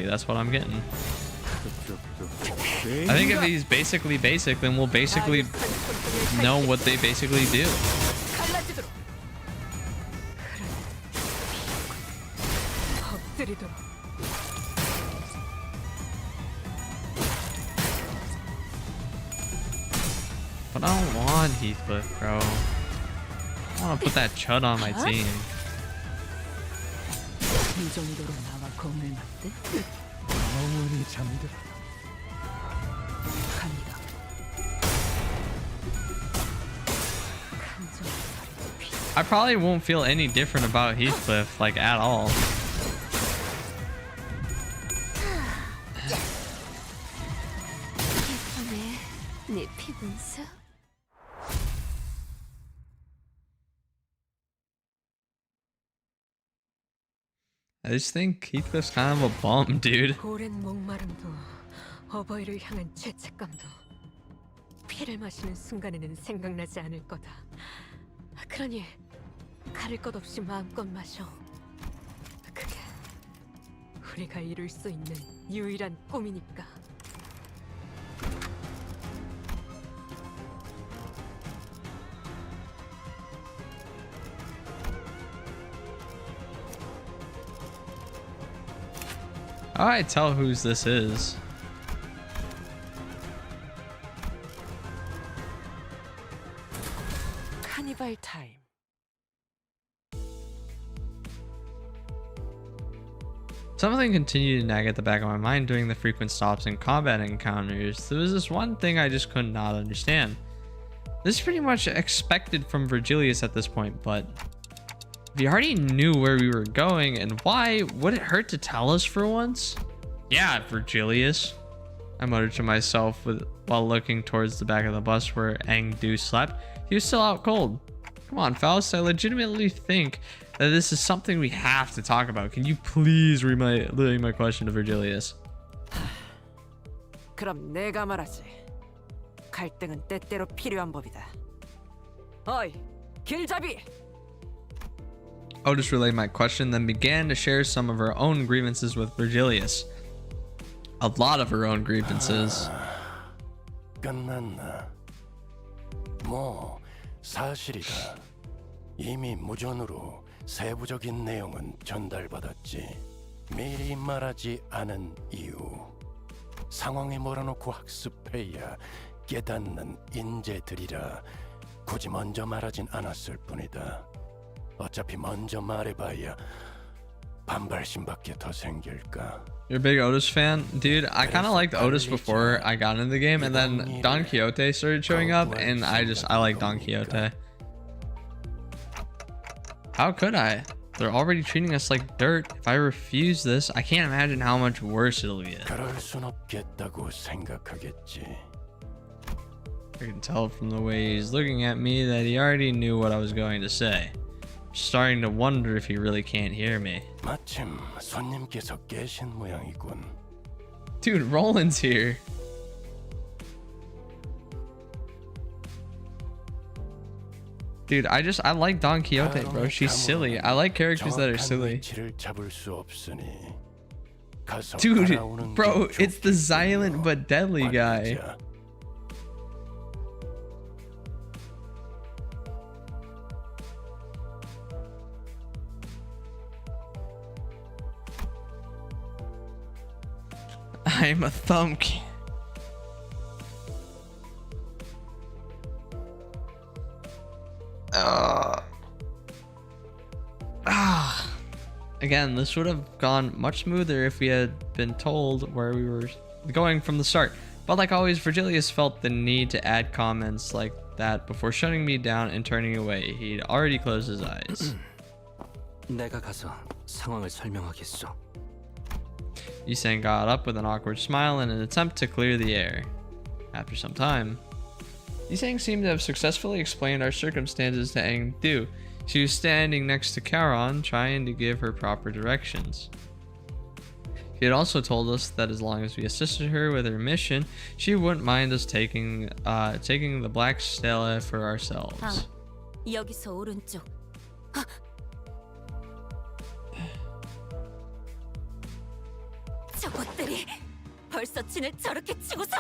that's what I'm getting. I think if he's basically basic, then we'll basically know what they basically do. 갈라지도록. 엎드리도록. But I don't want Heathcliff, bro. I want to put that chud on my team. 이 정도로 나와 공을 맞대? 영원히 잠들어. 갑니다. I probably won't feel any different about Heathcliff, like at all. 예쁘네 내 피분수 I just think Heathcliff's kind of a bum, dude. 오랜 목마름도 어버이를 향한 죄책감도 피를 마시는 순간에는 생각나지 않을 거다. 그러니 가릴 것 없이 마음껏 마셔. 그게 우리가 이룰 수 있는 유일한 꿈이니까. How do I tell whose this is? 카니발 타임. Something continued to nag at the back of my mind during the frequent stops and combat encounters. There was this one thing I just could not understand. This is pretty much expected from Virgilius at this point, but if you already knew where we were going and why, would it hurt to tell us for once? Yeah, Virgilius, I muttered to myself while looking towards the back of the bus where Angdu slept. He was still out cold. Come on, Faust, I legitimately think that this is something we have to talk about. Can you please relay my question to Virgilius? 그럼 내가 말하지. 갈등은 때때로 필요한 법이다. 어이, 길잡이! Otis relayed my question, then began to share some of her own grievances with Virgilius. A lot of her own grievances. 끝났나? 뭐 사실이다. 이미 무전으로 세부적인 내용은 전달받았지. 미리 말하지 않은 이유. 상황에 몰아놓고 학습해야 깨닫는 인재들이라 굳이 먼저 말하진 않았을 뿐이다. 어차피 먼저 말해봐야 반발심밖에 더 생길까? You're a big Otis fan? Dude, I kind of liked Otis before I got into the game, and then Don Quixote started showing up, and I like Don Quixote. How could I? They're already treating us like dirt. If I refuse this, I can't imagine how much worse it'll get. 그럴 순 없겠다고 생각하겠지. I can tell from the way he's looking at me that he already knew what I was going to say. Starting to wonder if he really can't hear me. 마침 손님께서 계신 모양이군. Dude, Roland's here. Dude, I like Don Quixote, bro. She's silly. I like characters that are silly. Dude, bro, it's the silent but deadly guy. I'm a thumbkin. Again, this would have gone much smoother if we had been told where we were going from the start. But like always, Virgilius felt the need to add comments like that before shutting me down and turning away. He'd already closed his eyes. 내가 가서 상황을 설명하겠소. Yusang got up with an awkward smile in an attempt to clear the air. After some time, Yusang seemed to have successfully explained our circumstances to Engdu. She was standing next to Charon, trying to give her proper directions. She had also told us that as long as we assisted her with her mission, she wouldn't mind us taking the Black Stella for ourselves. 여기서 오른쪽. 저것들이 벌써 진을 저렇게 치고서.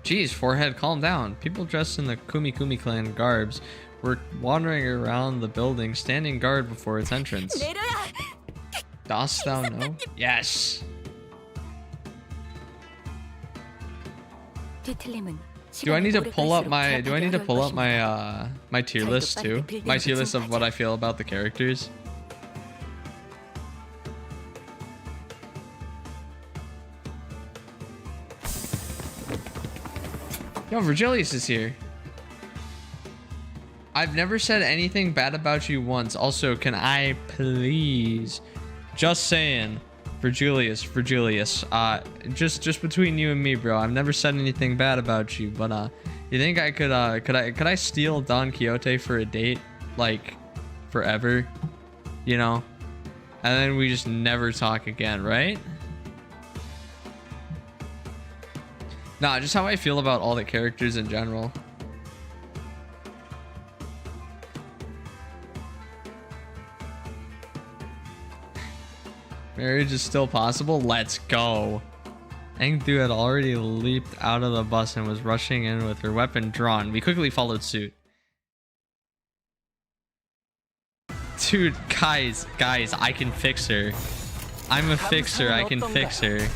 Jeez, forehead, calm down. People dressed in the Kumi Kumi clan garbs were wandering around the building, standing guard before its entrance. Dost thou know? Yes. Do I need to pull up my my tier list too? My tier list of what I feel about the characters? Yo, Virgilius is here. I've never said anything bad about you once. Also, can I please, just saying, Virgilius, just between you and me, bro. I've never said anything bad about you, but you think I could I steal Don Quixote for a date, like, forever, you know, and then we just never talk again, right? Nah, just how I feel about all the characters in general. Marriage is still possible? Let's go. Engdu had already leaped out of the bus and was rushing in with her weapon drawn. We quickly followed suit. Dude, guys, I can fix her. I'm a fixer, I can fix her.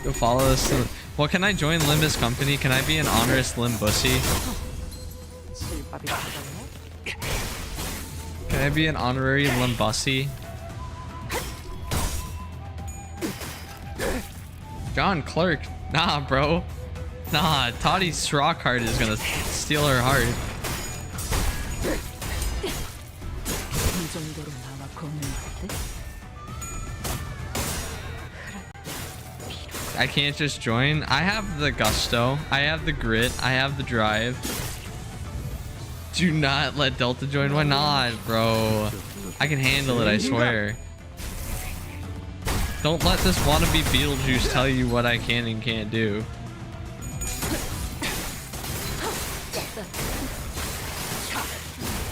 Go follow us to... Well, can I join Limbus Company? Can I be an honorous Limbussy? Can I be an honorary Limbussy? John Clark. Nah, bro. Nah, Toddy Strawcard is gonna steal her heart. I can't just join. I have the gusto. I have the grit. I have the drive. Do not let Delta join. Why not, bro? I can handle it, I swear. Don't let this wannabe Beetlejuice tell you what I can and can't do.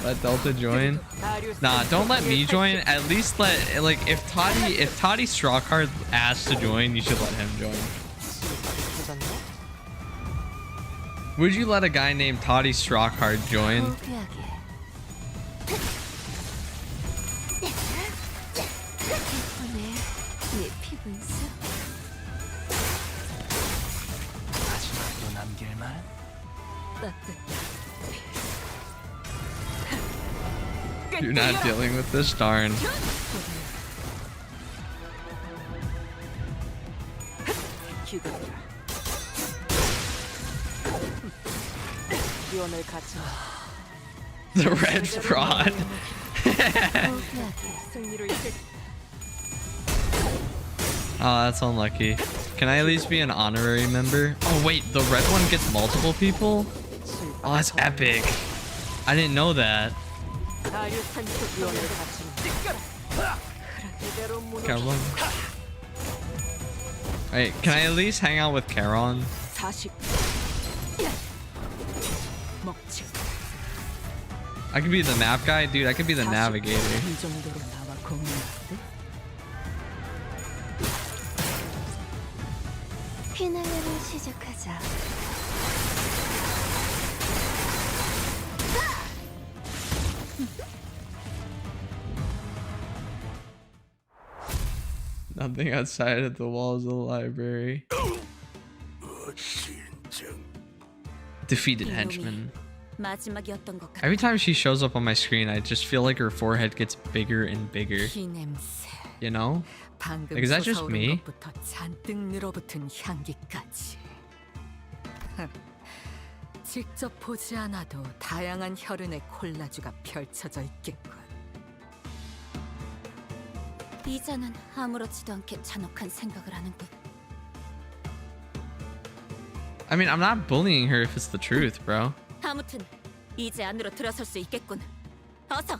Let Delta join? Nah, don't let me join. At least let, like, if Toddy Strawcard asks to join, you should let him join. Would you let a guy named Toddy Strawcard join? You're not dealing with this, darn. The red fraud. Oh, that's unlucky. Can I at least be an honorary member? Oh wait, the red one gets multiple people? Oh, that's epic. I didn't know that. Caron. Wait, can I at least hang out with Caron? I could be the map guy? Dude, I could be the navigator. 피날레를 시작하자. Nothing outside of the walls of the library. Defeated henchman. 마지막이었던 것 같아. Every time she shows up on my screen, I just feel like her forehead gets bigger and bigger. You know? Like, is that just me? 잔뜩 늘어붙은 향기까지. 직접 보지 않아도 다양한 혈흔의 콜라주가 펼쳐져 있겠군. 이자는 아무렇지도 않게 잔혹한 생각을 하는군. I mean, I'm not bullying her if it's the truth, bro. 아무튼 이제 안으로 들어설 수 있겠군. 어서.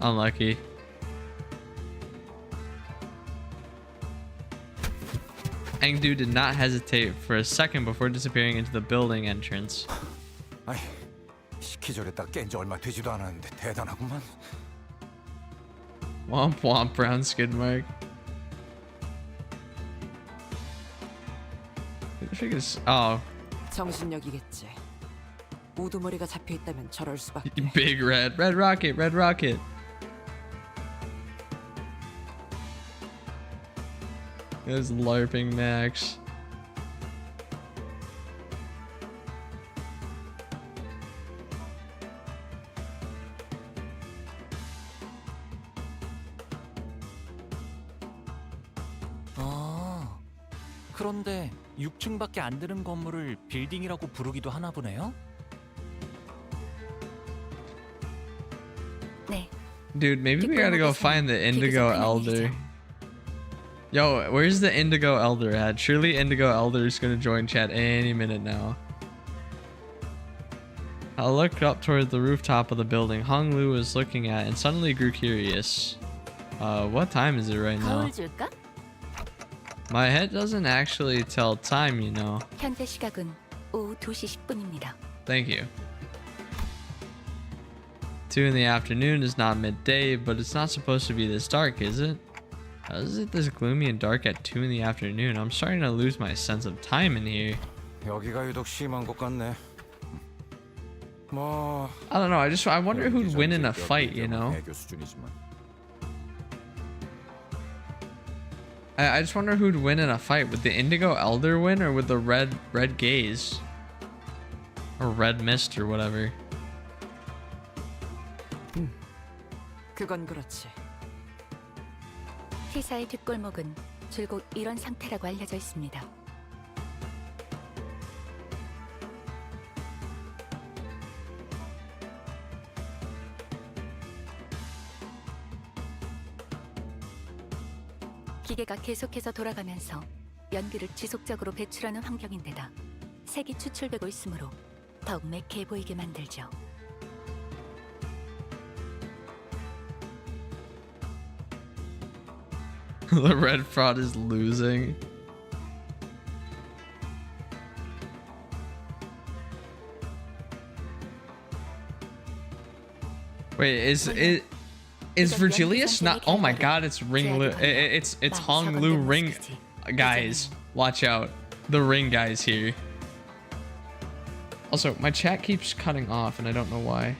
Unlucky. Engdu did not hesitate for a second before disappearing into the building entrance. 아이, 시키저래 딱 깬 지 얼마 되지도 않았는데 대단하구만. Womp womp, brown skid mark. Oh. 정신력이겠지. 우두머리가 잡혀 있다면 저럴 수밖에. Big red rocket, red rocket. There's LARPing Max. 그런데 6층밖에 안 되는 건물을 빌딩이라고 부르기도 하나 보네요? 네. Dude, maybe we gotta go find the Indigo Elder. Yo, where's the Indigo Elder at? Surely Indigo Elder is gonna join chat any minute now. I looked up toward the rooftop of the building Hong Lu was looking at and suddenly grew curious. What time is it right now? My head doesn't actually tell time, you know. 현재 시각은 오후 2시 10분입니다. Thank you. 2 in the afternoon is not midday, but it's not supposed to be this dark, is it? How is it this gloomy and dark at 2 in the afternoon? I'm starting to lose my sense of time in here. 여기가 유독 심한 것 같네. 뭐 I don't know. I wonder who'd win in a fight, you know? I just wonder who'd win in a fight. Would the Indigo Elder win or would the red gaze? Or red mist or whatever. 그건 그렇지. 회사의 뒷골목은 줄곧 이런 상태라고 알려져 있습니다. 기계가 계속해서 돌아가면서 연기를 지속적으로 배출하는 환경인데다 색이 추출되고 있으므로 더욱 매캐해 보이게 만들죠. The red fraud is losing. Wait, is Virgilius not? Oh my God! It's Ring Lu. It's Hong Lu Ring. Guys, watch out! The Ring guys here. Also, my chat keeps cutting off, and I don't know why.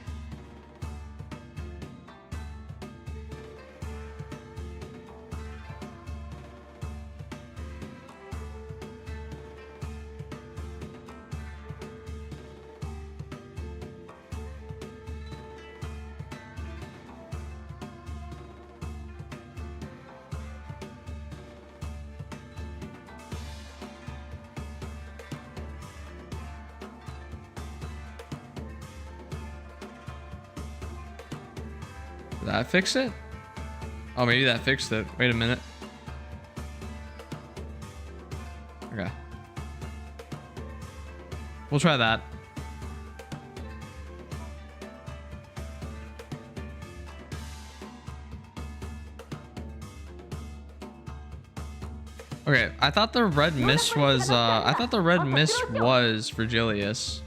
Did that fix it? Oh, maybe that fixed it. Wait a minute. Okay. We'll try that. Okay, I thought the red mist was Virgilius.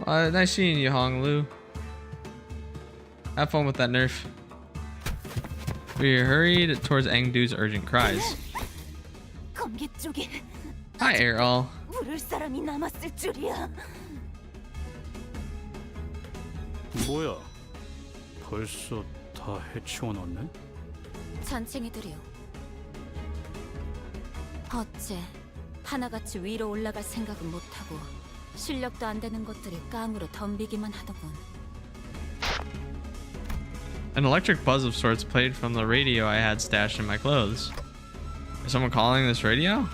Nice seeing you, Honglu. Have fun with that nerf. We hurried towards Engdu's urgent cries. Hi, Errol. 뭐야? 벌써 다 해치워놨네? 잔챙이들이요. 어째 하나같이 위로 올라갈 생각은 못하고 실력도 안 되는 것들이 깡으로 덤비기만 하더군. An electric buzz of sorts played from the radio I had stashed in my clothes. Is someone calling this radio?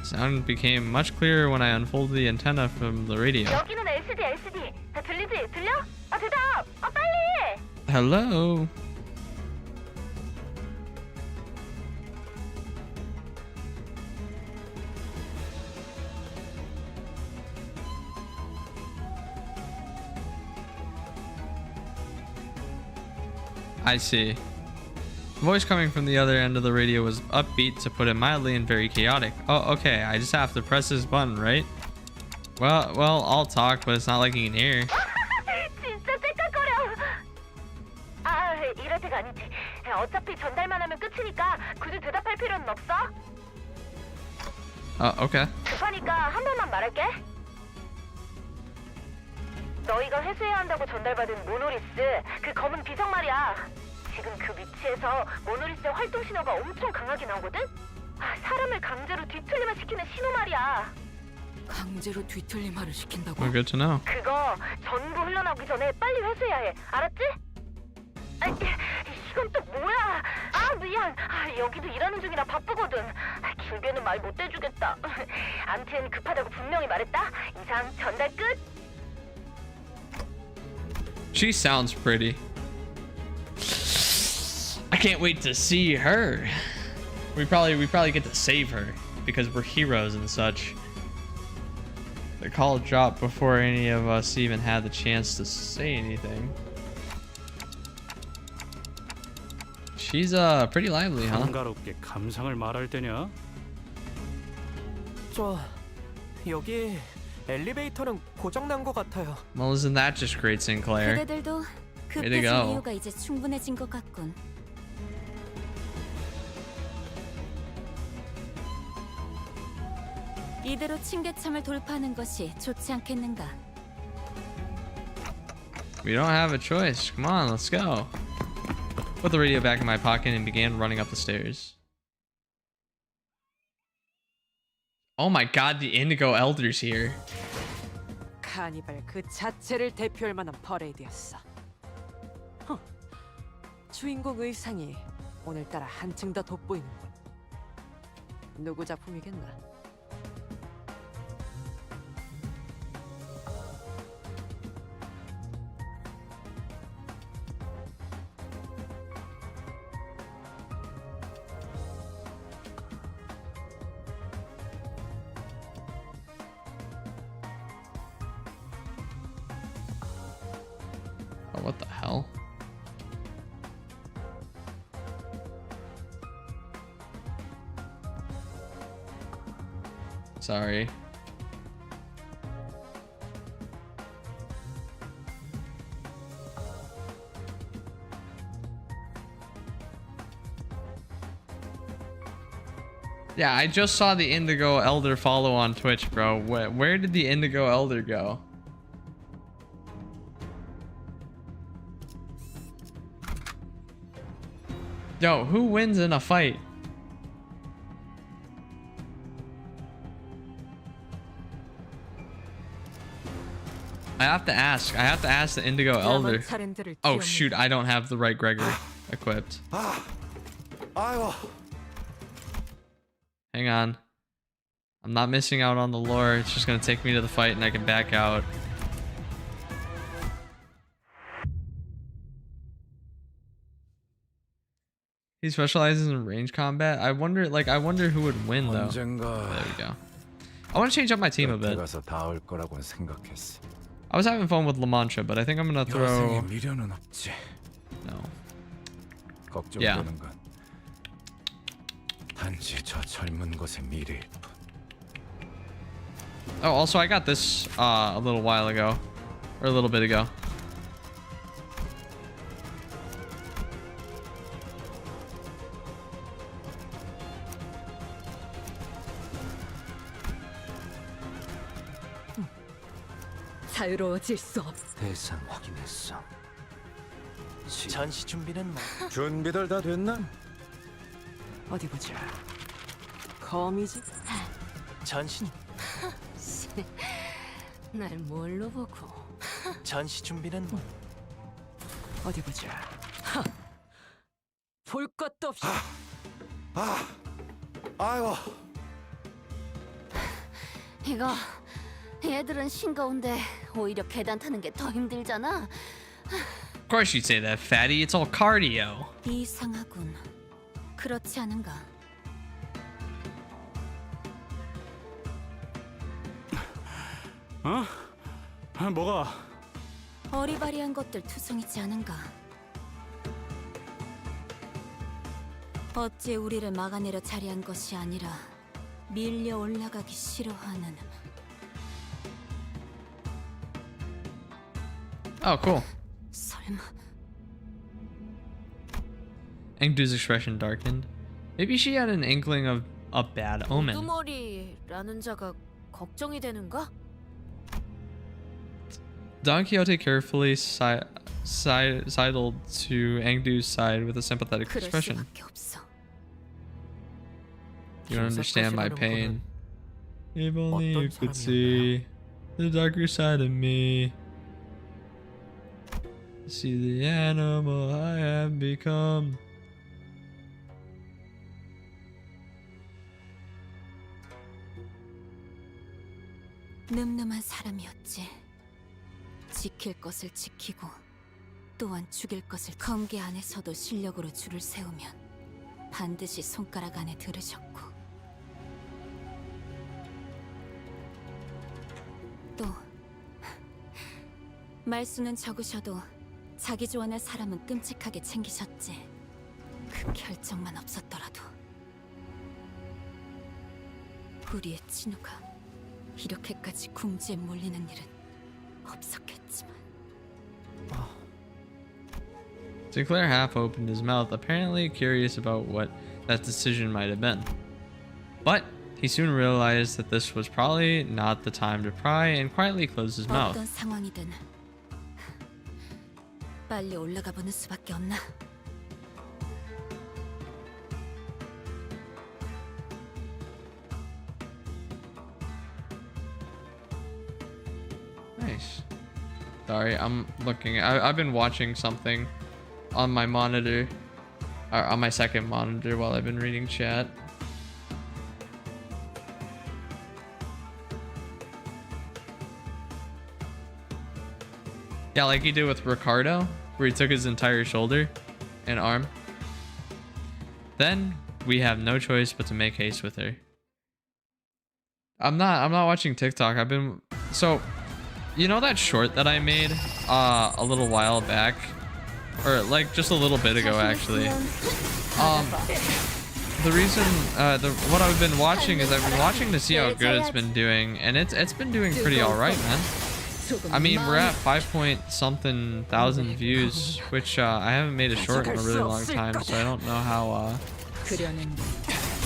The sound became much clearer when I unfolded the antenna from the radio. 여기는 LCD. 들리지? 들려? 대답! 빨리! Hello? I see. The voice coming from the other end of the radio was upbeat, to put it mildly, and very chaotic. Oh, okay. I just have to press this button, right? Well, I'll talk, but it's not like you can hear. 진짜 째깍거려. 이럴 때가 아니지. 어차피 전달만 하면 끝이니까 굳이 대답할 필요는 없어. Okay. 급하니까 한 번만 말할게. 너희가 회수해야 한다고 전달받은 모노리스, 그 검은 비석 말이야. 지금 그 위치에서 모노리스의 활동 신호가 엄청 강하게 나오거든? 사람을 강제로 뒤틀림을 시키는 신호 말이야. 강제로 뒤틀림화를 시킨다고? Well, good to know. 그거 전부 흘러나오기 전에 빨리 회수해야 해. 알았지? 이건 또 뭐야? 미안. 여기도 일하는 중이라 바쁘거든. 길게는 말 못 해주겠다. 암튼 급하다고 분명히 말했다. 이상 전달 끝. She sounds pretty. I can't wait to see her. We probably get to save her because we're heroes and such. The call dropped before any of us even had the chance to say anything. She's pretty lively, huh? 한가롭게 감상을 말할 때냐? 여기 엘리베이터는 고장 난 것 같아요. Well, isn't that just great, Sinclair? 그대들도 Way to 급해진 go. 이유가 이제 충분해진 것 같군. 이대로 층계참을 돌파하는 것이 좋지 않겠는가? We don't have a choice. Come on, let's go. Put the radio back in my pocket and began running up the stairs. Oh my god, the Indigo Elder's here. 카니발 그 자체를 대표할 만한 퍼레이드였어. 주인공 의상이 오늘따라 한층 더 돋보이는군. 누구 작품이겠나? Oh, what the hell? Sorry. Yeah, I just saw the Indigo Elder follow on Twitch, bro. Where did the Indigo Elder go? Yo, who wins in a fight? I have to ask the Indigo Elder. Oh shoot, I don't have the right Gregory equipped. Hang on. I'm not missing out on the lore. It's just gonna take me to the fight and I can back out. He specializes in range combat. I wonder who would win though. There we go. I want to change up my team a bit. I was having fun with La Mancha, but I think I'm gonna throw. No. Yeah. Oh, also I got this a little while ago, or a little bit ago. 자유로워질 수 없. 대상 확인했어. 전시 준비는 뭐? 준비들 다 됐나? 어디 보자. 거미지? 전신 날 뭘로 보고? 전시 준비는 뭐? 어디 보자. 볼 것도 없이. 아이고. 이거 얘들은 싱거운데 오히려 계단 타는 게 더 힘들잖아. Of course you'd say that, fatty. It's all cardio. 이상하군. 그렇지 않은가? 어? 뭐가? 어리바리한 것들 투성이지 않은가? 어찌 우리를 막아내려 자리한 것이 아니라 밀려 올라가기 싫어하는. Oh, cool. 설마. Engdu's expression darkened. Maybe she had an inkling of a bad omen. 우두머리라는 자가 걱정이 되는가? Don Quixote carefully sidled to Engdu's side with a sympathetic expression. You don't understand my pain. If only you could see the darker side of me. See the animal I have become. 늠름한 사람이었지. 지킬 것을 지키고 또한 죽일 것을 검계 안에서도 실력으로 줄을 세우면 반드시 손가락 안에 들으셨고 또 말수는 적으셔도 자기 조언할 사람은 끔찍하게 챙기셨지. 그 결정만 없었더라도 우리의 진우가 이렇게까지 궁지에 몰리는 일은 없었겠지만. Sinclair half opened his mouth, apparently curious about what that decision might have been. But he soon realized that this was probably not the time to pry and quietly closed his mouth. 어떤 상황이든 빨리 올라가 보는 수밖에 없나? Nice. Sorry, I'm looking. I've been watching something on my monitor, or on my second monitor while I've been reading chat. Yeah, like he did with Ricardo, where he took his entire shoulder and arm. Then we have no choice but to make haste with her. I'm not watching TikTok. So you know that short that I made a little while back, or like just a little bit ago actually. The reason what I've been watching is I've been watching to see how good it's been doing, and it's been doing pretty all right, man. I mean, we're at 5-point-something thousand views, which I haven't made a short in a really long time, so I don't know how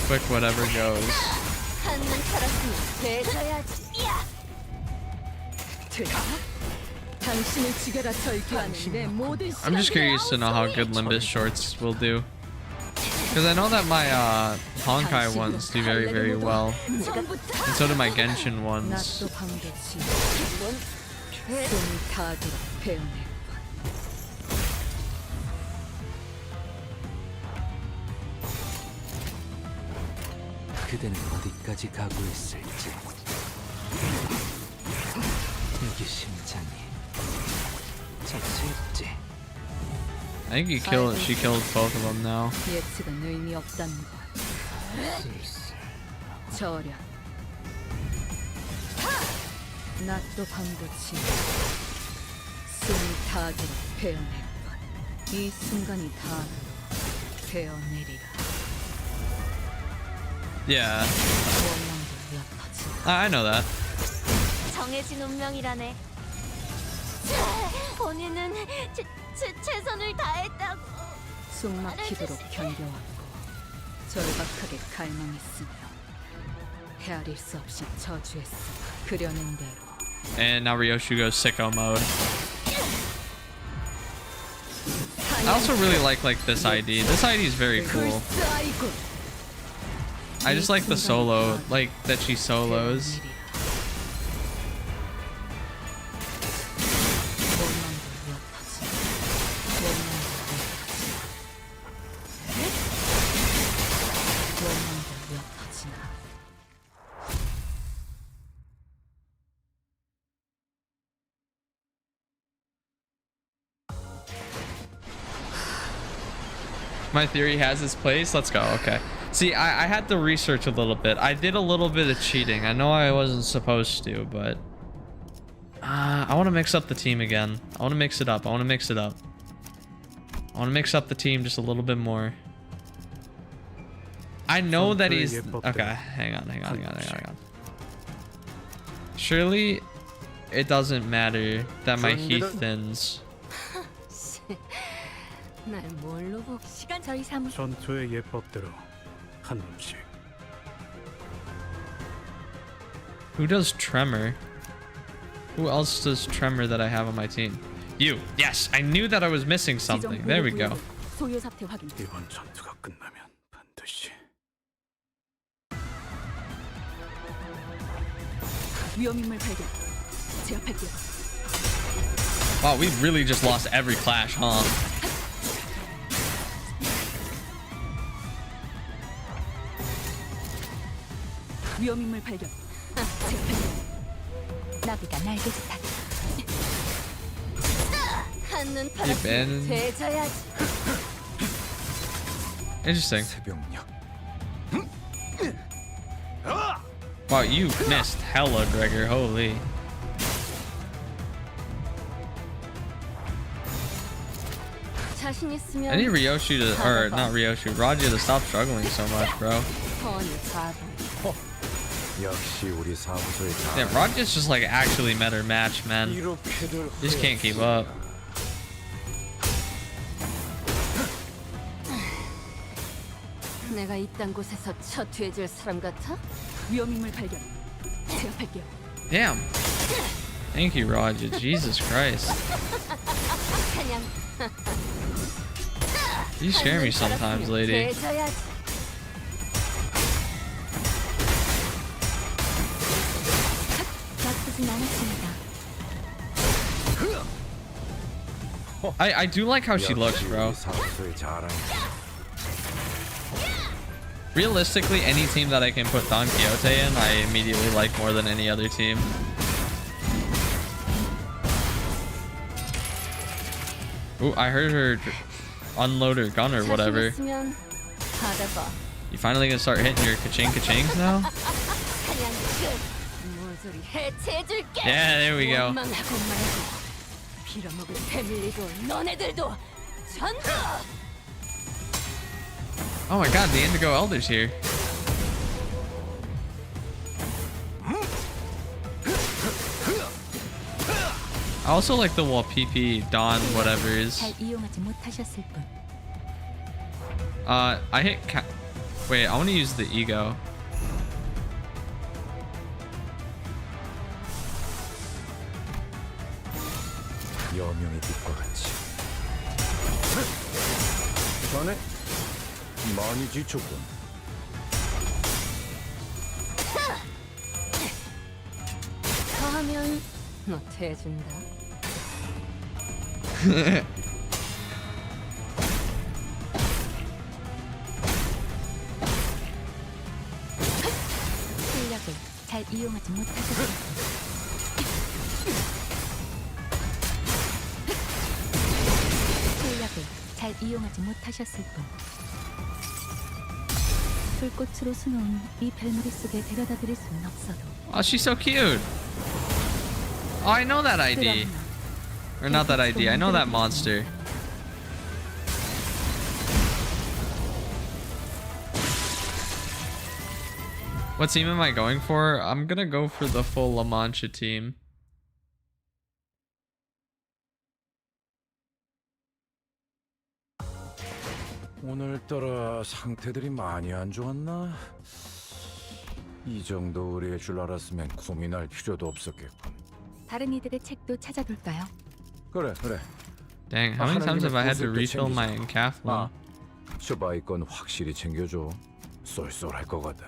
quick whatever goes. I'm just curious to know how good Limbus shorts will do, because I know that my Honkai ones do very, very well, and so do my Genshin ones. 그대는 어디까지 각오했을지. 여기 심장이 자체했지. I think he killed. She killed both of them now. 예측은 의미 없다는 걸. 저렴. 낫도 방도치. 숨이 닿도록 베어낼 것. 이 순간이 닿아 베어내리라. Yeah. 원망도 옅어지라. I know that. 정해진 운명이라네. 본인은 최선을 다했다고. 숨막히도록 견뎌왔고 절박하게 갈망했으며 헤아릴 수 없이 저주했어. 그려낸 대로. And now Ryoshu goes sicko mode. I also really like this ID. This ID is very cool. I just like the solo, like that she solos. My theory has its place. Let's go. Okay. See, I had to research a little bit. I did a little bit of cheating. I know I wasn't supposed to, but I want to mix up the team again. I want to mix it up. I want to mix it up. I want to mix up the team just a little bit more. I know that he's okay. Hang on. Surely it doesn't matter that my heat thins. 날 뭘로 보? 시간 저희 사무. 전투의 예법대로 한 놈씩. Who does tremor? Who else does tremor that I have on my team? You. Yes, I knew that I was missing something. There we go. 소요 사태 확인. 이번 전투가 끝나면 반드시. 위험인물 발견. 제압할게요. Wow, we really just lost every clash, huh? 위험인물 발견. 나비가 날개짓 하다. 한눈 Keep in. 되져야지. Interesting. 새벽녘. Wow, you missed hella, Gregor. Holy. 자신 있으면 I need Ryoshu to, or not Ryoshu, Raja to stop struggling so much, bro. 뻔히 바보. 역시 우리 사무소의 Damn, Raja's just like actually met her match, man. Just can't keep up. 내가 이딴 곳에서 처투해줄 사람 같아? 위험인물 발견. 제압할게요. Damn. Thank you, Raja. Jesus Christ. 그냥 You scare me sometimes, lady. 되져야지. 나쁘진 않았습니다. I do like how she looks, bro. 사무소의 자랑. Realistically, any team that I can put Don Quixote in, I immediately like more than any other team. Ooh, I heard her unload her gun or whatever. 있으면 받아봐. You finally gonna start hitting your ka-ching now? 그냥 모조리 해체해줄게. Yeah, there we go. 원망하고 말고 빌어먹을 패밀리도 너네들도 전부. Oh my god, the Indigo Elder's here. I also like the PP Dawn whatever's. 잘 이용하지 못하셨을 뿐. I hit wait, I want to use the ego. 여명의 빛과 같이. 자네 많이 지쳤군. 더하면 너 대준다. 실력을 잘 이용하지 못하셨을 뿐. 실력을 잘 잘 이용하지 못하셨을 뿐. 불꽃으로 수놓은 이 별무리 속에 데려다 드릴 수는 없어도. Oh, she's so cute. Oh, I know that ID. Or not that ID. I know that monster. What team am I going for? I'm gonna go for the full La Mancha team. 오늘따라 상태들이 많이 안 좋았나? 이 정도 의뢰할 줄 알았으면 고민할 필요도 없었겠군. 다른 이들의 책도 찾아볼까요? 그래. Dang, how many times have I had to refill my encapsulum? 슈바이 건 확실히 챙겨줘. 쏠쏠할 거거든.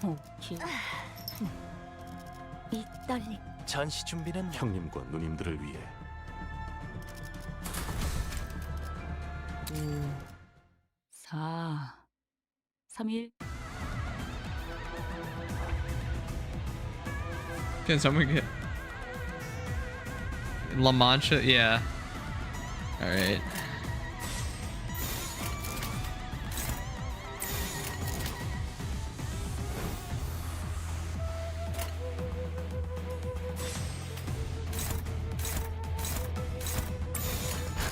오케이. 이 떨림. 전시 준비는 형님과 누님들을 위해. 4, 3, 1. Can someone get La Mancha? Yeah. All right.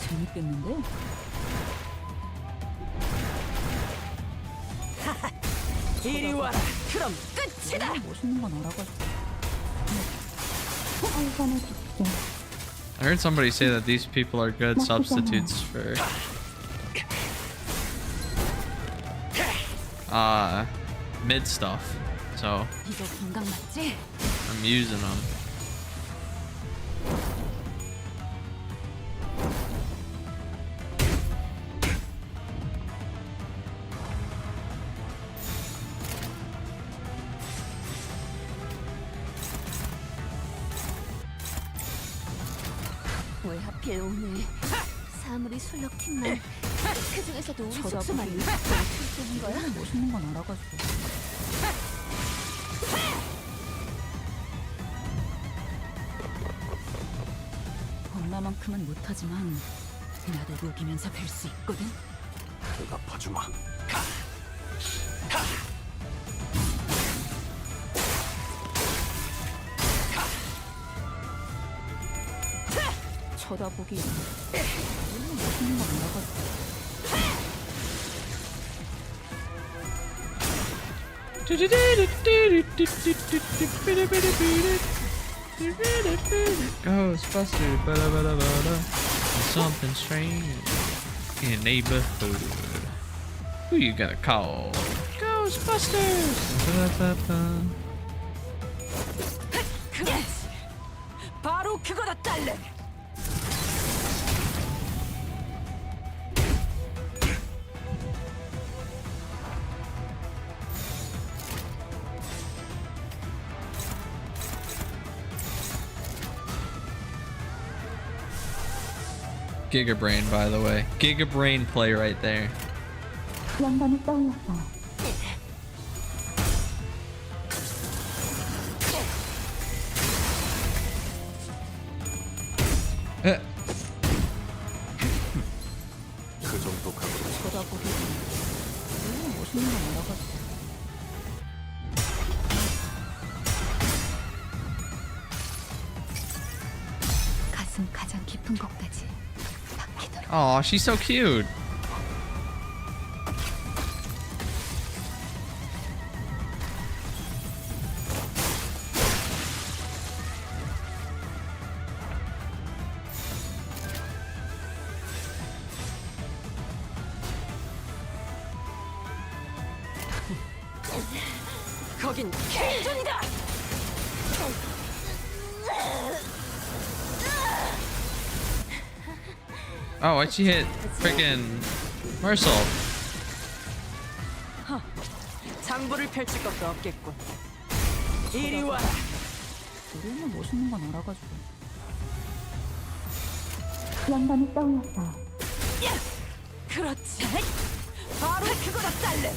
재밌겠는데? 이리 와라. 그럼 끝이다. 멋있는 건 알아가지고. I heard somebody say that these people are good substitutes for mid stuff. So 이거 건강 맞지? I'm using them. 왜 하필 오늘 사물이 술럭팀만 그 중에서도 우리 숙소만 출동인 거야? 멋있는 건 알아가지고. 엄마만큼은 못하지만 나도 녹이면서 뵐 수 있거든. 대답하주마. 쳐다보기. 멋있는 건 알아가지고. Ghostbusters, ba-da-ba-da-ba-da. Something strange in neighborhood. Who you gonna call? Ghostbusters. Ba-da-ba-ba. 그렇지. 바로 그거다 딸내. Giga Brain, by the way. Giga Brain play right there. 영감이 떠올랐어. 그 정도 각으로 쳐다보기. 멋있는 건 알아가지고. 가슴 가장 깊은 곳까지 박히도록. Oh, she's so cute. 거긴 개전이다. Oh, why'd she hit freaking Marcel? 장부를 펼칠 것도 없겠군. 이리 와. 우리는 멋있는 건 알아가지고. 양반이 떠올랐어. 그렇지. 바로 그거다 딸래.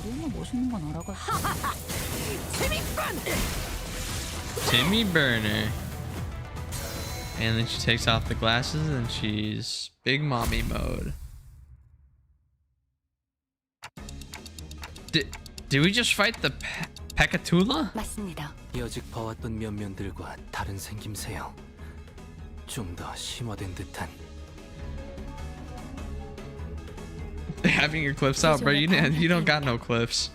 우리는 멋있는 건 알아가지고. Timmy burner. And then she takes off the glasses and she's big mommy mode. Did we just fight the Pekatula? 맞습니다. 여직 봐왔던 면면들과 다른 생김새요. 좀 더 심화된 듯한. Having your clips out, bro. You don't got no clips.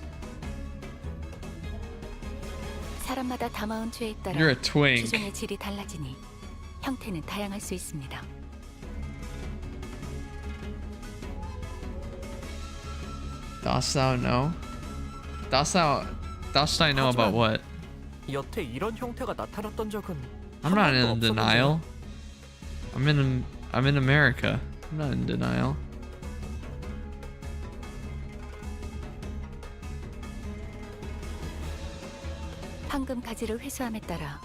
사람마다 담아온 죄에 따라 You're a twink. 최종의 질이 달라지니 형태는 다양할 수 있습니다. Dost thou know? Dost I know about what? 여태 이런 형태가 나타났던 적은 I'm not in denial. I'm in America. I'm not in denial. 황금 가지를 회수함에 따라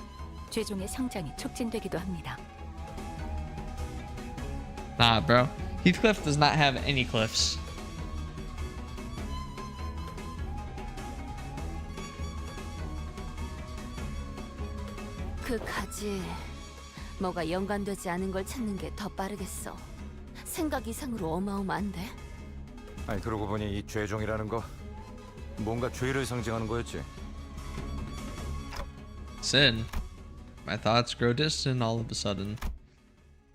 죄종의 성장이 촉진되기도 합니다. Nah, bro. Heathcliff does not have any cliffs. 그 가지 뭐가 연관되지 않은 걸 찾는 게 더 빠르겠어. 생각 이상으로 어마어마한데. 아니 그러고 보니 이 죄종이라는 거 뭔가 죄를 상징하는 거였지. Sin. My thoughts grow distant all of a sudden.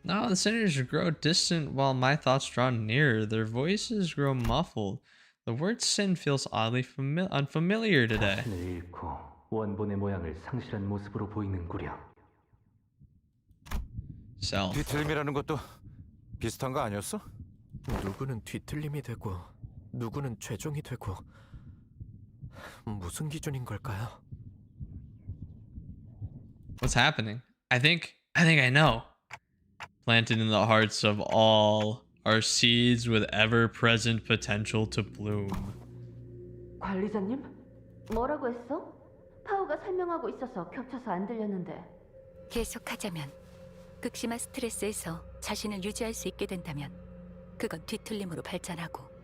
No, the sinners grow distant while my thoughts draw nearer. Their voices grow muffled. The word sin feels oddly unfamiliar today. 자신을 잃고 원본의 모양을 상실한 모습으로 보이는구려. Self. 뒤틀림이라는 것도 비슷한 거 아니었어? 누구는 뒤틀림이 되고 누구는 죄종이 되고 무슨 기준인 걸까요? What's happening? I think I know. Planted in the hearts of all are seeds with ever-present potential to bloom. 관리자님? 뭐라고 했어? 파우가 설명하고 있어서 겹쳐서 안 들렸는데. 계속하자면 극심한 스트레스에서 자신을 유지할 수 있게 된다면 그건 뒤틀림으로 발전하고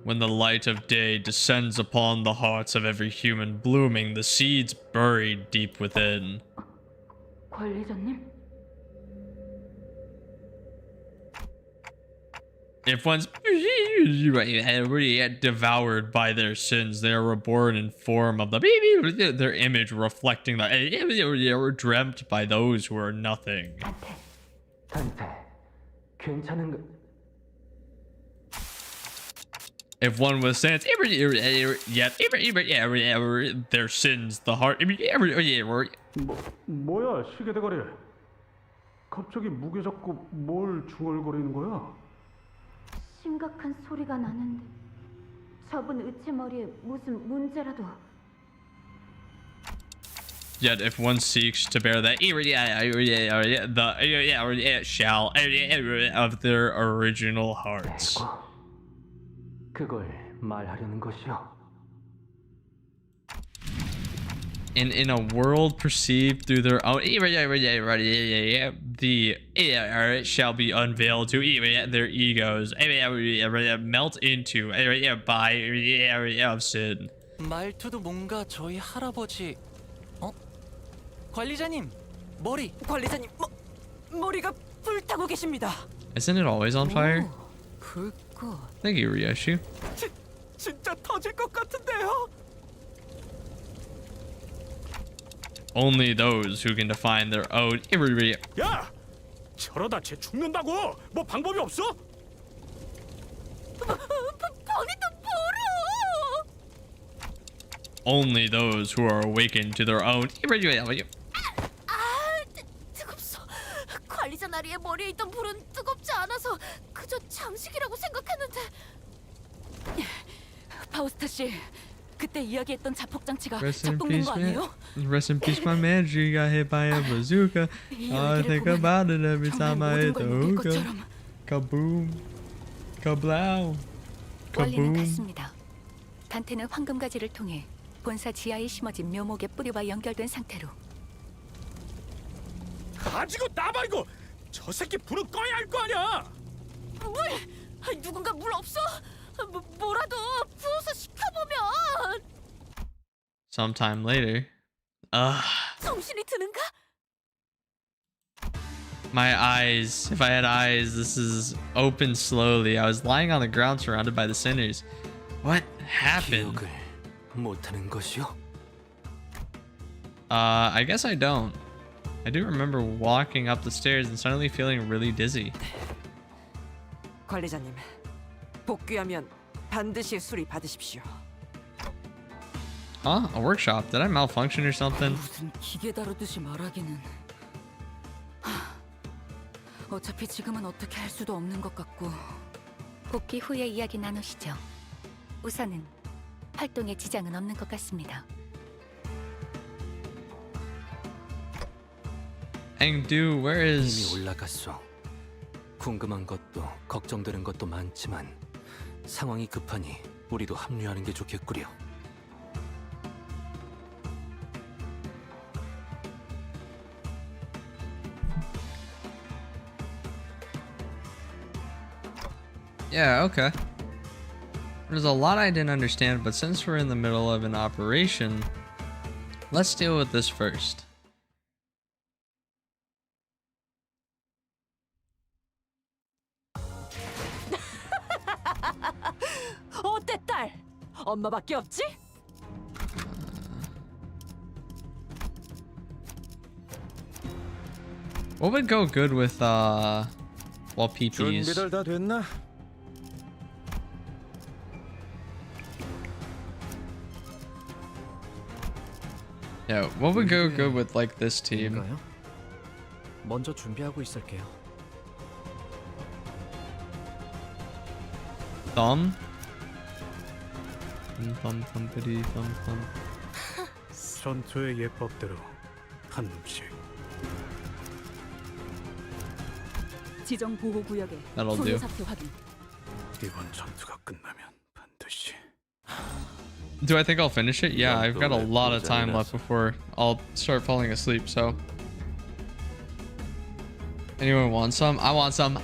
When the light of day descends upon the hearts of every human, blooming the seeds buried deep within. 관리자님? If one's devoured by their sins, they are reborn in form of their image reflecting they were dreamt by those who are nothing. 단테, 괜찮은 거... If one withstands yet their sins, the heart 뭐야 시계 대가리? 갑자기 무게 잡고 뭘 중얼거리는 거야? 심각한 소리가 나는데 저분 으치머리에 무슨 문제라도. Yet if one seeks to bear the shall of their original hearts. 그걸 말하려는 것이요. In a world perceived through their own the shall be unveiled to their egos melt into by of sin. 말투도 뭔가 저희 할아버지... 관리자님, 머리! 관리자님, 머리가 불타고 계십니다. Isn't it always on fire? 불꽃. Thank you, Ryoshu. 진짜 터질 것 같은데요? Only those who can define their own 야! 저러다 쟤 죽는다고! 뭐 방법이 없어? only those who are awakened to their own 뜨겁소. 관리자 나리에 뭘 머리에 있던 불은 뜨겁지 않아서 그저 장식이라고 생각했는데. 파우스타 씨, 그때 이야기했던 자폭 장치가 Rest in 작동된 peace, 거 man. 아니에요? Rest in peace, my man. You got hit by a bazooka. 이 I 이야기를 think 보면 about it every 정말 time I 모든 hit 걸 the 녹일 hookah. 것처럼. Kaboom. Kablow. 원리는 Kaboom. 같습니다. 단테는 황금가지를 통해 본사 지하에 심어진 묘목의 뿌리와 연결된 상태로 가지고 나발고 저 새끼 불을 꺼야 할 거 아니야. 물! 누군가 물 없어? 뭐라도 부어서 식혀보면. Sometime later. 정신이 드는가? My eyes. If I had eyes, this is open slowly. I was lying on the ground surrounded by the sinners. What happened? 기억을 못하는 것이요? I guess I don't. I do remember walking up the stairs and suddenly feeling really dizzy. 관리자님, 복귀하면 반드시 수리 받으십시오. Huh? A workshop? Did I malfunction or something? 무슨 기계 다루듯이 말하기는. 어차피 지금은 어떻게 할 수도 없는 것 같고. 복귀 후에 이야기 나누시죠. 우선은 활동에 지장은 없는 것 같습니다. Engdu, where 이미 is... 올라갔소. 궁금한 것도 걱정되는 것도 많지만 상황이 급하니 우리도 합류하는 게 좋겠구려. Yeah, okay. There's a lot I didn't understand, but since we're in the middle of an operation, let's deal with this first. 어때 딸? 엄마밖에 없지? What would go good with well, PPs? 준비들 다 됐나? Yeah, what would go good with like this team? 인가요? 먼저 준비하고 있을게요. Thumb? Thumb, thumpity, thumb, thumb. 전투의 예법대로 한 놈씩. 지정 보호 구역에 That'll 소요 do. 사표 확인. 이번 전투가 끝나면 반드시. Do I think I'll finish it? Yeah, I've got a lot of time left before I'll start falling asleep, so. Anyone want some? I want some.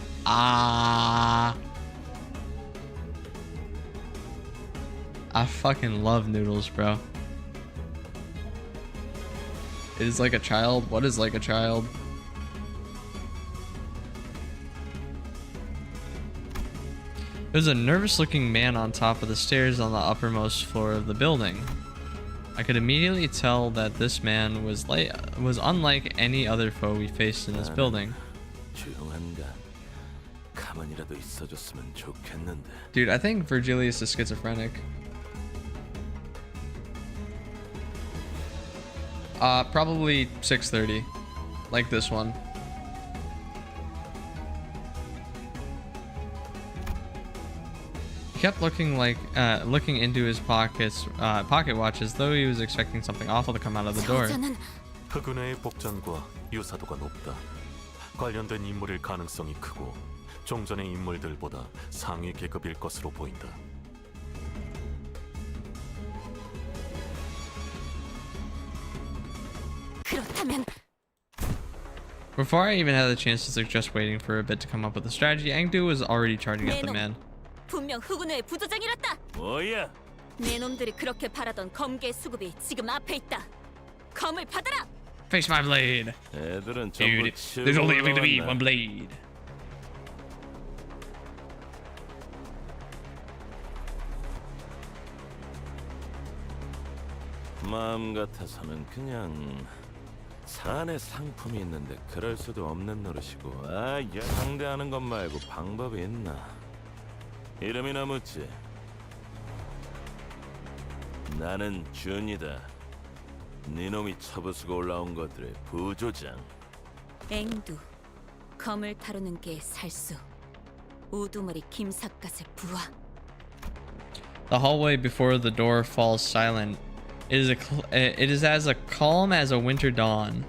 I fucking love noodles, bro. It is like a child. What is like a child? There's a nervous-looking man on top of the stairs on the uppermost floor of the building. I could immediately tell that this man was unlike any other foe we faced in this building. 조용한가? 가만히라도 있어줬으면 좋겠는데. Dude, I think Virgilius is schizophrenic. Probably 6:30, like this one. He kept looking into his pocket watch as though he was expecting something awful to come out of the door. 흑은혜의 복전과 유사도가 높다. 관련된 인물일 가능성이 크고 종전의 인물들보다 상위 계급일 것으로 보인다. 그렇다면 Before I even had the chance to suggest waiting for a bit to come up with a strategy, Engdu was already charging at the man. 분명 흑운회의 부조장이랬다. 뭐야? 내 놈들이 그렇게 바라던 검계 수급이 지금 앞에 있다. 검을 받아라. Face my blade. 애들은 Dude, 전부 there's only going to be 치우러 one blade. 마음 같아서는 그냥 산에 상품이 있는데 그럴 수도 없는 노릇이고. 아, 야, 상대하는 것 말고 방법이 있나? 이름이나 묻지. 나는 준이다. 네 놈이 처부수고 올라온 것들의 부조장. 앵두. 검을 다루는 게 살수. 우두머리 김삿갓의 부하. The hallway before the door falls silent. It is as calm as a winter dawn.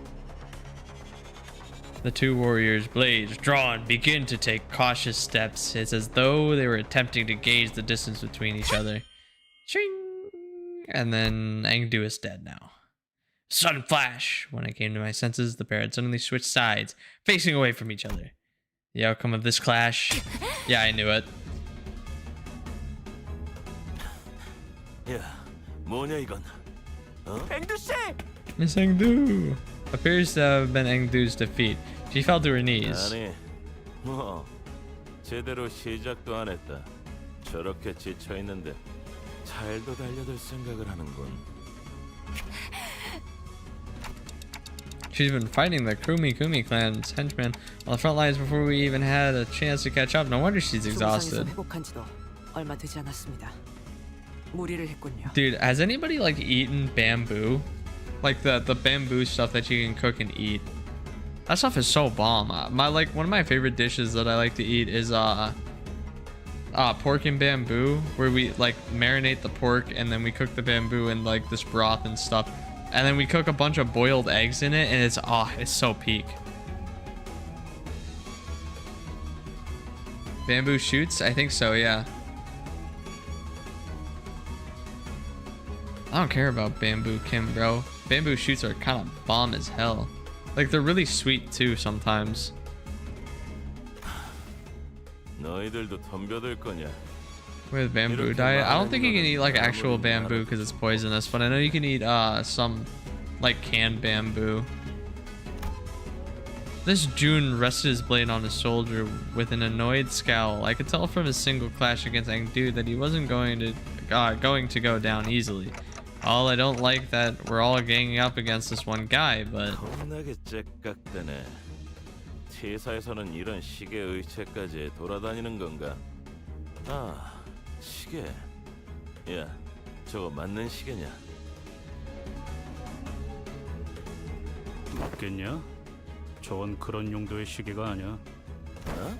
The two warriors, blades drawn, begin to take cautious steps. It's as though they were attempting to gauge the distance between each other. Shing! And then Engdu is dead now. Sudden flash! When I came to my senses, the pair had suddenly switched sides, facing away from each other. The outcome of this clash? Yeah, I knew it. 야, 뭐냐 이건? 어? 앵두씨! Miss Engdu appears to have been Engdu's defeat. She fell to her knees. 아니, 뭐 제대로 시작도 안 했다. 저렇게 지쳐 있는데 잘도 달려들 생각을 하는군. She's been fighting the Kumi clan's henchmen on the front lines before we even had a chance to catch up. No wonder she's exhausted. 회복한 지도 얼마 되지 않았습니다. 무리를 했군요. Dude, has anybody like eaten bamboo? Like the bamboo stuff that you can cook and eat. That stuff is so bomb. One of my favorite dishes that I like to eat is pork and bamboo, where we like marinate the pork and then we cook the bamboo in like this broth and stuff. And then we cook a bunch of boiled eggs in it, and it's so peak. Bamboo shoots? I think so, yeah. I don't care about bamboo, Kim, bro. Bamboo shoots are kind of bomb as hell. Like, they're really sweet too sometimes. 너희들도 덤벼들 거냐? With bamboo diet, I don't think you can eat like actual bamboo because it's poisonous, but I know you can eat some like canned bamboo. This Jun rested his blade on his shoulder with an annoyed scowl. I could tell from his single clash against Engdu that he wasn't going to go down easily. I don't like that we're all ganging up against this one guy, but 겁나게 째깍대네. T사에서는 이런 시계 의체까지 돌아다니는 건가? 아. 시계. 야, 저거 맞는 시계냐? 맞겠냐? 저건 그런 용도의 시계가 아니야. 어?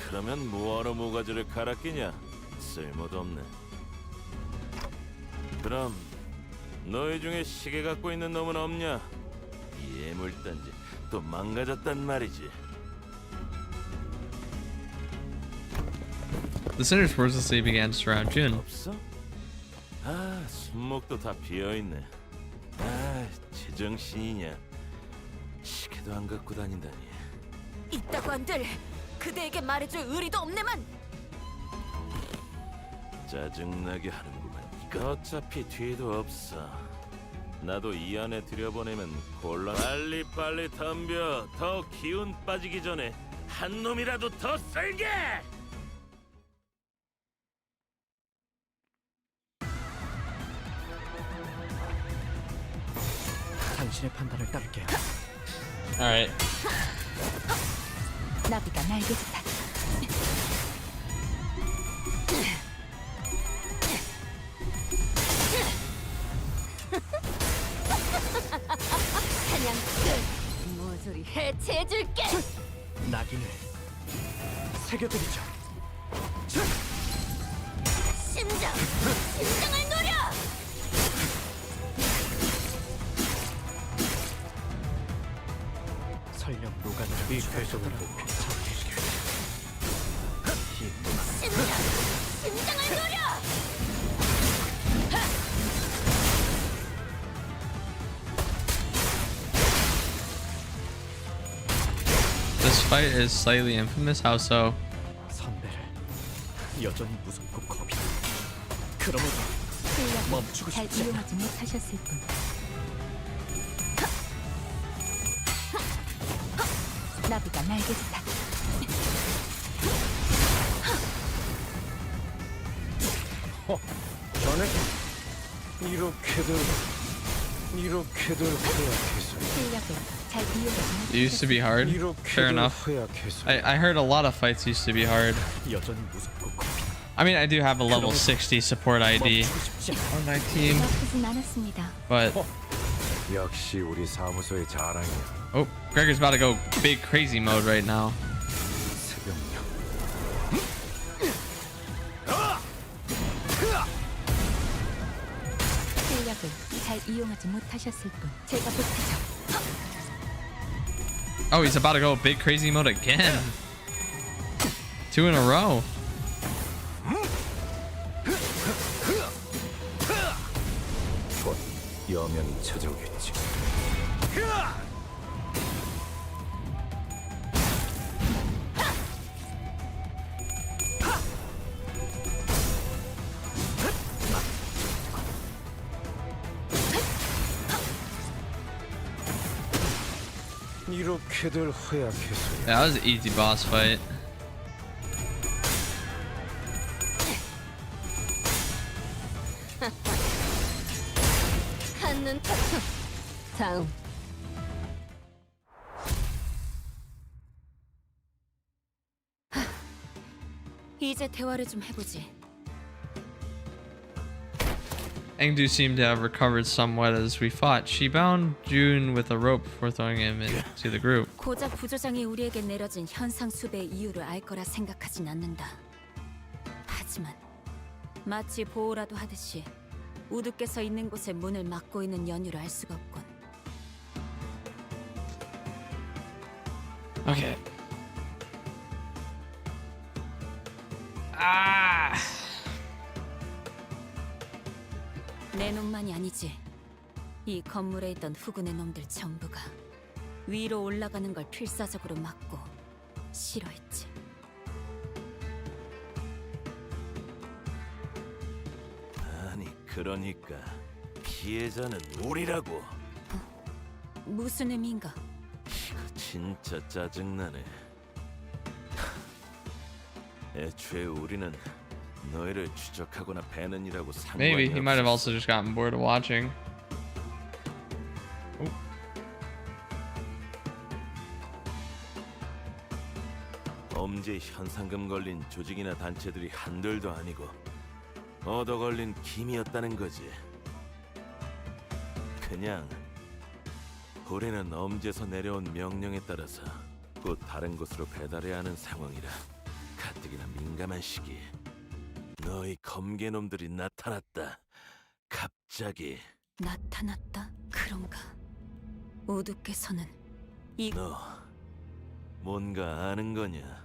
그러면 뭐하러 모가지를 갈아 끼냐? 쓸모도 없네. 그럼 너희 중에 시계 갖고 있는 놈은 없냐? 이 예물단지 또 망가졌단 말이지. the sinners wordlessly began to surround Jun. 없어? 아, 손목도 다 비어있네. 아, 제정신이냐? 시계도 안 갖고 다닌다니. 있다고 한들 그대에게 말해줄 의리도 없네만. 짜증나게 하는구만. 어차피 뒤도 없어. 나도 이 안에 들여보내면 곤란. 빨리 덤벼. 더 기운 빠지기 전에 한 놈이라도 더 쓸게. 당신의 판단을 따를게요. Alright. 나비가 날개짓다. 사냥꾼 모조리 해체해줄게. 낙인을 새겨드리죠. 심장을 노려. 설령 노가다를 이 궤적을 높이 심장을 노려. This fight is slightly infamous. How so? 선배를 여전히 무섭고 겁이. 그럼에도 멈추고 잘 싶지 않아. 이용하지 못하셨을 뿐. 나비가 날개짓다. 자네 이렇게들 허약해서. 실력을 잘 이용하지 It used to be hard. Fair enough. I heard a lot of fights used to be hard. 여전히 무섭고 겁이. I mean, I do have a level 60 support ID 멈추고 싶지 않아. on my team, 나쁘진 않았습니다. but 역시 우리 사무소의 자랑이야. Oh, Gregor's about to go big crazy mode right now. 새벽녘. 실력을 잘 이용하지 못하셨을 뿐 제가 보태죠. Oh, he's about to go big crazy mode again. 2 in a row. 곧 여명이 찾아오겠지. 이렇게들 허약해서. Yeah, that was an easy boss fight. 한눈 다음. 이제 대화를 좀 해보지. Engdu seemed to have recovered somewhat as we fought. She bound June with a rope before throwing him into the group. 고작 부조장이 우리에게 내려진 현상 수배의 이유를 알 거라 생각하진 않는다. 하지만 마치 보호라도 하듯이 우두께서 있는 곳에 문을 막고 있는 연유를 알 수가 없군. Okay. Ah. 내 놈만이 아니지. 이 건물에 있던 후군의 놈들 전부가 위로 올라가는 걸 필사적으로 막고 싫어했지. 아니 그러니까 피해자는 우리라고. 무슨 의미인가? 이거 진짜 짜증나네. 애초에 우리는 너희를 추적하거나 배는 일하고 상관이 Maybe he might have 없었어. also just gotten bored of watching. 범죄 현상금 걸린 조직이나 단체들이 한둘도 아니고 얻어 걸린 김이었다는 거지. 그냥 우리는 엄지에서 내려온 명령에 따라서 곧 다른 곳으로 배달해야 하는 상황이라 가뜩이나 민감한 시기에 너희 검개놈들이 나타났다. 갑자기. 나타났다? 그런가? 우두께서는 이... 너 뭔가 아는 거냐?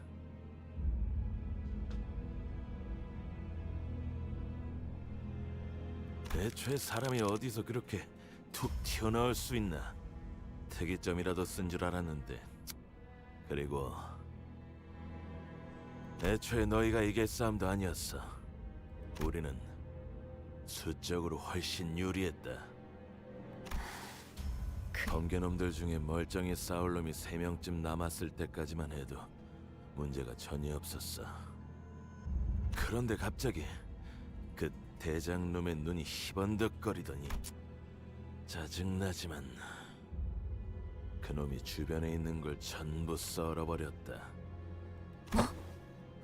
애초에 사람이 어디서 그렇게 툭 튀어나올 수 있나? 특이점이라도 쓴 줄 알았는데. 그리고 애초에 너희가 이길 싸움도 아니었어. 우리는 수적으로 훨씬 유리했다. 검개놈들 중에 멀쩡히 싸울 놈이 3명쯤 남았을 때까지만 해도 문제가 전혀 없었어. 그런데 갑자기 그 대장놈의 눈이 희번득거리더니 짜증나지만 그놈이 주변에 있는 걸 전부 썰어버렸다. 뭐?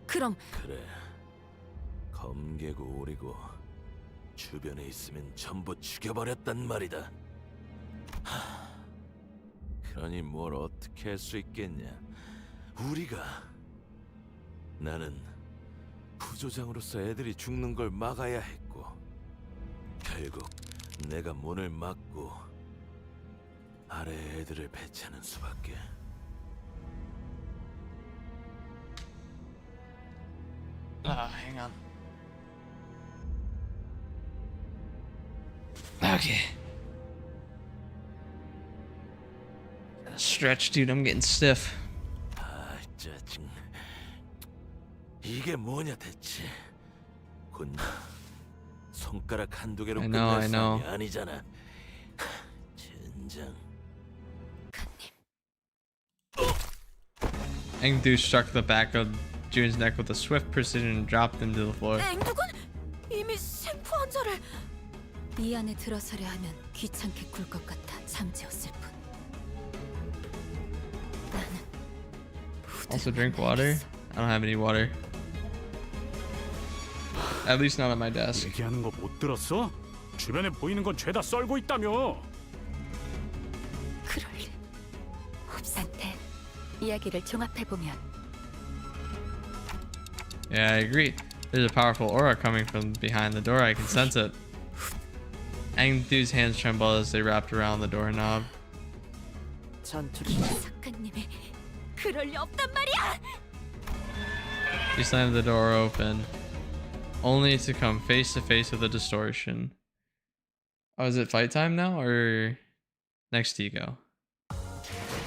그럼... 그래. 검개고 오리고 주변에 있으면 전부 죽여버렸단 말이다. 그러니 뭘 어떻게 할 수 있겠냐. 우리가... 나는 부조장으로서 애들이 죽는 걸 막아야 했고 결국 내가 문을 막고 아래 애들을 배치하는 수밖에. Hang on. Okay. Stretch, dude. I'm getting stiff. 아, 짜증. 이게 뭐냐 대체. 곧 손가락 한두 개로 I know, 끝날 I know. 싸움이 아니잖아. 젠장. Engdu struck the back of June's neck with a swift precision and dropped him to the floor. 앵두군 이미 생포 환자를... 이 안에 들어서려 하면 귀찮게 굴 것 같아 잠재웠을 뿐. 나는 Also drink water? I don't have any water. At least not on my desk. 얘기하는 거 못 들었어? 주변에 보이는 건 죄다 썰고 있다며. 이야기를 종합해 보면 Yeah, I agree. There's a powerful aura coming from behind the door. I can sense it. Engdu's hands tremble as they wrapped around the doorknob. 작가님이 그럴 리 없단 말이야. She slammed the door open, only to come face to face with a distortion. Oh, is it fight time now or next ego?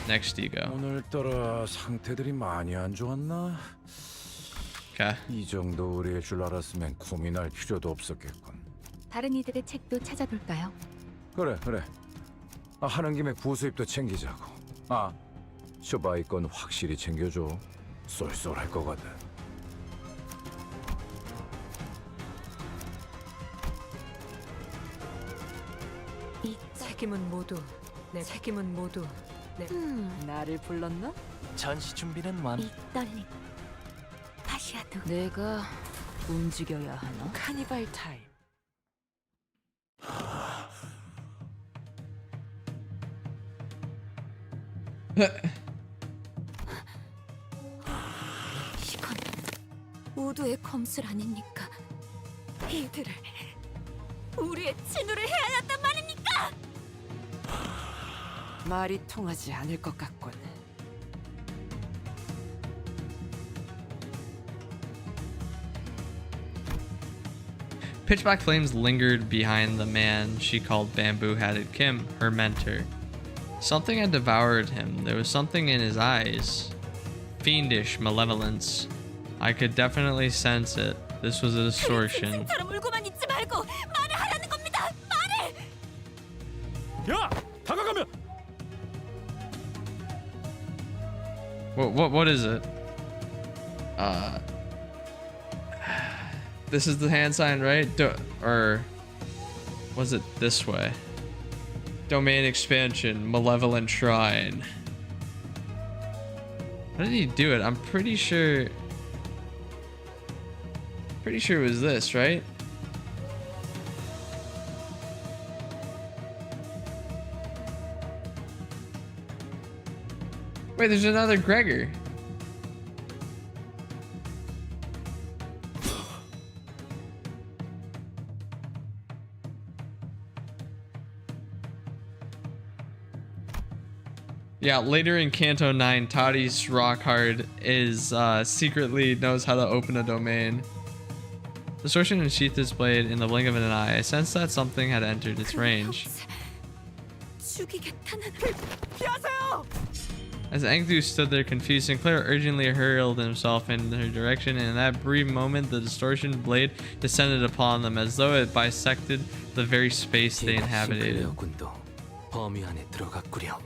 Next ego. 오늘따라 상태들이 많이 안 좋았나? Okay. 이 정도 의뢰일 줄 알았으면 고민할 필요도 없었겠군. 다른 이들의 책도 찾아볼까요? 그래. 하는 김에 부수입도 챙기자고. 쇼바이 건 확실히 챙겨줘. 쏠쏠할 거거든. 이 책임은 모두 내 나를 불렀나? 전시 준비는 완. 이 떨림. 파시아도 내가 움직여야 하나? 카니발 타임. 이건 우도의 검술 아닙니까? 이들을 우리의 친우를 해야 한단 말입니까? 말이 통하지 않을 것 같군. Pitch black flames lingered behind the man she called Bamboo-Hatted Kim, her mentor. Something had devoured him. There was something in his eyes. Fiendish malevolence. I could definitely sense it. This was a distortion. 울고만 있지 말고 말을 하라는 겁니다. 말을. 야, 다가가면. What is it? This is the hand sign, right? Or was it this way? Domain expansion, malevolent shrine. How did he do it? I'm pretty sure it was this, right? Wait, there's another Gregor. Yeah, later in Canto 9, Toddy's Rockhard is secretly knows how to open a domain. Distortion unsheathed his blade in the blink of an eye. I sensed that something had entered its range. As Engdu stood there confused, Sinclair urgently hurled himself in her direction, and in that brief moment, the distortion blade descended upon them as though it bisected the very space they inhabited. 범위 안에 들어갔구려.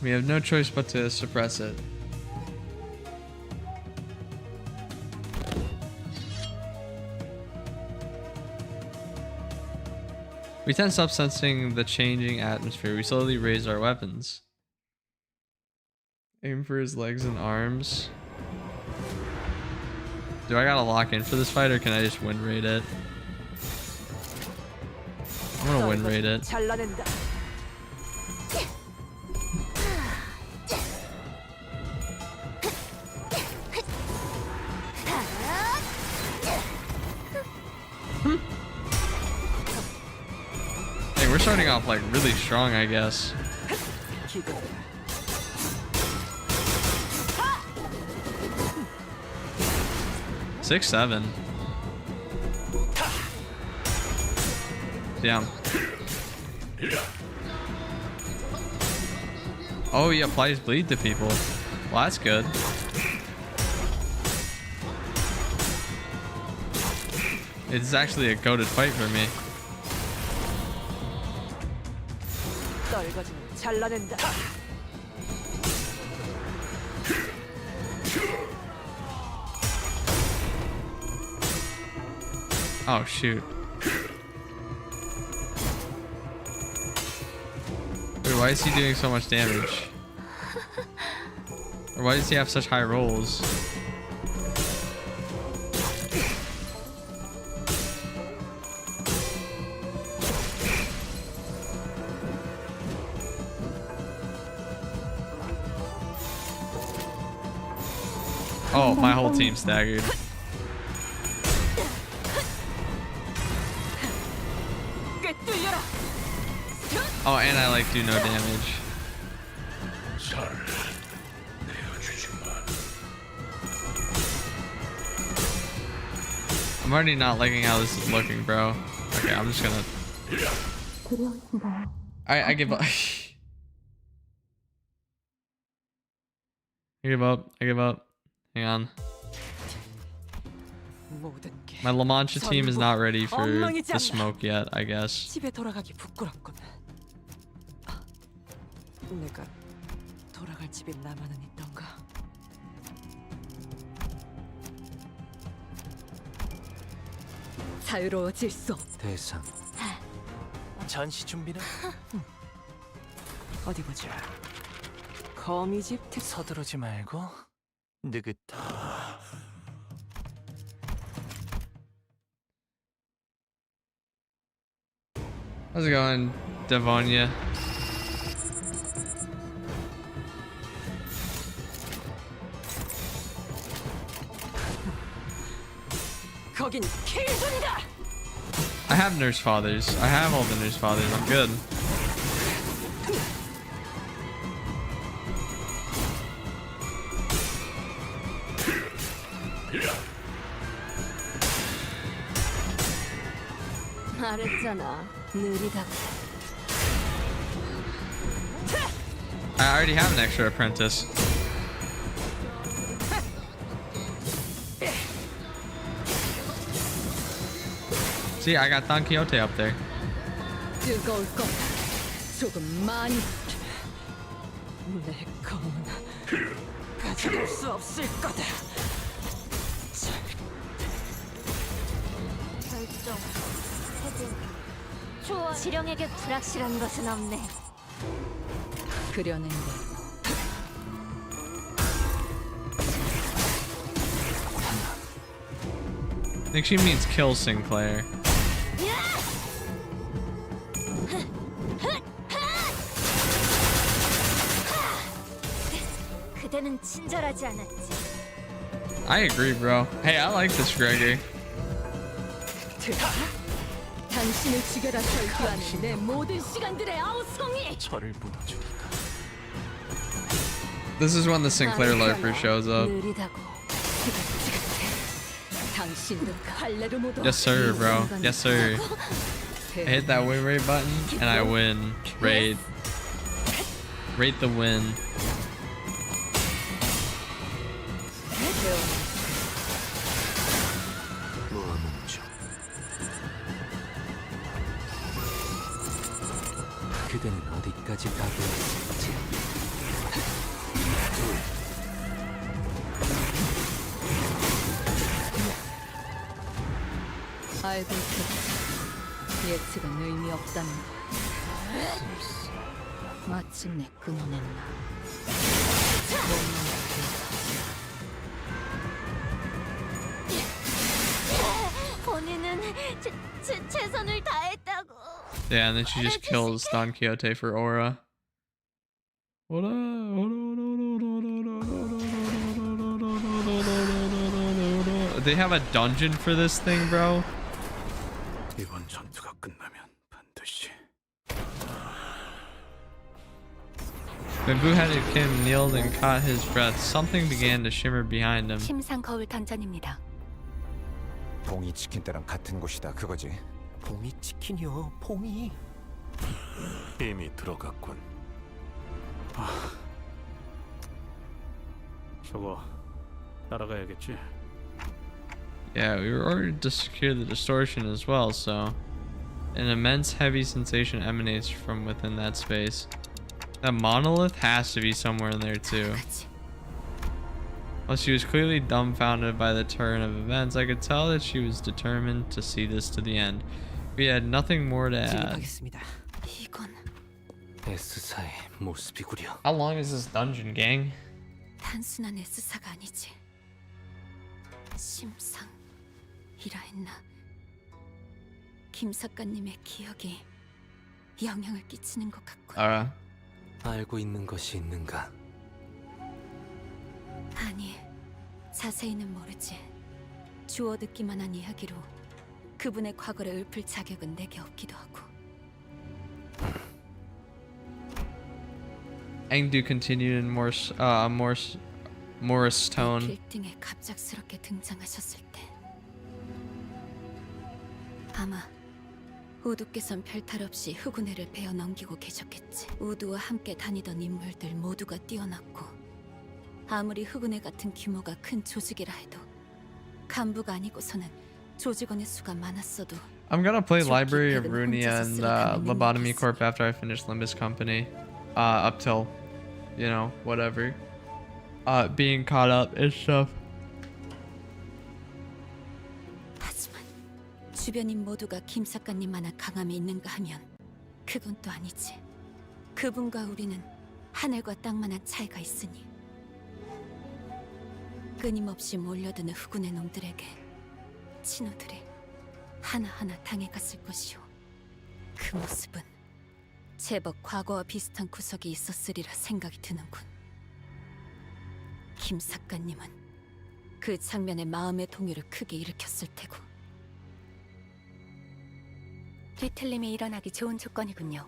We have no choice but to suppress it. We tense up, sensing the changing atmosphere. We slowly raise our weapons. Aim for his legs and arms. Do I gotta lock in for this fight, or can I just win rate it? I'm gonna win rate it. Hey, we're starting off like really strong, I guess. 6-7. Damn. Oh, he applies bleed to people. Well, that's good. It's actually a goated fight for me. Oh shoot. Wait, why is he doing so much damage? Or why does he have such high rolls? Oh, my whole team staggered. Oh, and I like do no damage. I'm already not liking how this is looking, bro. Okay, I'm just gonna. I give up. I give up. I give up. Hang on. My La Mancha team is not ready for the smoke yet, I guess. 집에 돌아가기 부끄럽군. 내가 돌아갈 집이 나만은 있던가? 자유로워질 수 없. 대상. 전시 준비는 어디 보자. 거미집 특. 서두르지 말고 느긋하. How's it going, Devonia? 거긴 킬존이다. I have nurse fathers. I have all the nurse fathers. I'm good. 말했잖아. 느리다고. I already have an extra apprentice. See, I got Don Quixote up there. 뜨거울 거다. 조금 많이. 내 검은 가져갈 수 없을 거다. 결정. 해제. 초월. 지령에게 불확실한 것은 없네. 그려낸 대. I think she means kill Sinclair. 그대는 친절하지 않았지. I agree, bro. Hey, I like this Gregory. 당신을 죽여라 절규하는 내 모든 시간들의 아우성이. 저를 무너주니까. This is when the Sinclair Loafer shows up. 느리다고. 당신도 할례를 못. Yes, sir, bro. Yes, sir. I hit that win rate button and I win. Raid. Rate the win. 그대는 어디까지 가고 있을지. 알고 있겠지. 예측은 의미 없다는 걸. 마침내 끊어냈나. 본인은 최선을 다했다고. Yeah, and then she just kills Don Quixote for Aura. They have a dungeon for this thing, bro. 이번 전투가 끝나면 반드시. When blue-headed Kim kneeled and caught his breath, something began to shimmer behind him. 침상 거울 던전입니다. 봉이 치킨 때랑 같은 곳이다 그거지. 봉이 치킨이요. 봉이. 이미 들어갔군. 저거 따라가야겠지. Yeah, we were ordered to secure the distortion as well, so an immense heavy sensation emanates from within that space. That monolith has to be somewhere in there too. While she was clearly dumbfounded by the turn of events, I could tell that she was determined to see this to the end. We had nothing more to add. 이건 S사의 모습이구려. How long is this dungeon, gang? 단순한 S사가 아니지. 심상이라 했나? 김 작가님의 기억이 영향을 끼치는 것 같군. 알고 있는 것이 있는가? 아니, 자세히는 모르지. 주워 듣기만 한 이야기로 그분의 과거를 읊을 자격은 내게 없기도 하고. Engdu continued in Morris tone. 빌딩에 갑작스럽게 등장하셨을 때 아마 우두께선 별탈 없이 흑운회를 베어 넘기고 계셨겠지. 우두와 함께 다니던 인물들 모두가 뛰어났고 아무리 흑운회 같은 규모가 큰 조직이라 해도 간부가 아니고서는 조직원의 수가 많았어도 I'm gonna play Library of Runia and Lobotomy Corp after I finish Limbus Company. Up till, you know, whatever. Being caught up and stuff. 하지만 주변인 모두가 김 작가님만한 강함이 있는가 하면 그건 또 아니지. 그분과 우리는 하늘과 땅만한 차이가 있으니. 끊임없이 몰려드는 흑운의 놈들에게 친구들이 하나하나 당해갔을 것이오. 그 모습은 제법 과거와 비슷한 구석이 있었으리라 생각이 드는군. 김 작가님은 그 장면에 마음의 동요를 크게 일으켰을 테고. 뒤틀림이 일어나기 좋은 조건이군요.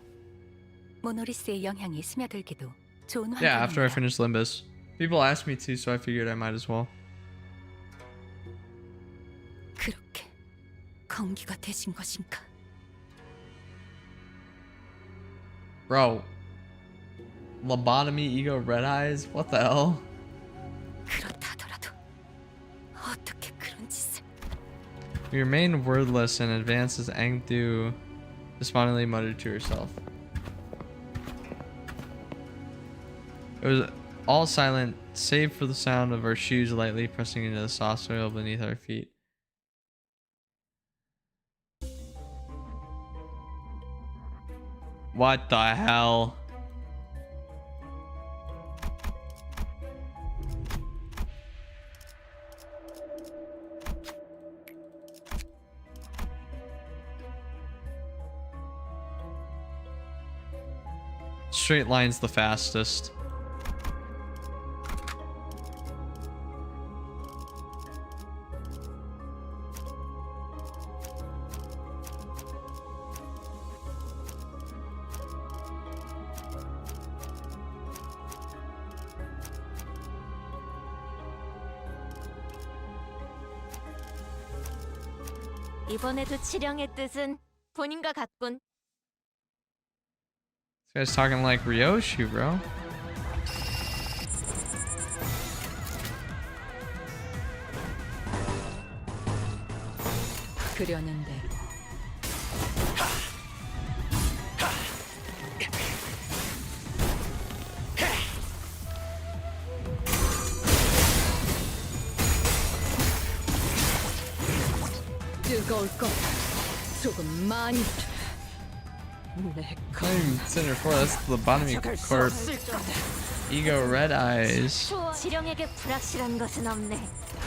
모노리스의 영향이 스며들기도 좋은 환경입니다. Yeah, after I finish Limbus. People asked me to, so I figured I might as well. 그렇게 건기가 되신 것인가? Bro. Lobotomy, ego, red eyes? What the hell? 그렇다더라도 어떻게 그런 짓을? You remain wordless and advance as Engdu despondently muttered to herself. It was all silent, save for the sound of our shoes lightly pressing into the soft soil beneath our feet. What the hell? Straight line's the fastest. 이번에도 치령의 뜻은 본인과 같군. This guy's talking like Ryoshi, bro. 그려는데 뜨거울 거다. 조금 많이. Claim Center 4, that's the Lobotomy Corp. Ego red eyes. 치령에게 불확실한 것은 없네.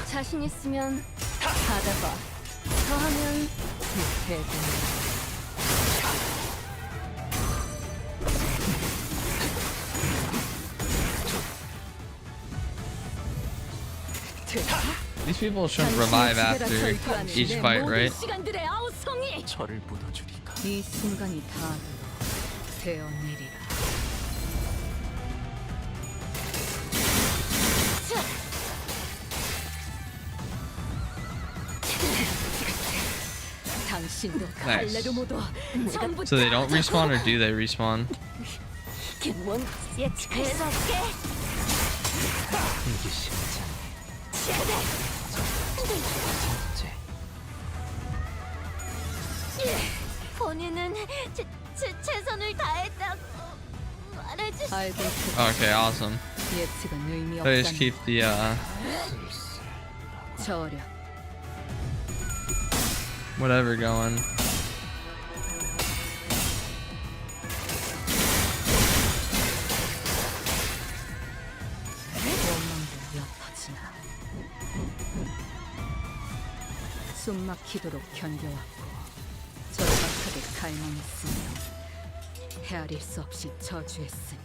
자신 있으면 받아봐. 더하면 These people shouldn't revive after each fight, right? 시간들의 아우성이. 저를 묻어주리까. 이 순간이 다 되어내리라. 당신도 갈래로 모두 전부 So they don't respawn or do they respawn? 이게 뭔 예측할 수 없게. 이게 쉽지 본인은 최선을 다했다고 말해주시. 알고 Okay, awesome. 예측은 의미 So just 없다. keep the 저력. whatever going. 원망도 옅어지나. 숨막히도록 견뎌왔고 절박하게 갈망했으며 헤아릴 수 없이 저주했으니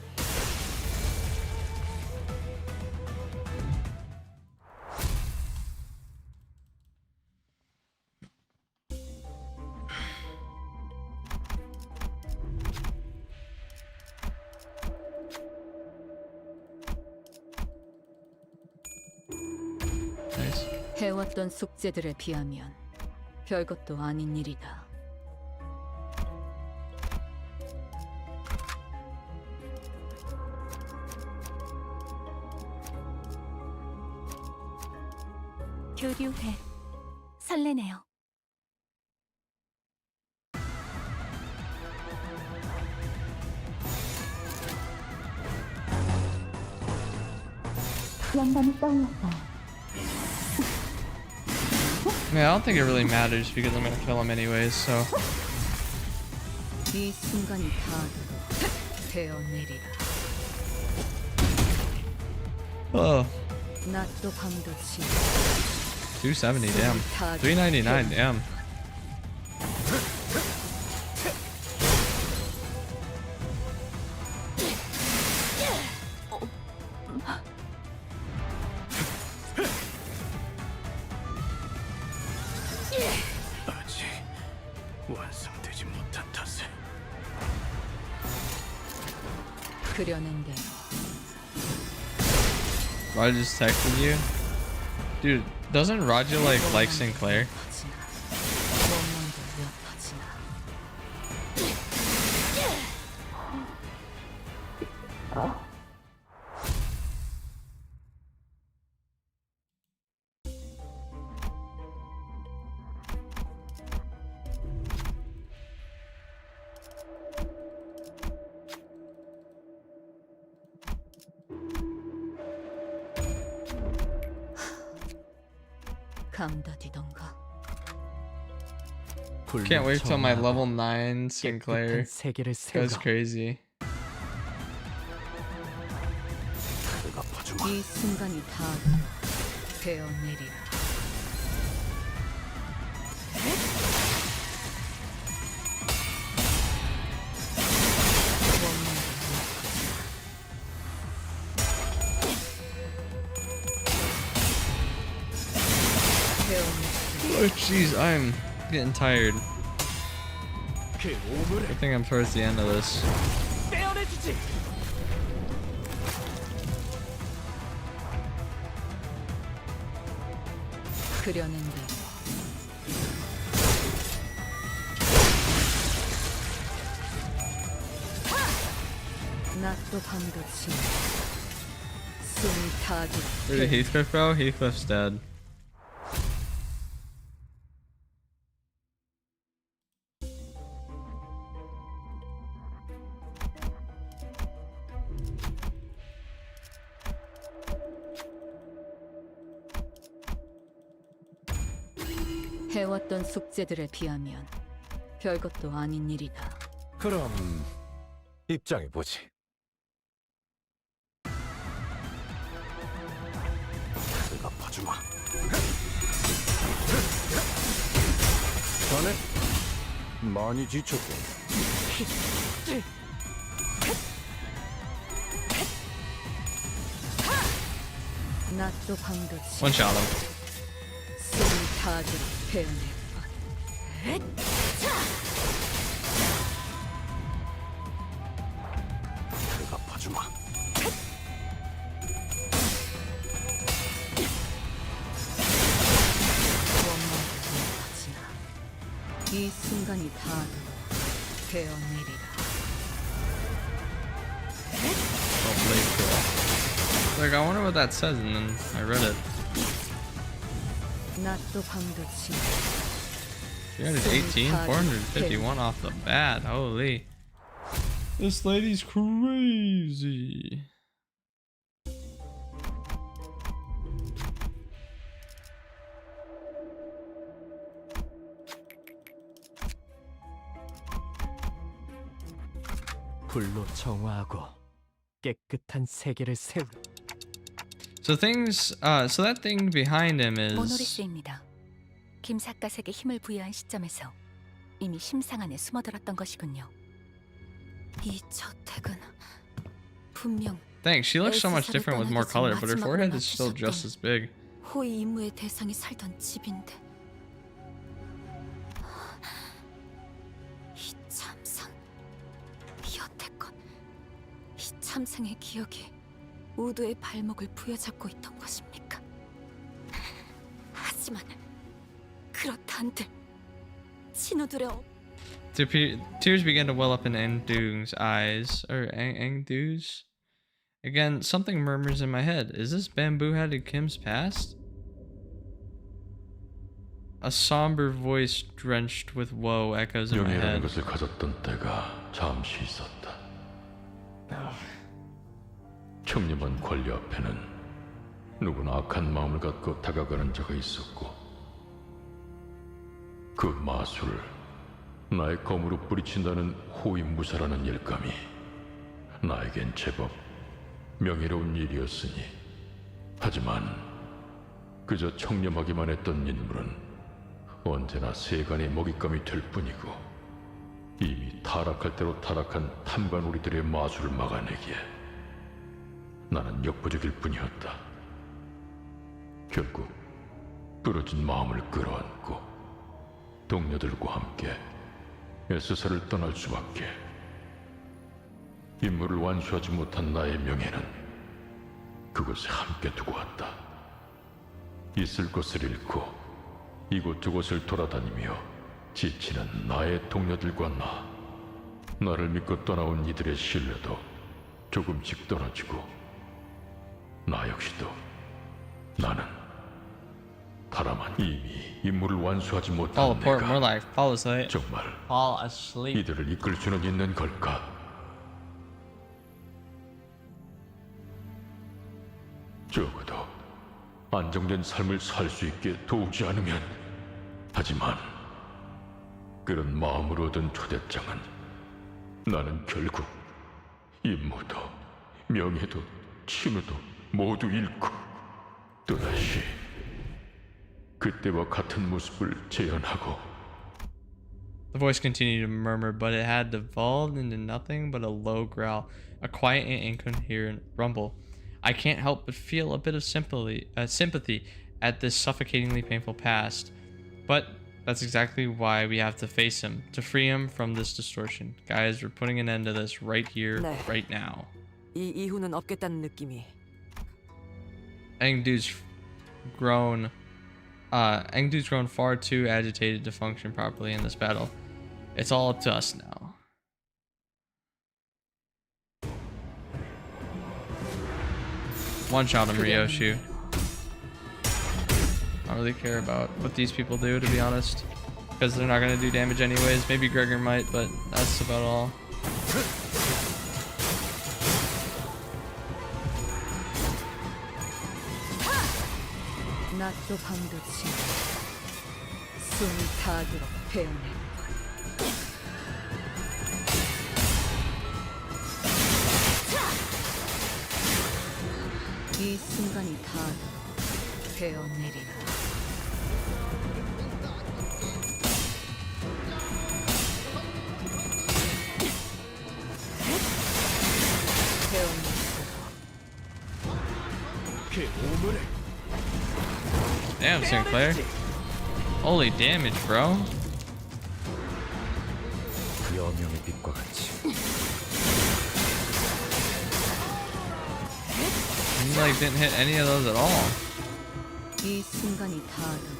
해왔던 숙제들에 비하면 별것도 아닌 일이다. 교류회. 설레네요. Yeah, I don't think it really matters because I'm gonna kill him anyways, so. 이 순간이 다 되어내리라. Oh, 낮도 밤도 지 270, damn. 399, damn. 아직 완성되지 못한 탓에 그려낸 대로. I just texted you. Dude, doesn't Raja like Sinclair? 감다디던가. Can't wait till my level 9 Sinclair 세계를 goes crazy. 이 순간이 다 되어내리라. Oh jeez, I'm getting tired. I think I'm towards the end of this. 그려낸 대로. 낮도 밤도 지 숨이 타기. Where's the Heathcliff go? Heathcliff's dead. 해왔던 숙제들에 비하면 별것도 아닌 일이다. 그럼 입장해 보지. 내가 봐주마. 자네 많이 지쳤군. 낮도 밤도 지 One shot him. 숨이 타기 태어낼 내가 봐주마. 이 순간이 다 되어내리라. Like, I wonder what that says, and then I read it. 낮도 밤도 지 318, 451 off the bat. Holy. This lady's crazy. 불로 정화하고 깨끗한 세계를 세우. So so that thing behind him is. 모노리스입니다. 김삿갓에게 힘을 부여한 시점에서 이미 심상 안에 숨어들었던 것이군요. 이 저택은 분명 Thanks. She looks so much different with more color, but her forehead is still just as big. 호위 임무의 대상이 살던 집인데 이 참상, 여태껏 이 참상의 기억이 우드의 발목을 부여잡고 있던 것입니까? 하지만 그렇다 한들 신호들의 Tears began to well up in Engdu's eyes. Or Engdu's? Again, something murmurs in my head. Is this bamboo-headed Kim's past? A somber voice drenched with woe echoes in my head. 것을 가졌던 때가 잠시 있었다. 청렴한 권리 앞에는 누구나 악한 마음을 갖고 다가가는 자가 있었고, 그 마술을 나의 검으로 뿌리친다는 호위무사라는 일감이 나에겐 제법 명예로운 일이었으니, 하지만 그저 청렴하기만 했던 인물은 언제나 세간의 먹잇감이 될 뿐이고, 이미 타락할 대로 타락한 탐관오리들의 마술을 막아내기에 나는 역부족일 뿐이었다. 결국 부러진 마음을 끌어안고 동료들과 함께 에스사를 떠날 수밖에. 임무를 완수하지 못한 나의 명예는 그곳에 함께 두고 왔다. 있을 것을 잃고 이곳저곳을 돌아다니며 지치는 나의 동료들과 나를 믿고 떠나온 이들의 신뢰도 조금씩 떨어지고, 나 역시도 나는 다만 이미 임무를 완수하지 못한 내가 정말 이들을 이끌 수는 있는 걸까? 적어도 안정된 삶을 살 수 있게 도우지 않으면. 하지만 그런 마음으로 얻은 초대장은 나는 결국 임무도 명예도 친우도 모두 잃고 또다시 그때와 같은 모습을 재현하고. The voice continued to murmur, but it had devolved into nothing but a low growl, a quiet and incoherent rumble. I can't help but feel a bit of sympathy at this suffocatingly painful past. But that's exactly why we have to face him, to free him from this distortion. Guys, we're putting an end to this right here, right now. 이 이후는 없겠다는 느낌이. Engdu's grown far too agitated to function properly in this battle. It's all up to us now. One shot him, Ryoshu. I don't really care about what these people do, to be honest, because they're not going to do damage anyways. Maybe Gregor might, but that's about all. 낮도 밤도 치 숨이 닿도록 베어낸 이 순간이 닿도록 베어내리라. Damn, Sinclair. Holy damage, bro. 여명의 빛과 같이. He like didn't hit any of those at all. 이 순간이 닿도록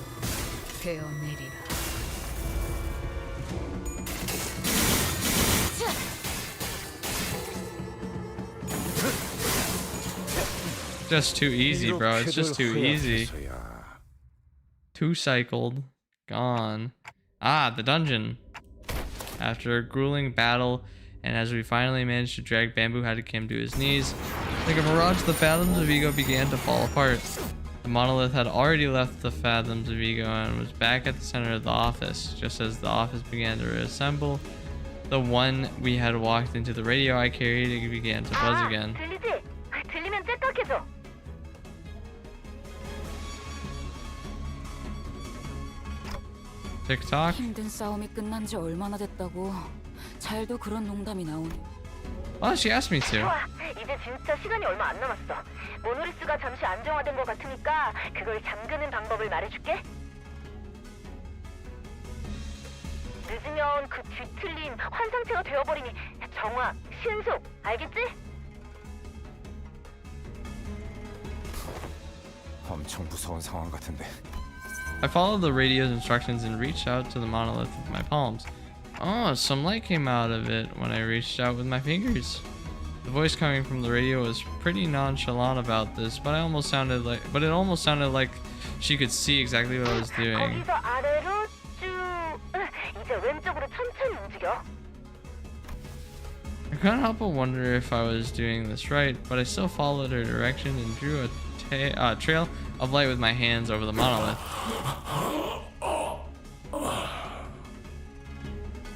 베어내리라. Just too easy, bro. It's just too easy. Two cycled. Gone. Ah, the dungeon. After a grueling battle, and as we finally managed to drag Bamboo-headed Kim to his knees, like a mirage, the Fathoms of Ego began to fall apart. The monolith had already left the Fathoms of Ego and was back at the center of the office. Just as the office began to reassemble, the one we had walked into, the radio I carried, began to buzz again. 들리지? 들리면 째깍해줘. TikTok? 힘든 싸움이 끝난 지 얼마나 됐다고. 잘도 그런 농담이 나오네. Oh, she asked me to. 좋아, 이제 진짜 시간이 얼마 안 남았어. 모노리스가 잠시 안정화된 것 같으니까 그걸 잠그는 방법을 말해줄게. 늦으면 그 뒤틀린 환상체가 되어버리니 정화, 신속, 알겠지? 엄청 무서운 상황 같은데. I followed the radio's instructions and reached out to the monolith with my palms. Oh, some light came out of it when I reached out with my fingers. The voice coming from the radio was pretty nonchalant about this, but it almost sounded like she could see exactly what I was doing. 거기서 아래로 쭉. 이제 왼쪽으로 천천히 움직여. I couldn't help but wonder if I was doing this right, but I still followed her direction and drew a trail of light with my hands over the monolith.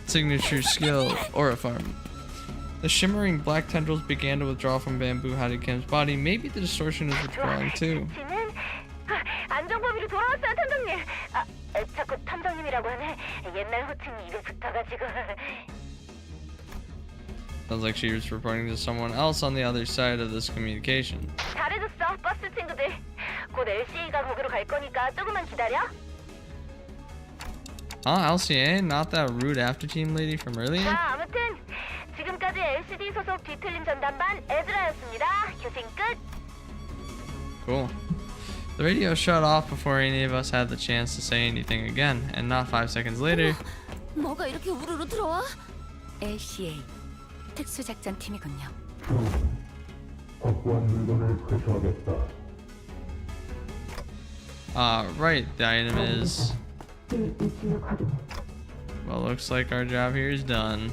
Signature skill, Aura Farm. The shimmering black tendrils began to withdraw from Bamboo Hadikim's body. Maybe the distortion is withdrawing too. 지는 안정범위로 돌아왔어요, 탐정님. 자꾸 탐정님이라고 하네. 옛날 호칭이 입에 붙어가지고. Sounds like she was reporting to someone else on the other side of this communication. 잘해줬어, 버스 친구들. 곧 LCA가 거기로 갈 거니까 조금만 기다려. LCA? Not that rude after team lady from earlier? 자, 아무튼 지금까지 LCD 소속 뒤틀림 전담반 에즈라였습니다. 교신 끝. Cool. The radio shut off before any of us had the chance to say anything again, and not 5 seconds later. 뭐가 이렇게 우르르 들어와? LCA 특수작전팀이군요. Right, the item is... Well, looks like our job here is done.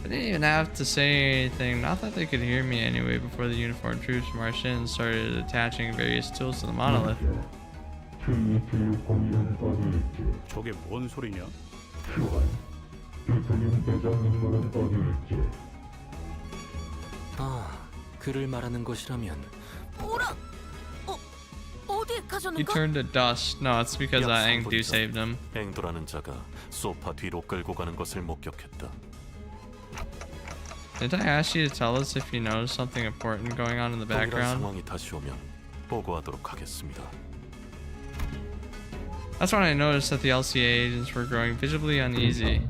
I didn't even have to say anything, not that they could hear me anyway, before the uniformed troops marched in and started attaching various tools to the monolith. 저게 뭔 소리냐? 그를 말하는 것이라면 오라! 어디에 He 가셨는가? turned to dust. No, it's because Engdu saved him. 앵도라는 자가 소파 뒤로 끌고 가는 것을 목격했다. Didn't I ask you to tell us if you noticed something important going on in the 동일한 background? 상황이 다시 오면 보고하도록 하겠습니다. That's when I noticed that the LCA agents were growing visibly uneasy.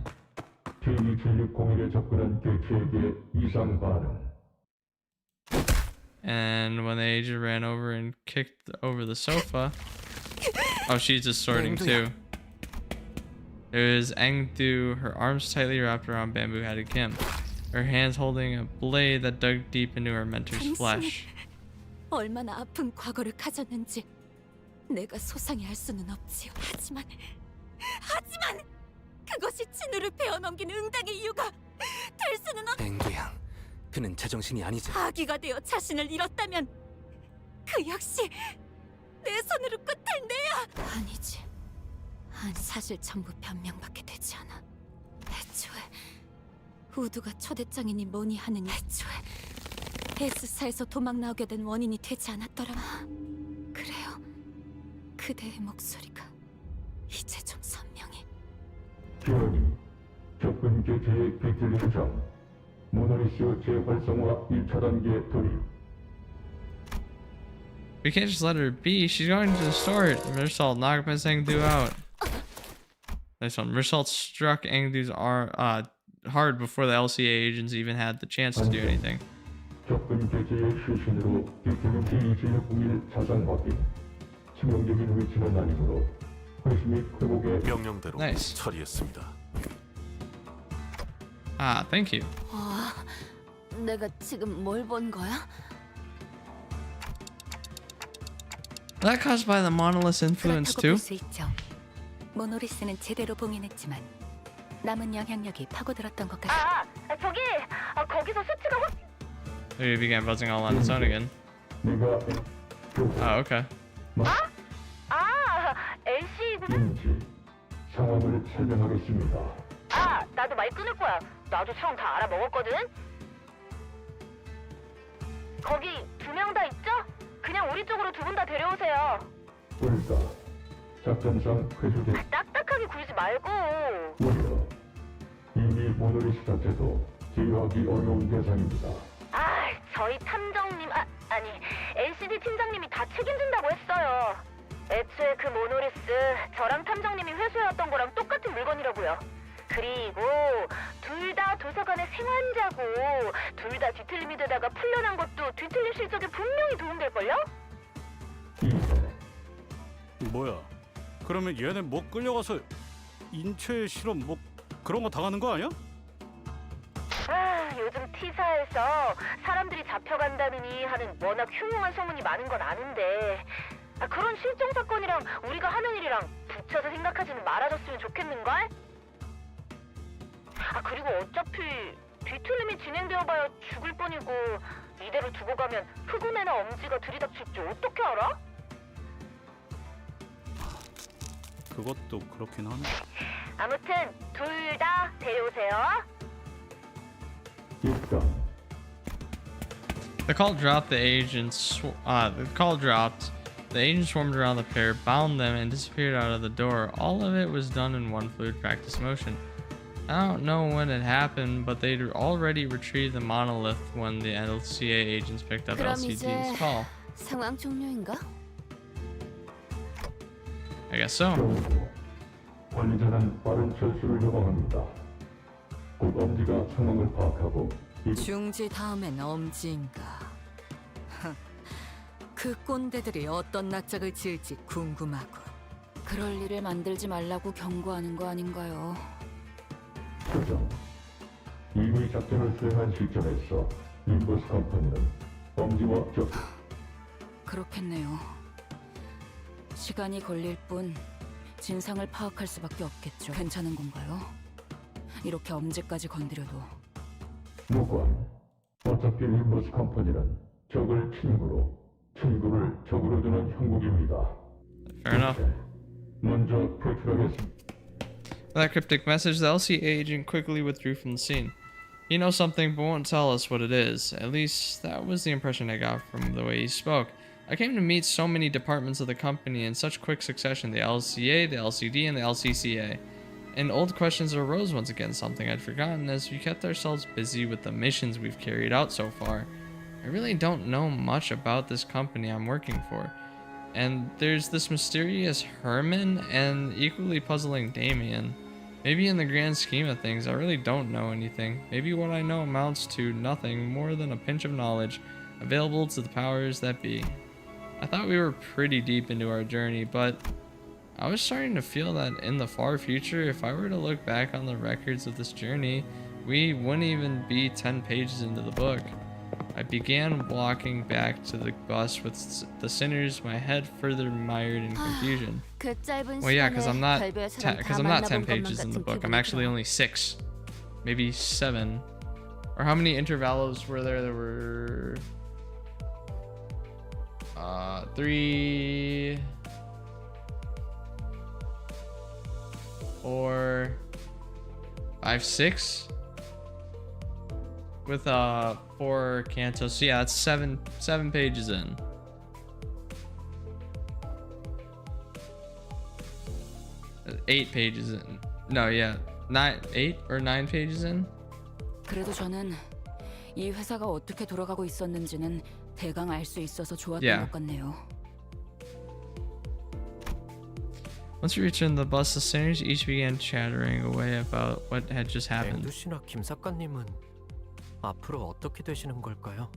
And when the agent ran over and kicked over the sofa... Oh, she's distorting too. There was Engdu, her arms tightly wrapped around Bamboo Hadikim, her hands holding a blade that dug deep into her mentor's flesh. 얼마나 아픈 과거를 가졌는지 내가 소상히 알 수는 없지요. 하지만 그것이 진우를 베어넘긴 응당의 이유가 될 수는 없... 앵두양, 그는 제정신이 아니지. 아기가 되어 자신을 잃었다면 그 역시 내 손으로 끝을 내야... 아니지. 사실 전부 변명밖에 되지 않아. 애초에 우두가 초대장이니 뭐니 하느니 애초에 S사에서 도망 나오게 된 원인이 되지 않았더라면... 그래요. 그대의 목소리가 이제 좀 선명해. 기원이 접근 개체의 비틀림장 모노리스 재활성화 1차 단계 돌입. We can't just let her be. She's going to distort. Mirsalt, knock Engdu out. Nice one. Mirsalt struck Engdu's arm hard before the LCA agents even had the chance to do anything. 접근 개체의 실신으로 비틀림 T201 자산 확인. 치명적인 위치는 아니므로 회수 및 회복에 명령대로 Nice. 처리했습니다. Thank you. 내가 지금 뭘 본 거야? That caused by the monolith's influence 그렇다고 too. 볼 수 있죠. 모노리스는 제대로 봉인했지만 남은 영향력이 파고들었던 것 같아. 저기 거기서 수치가 확... Maybe it began buzzing all on its own again. Oh, okay. LC... 상황을 설명하겠습니다. 나도 말 끊을 거야. 나도 상황 다 알아먹었거든. 거기 2명 다 있죠? 그냥 우리 쪽으로 2분 다 데려오세요. 불사 작전상 회수된 딱딱하게 굴지 말고. 오히려 이미 모노리스 자체도 제어하기 어려운 대상입니다. 저희 탐정님 아니 LCD 팀장님이 다 책임진다고 했어요. 애초에 그 모노리스 저랑 탐정님이 회수해왔던 거랑 똑같은 물건이라고요. 그리고 둘 다 도서관의 생환자고 둘 다 뒤틀림이 되다가 풀려난 것도 뒤틀림 실적에 분명히 도움될걸요? 뭐야? 그러면 얘네 뭐 끌려가서 인체 실험 뭐 그런 거 당하는 거 아니야? 요즘 T사에서 사람들이 잡혀간다느니 하는 워낙 흉흉한 소문이 많은 건 아는데 그런 실종 사건이랑 우리가 하는 일이랑 붙여서 생각하지는 말아줬으면 좋겠는걸? 그리고 어차피 뒤틀림이 진행되어봐야 죽을 뿐이고 이대로 두고 가면 흑운애나 엄지가 들이닥칠지 어떻게 알아? 그것도 그렇긴 하네. 아무튼 둘 다 데려오세요. The call dropped. The call dropped. The agent swarmed around the pair, bound them, and disappeared out of the door. All of it was done in one fluid practice motion. I don't know when it happened, but they'd already retrieved the monolith when the LCA agents picked up LCD's call. 상황 종료인가? I guess so. 관리자는 빠른 철수를 요청합니다. 곧 엄지가 상황을 파악하고 중지 다음엔 엄지인가. 그 꼰대들이 어떤 낯짝을 지을지 궁금하고. 그럴 일을 만들지 말라고 경고하는 거 아닌가요? 조정. 이미 작전을 수행한 시점에서 인버스 컴퍼니는 엄지와 그렇겠네요. 시간이 걸릴 뿐 진상을 파악할 수밖에 없겠죠. 괜찮은 건가요? 이렇게 엄지까지 건드려도. 무관. 어차피 인버스 컴퍼니는 적을 친구로, 친구를 적으로 두는 형국입니다. Fair enough. 먼저 표출하겠습니다. With that cryptic message, the LCA agent quickly withdrew from the scene. He knows something but won't tell us what it is. At least, that was the impression I got from the way he spoke. I came to meet so many departments of the company in such quick succession, the LCA, the LCD, and the LCCA. And old questions arose once again, something I'd forgotten as we kept ourselves busy with the missions we've carried out so far. I really don't know much about this company I'm working for. And there's this mysterious Herman and equally puzzling Damien. Maybe in the grand scheme of things, I really don't know anything. Maybe what I know amounts to nothing more than a pinch of knowledge available to the powers that be. I thought we were pretty deep into our journey, but I was starting to feel that in the far future, if I were to look back on the records of this journey, we wouldn't even be 10 pages into the book. I began walking back to the bus with the sinners, my head further mired in confusion. Well, yeah, because I'm not 10 pages in the book. I'm actually only 6, maybe 7. Or how many intervallos were there? There were 3, 4, 5, 6 with 4 cantos. So yeah, that's 7 pages in. Eight pages in. No, yeah, 8 or 9 pages in. 그래도 저는 이 회사가 어떻게 돌아가고 있었는지는 대강 알 수 있어서 좋았던 Yeah. 것 같네요. Once we returned the bus, the sinners each began chattering away about what had just happened. 앵두 씨나 김 작가님은 앞으로 어떻게 되시는 걸까요?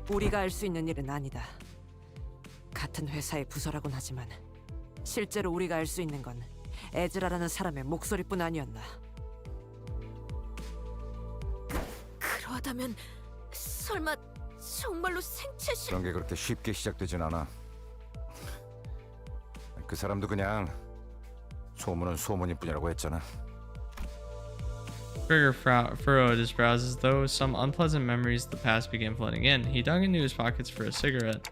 우리가 알 수 있는 일은 아니다. 같은 회사의 부서라곤 하지만 실제로 우리가 알 수 있는 건 에즈라라는 사람의 목소리뿐 아니었나. 그러하다면 설마 정말로 생체 실... 그런 게 그렇게 쉽게 시작되진 않아. 그 사람도 그냥 소문은 소문일 뿐이라고 했잖아. Trigger furrowed his brows as though some unpleasant memories of the past began flooding in. He dug into his pockets for a cigarette.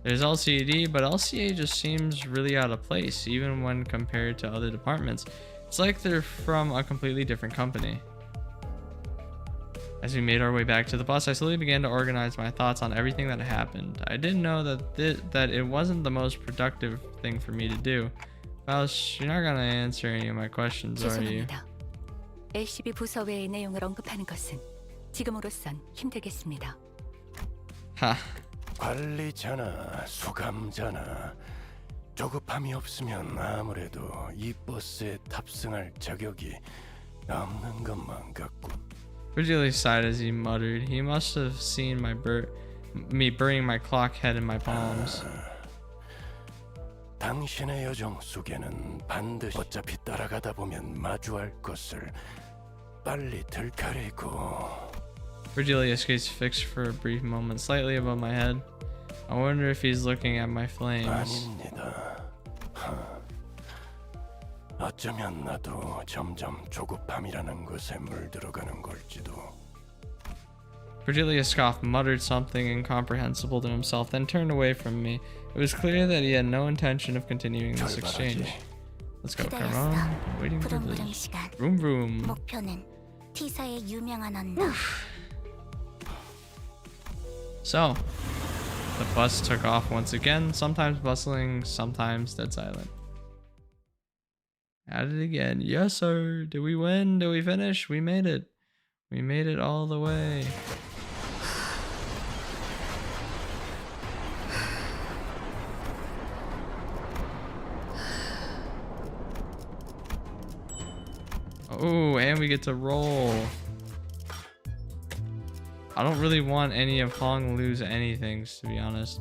There's LCD, but LCA just seems really out of place, even when compared to other departments. It's like they're from a completely different company. As we made our way back to the bus, I slowly began to organize my thoughts on everything that happened. I didn't know that it wasn't the most productive thing for me to do. Mouse, you're not gonna answer any of my questions, are you? 죄송합니다. LCB 부서 외의 내용을 언급하는 것은 지금으로선 힘들겠습니다. 하. 관리자나 수감자나 조급함이 없으면 아무래도 이 버스에 탑승할 자격이 없는 것만 같군. Ridgely sighed as he muttered. He must have seen me burying my clock head in my palms. 당신의 여정 속에는 반드시 어차피 따라가다 보면 마주할 것을 빨리 들켜리고. Virgilius gets fixed for a brief moment, slightly above my head. I wonder if he's looking at my flames. 아닙니다. 어쩌면 나도 점점 조급함이라는 것에 물들어가는 걸지도. Virgilius scoffed, muttered something incomprehensible to himself, then turned away from me. It was clear that he had no intention of continuing this exchange. Let's go, come on. Waiting for this. Vroom vroom. 목표는 T사의 유명한 언덕. So, the bus took off once again, sometimes bustling, sometimes dead silent. At it again. Yes, sir. Did we win? Did we finish? We made it. We made it all the way. Oh, and we get to roll. I don't really want any of Hong Lu's anythings, to be honest.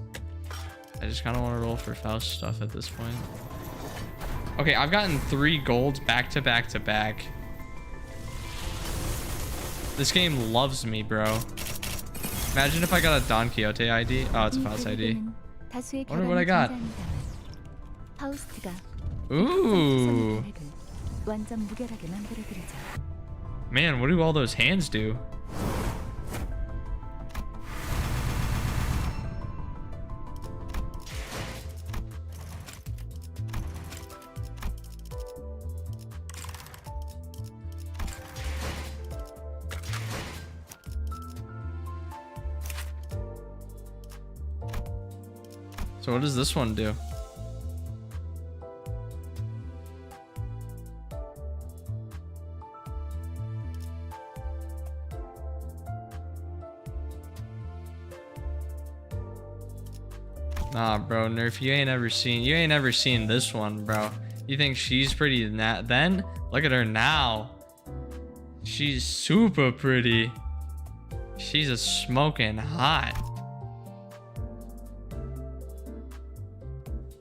I just kind of want to roll for Faust stuff at this point. Okay, I've gotten 3 golds back to back to back. This game loves me, bro. Imagine if I got a Don Quixote ID. Oh, it's a Faust ID. Wonder what I got. Ooh. Man, what do all those hands do? So what does this one do? Nah, bro, Nerf, you ain't ever seen this one, bro. You think she's pretty then? Look at her now. She's super pretty. She's a smoking hot.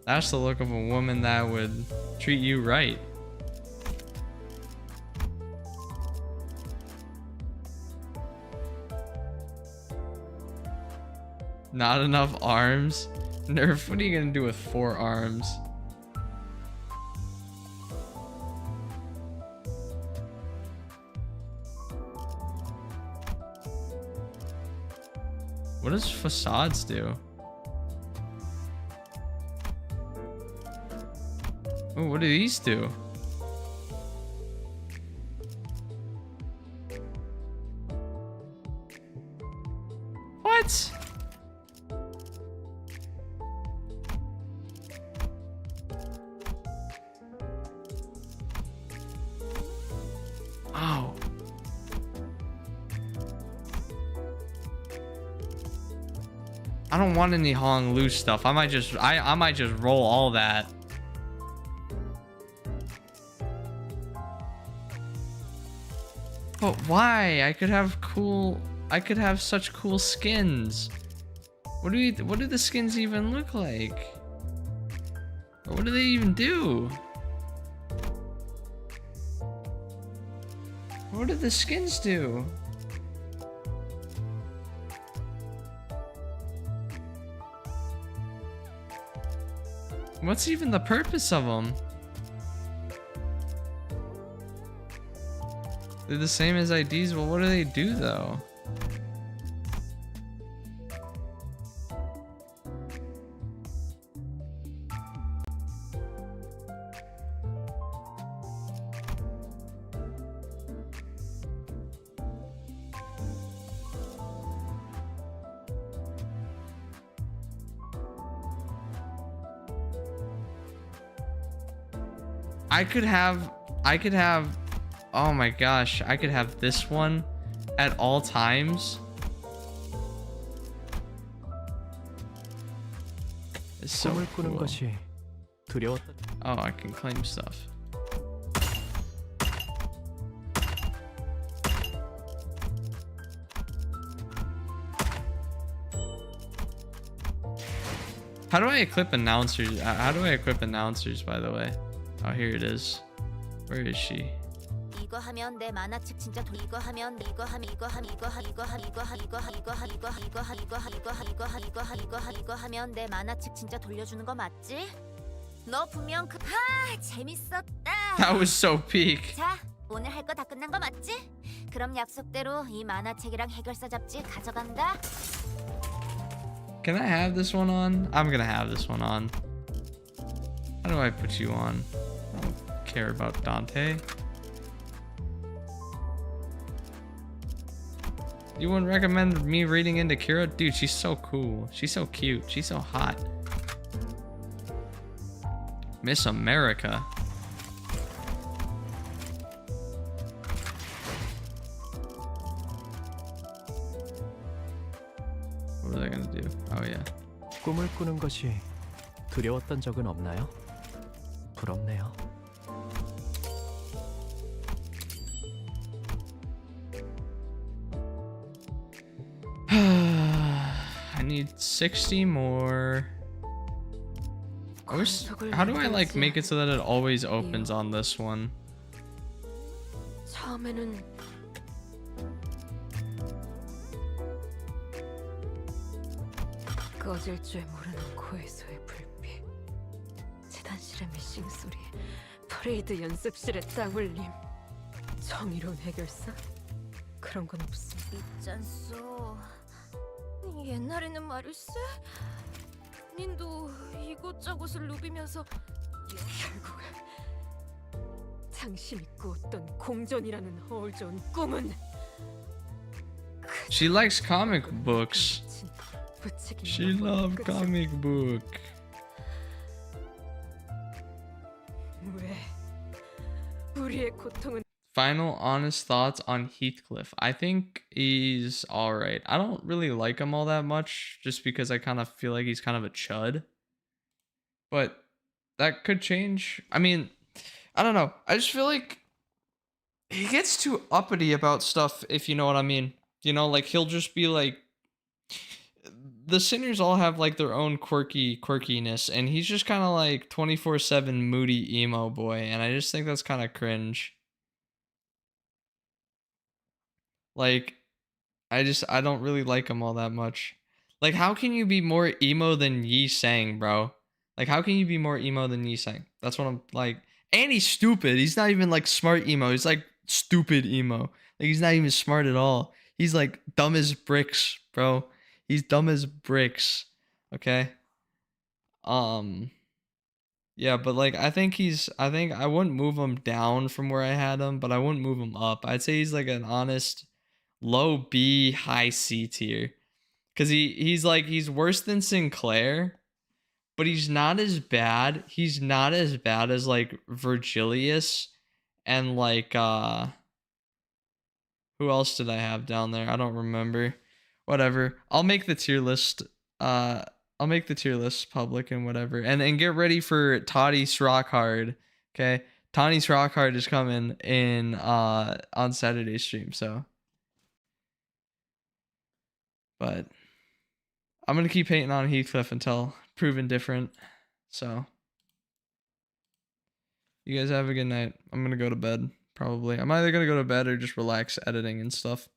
That's the look of a woman that would treat you right. Not enough arms? Nerf, what are you gonna do with 4 arms? What does facades do? Oh, what do these do? What? Oh. I don't want any Hong Lu stuff. I might just roll all that. But why? I could have such cool skins. What do the skins even look like? Or what do they even do? What do the skins do? What's even the purpose of them? They're the same as IDs. Well, what do they do though? I could have, oh my gosh, I could have this one at all times. It's so cool. Oh, I can claim stuff. How do I equip announcers? How do I equip announcers, by the way? Oh, here it is. Where is she? 이거 하면 내 만화책 진짜 이거 하면 이거 하면 이거 하면 이거 하 이거 하 이거 하 이거 하 이거 하 이거 하 이거 하 이거 하 이거 하 이거 하 이거 하 이거 하 이거 하면 내 만화책 진짜 돌려주는 거 맞지? 너 분명 재밌었다. That was so peak. 자, 오늘 할 거 다 끝난 거 맞지? 그럼 약속대로 이 만화책이랑 해결사 잡지 가져간다. Can I have this one on? I'm gonna have this one on. How do I put you on? I don't care about Dante. You wouldn't recommend me reading into Kira? Dude, she's so cool. She's so cute. She's so hot. Miss America. What was I gonna do? Oh yeah. 꿈을 꾸는 것이 두려웠던 적은 없나요? 부럽네요. I need 60 more. How do I like make it so that it always opens on this one? 처음에는 꺼질 줄 모르는 코에서의 불빛, 재단실의 미싱 소리, 퍼레이드 연습실의 땀 흘림, 정의로운 해결사? 그런 건 없어. 있잖소. 옛날에는 말일세. 닌도 이곳저곳을 누비면서 결국은 당신이 꾸었던 공존이라는 허울 좋은 꿈은 She likes comic books. She loved comic book. 왜 우리의 고통은 Final honest thoughts on Heathcliff. I think he's alright. I don't really like him all that much just because I kind of feel like he's kind of a chud. But that could change. I mean, I don't know. I just feel like he gets too uppity about stuff, if you know what I mean. You know, like he'll just be like, the sinners all have like their own quirkiness, and he's just kind of like 24/7 moody emo boy, and I just think that's kind of cringe. Like, I don't really like him all that much. Like, how can you be more emo than Yi Sang, bro? Like, how can you be more emo than Yi Sang? That's what I'm like. And he's stupid. He's not even like smart emo. He's like stupid emo. Like, he's not even smart at all. He's like dumb as bricks, bro. He's dumb as bricks. Okay. Yeah, but like I think I wouldn't move him down from where I had him, but I wouldn't move him up. I'd say he's like an honest low B, high C tier. Cause he's worse than Sinclair, but he's not as bad. He's not as bad as like Virgilius and like who else did I have down there? I don't remember. Whatever. I'll make the tier list I'll make the tier list public and whatever. And get ready for Toddy's Rock Hard. Okay? Toddy's Rock Hard is coming in on Saturday stream, so. But I'm gonna keep hating on Heathcliff until proven different. So you guys have a good night. I'm gonna go to bed, probably. I'm either gonna go to bed or just relax editing and stuff.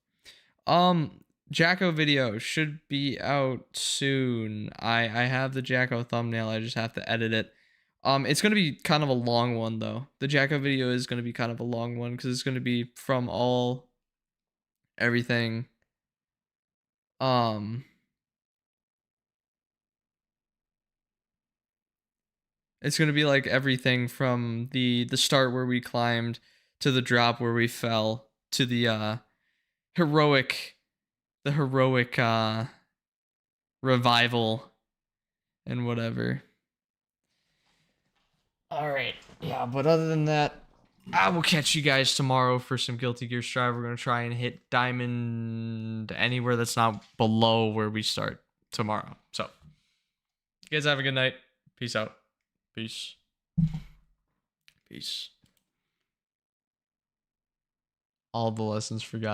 Jacko video should be out soon. I have the Jacko thumbnail. I just have to edit it. It's gonna be kind of a long one though. The Jacko video is gonna be kind of a long one because it's gonna be from everything. It's gonna be like everything from the start where we climbed to the drop where we fell to the heroic revival and whatever. All right, yeah, but other than that, I will catch you guys tomorrow for some Guilty Gear Strive. We're gonna try and hit diamond anywhere that's not below where we start tomorrow. So you guys have a good night. Peace out. Peace. Peace. All the lessons forgotten.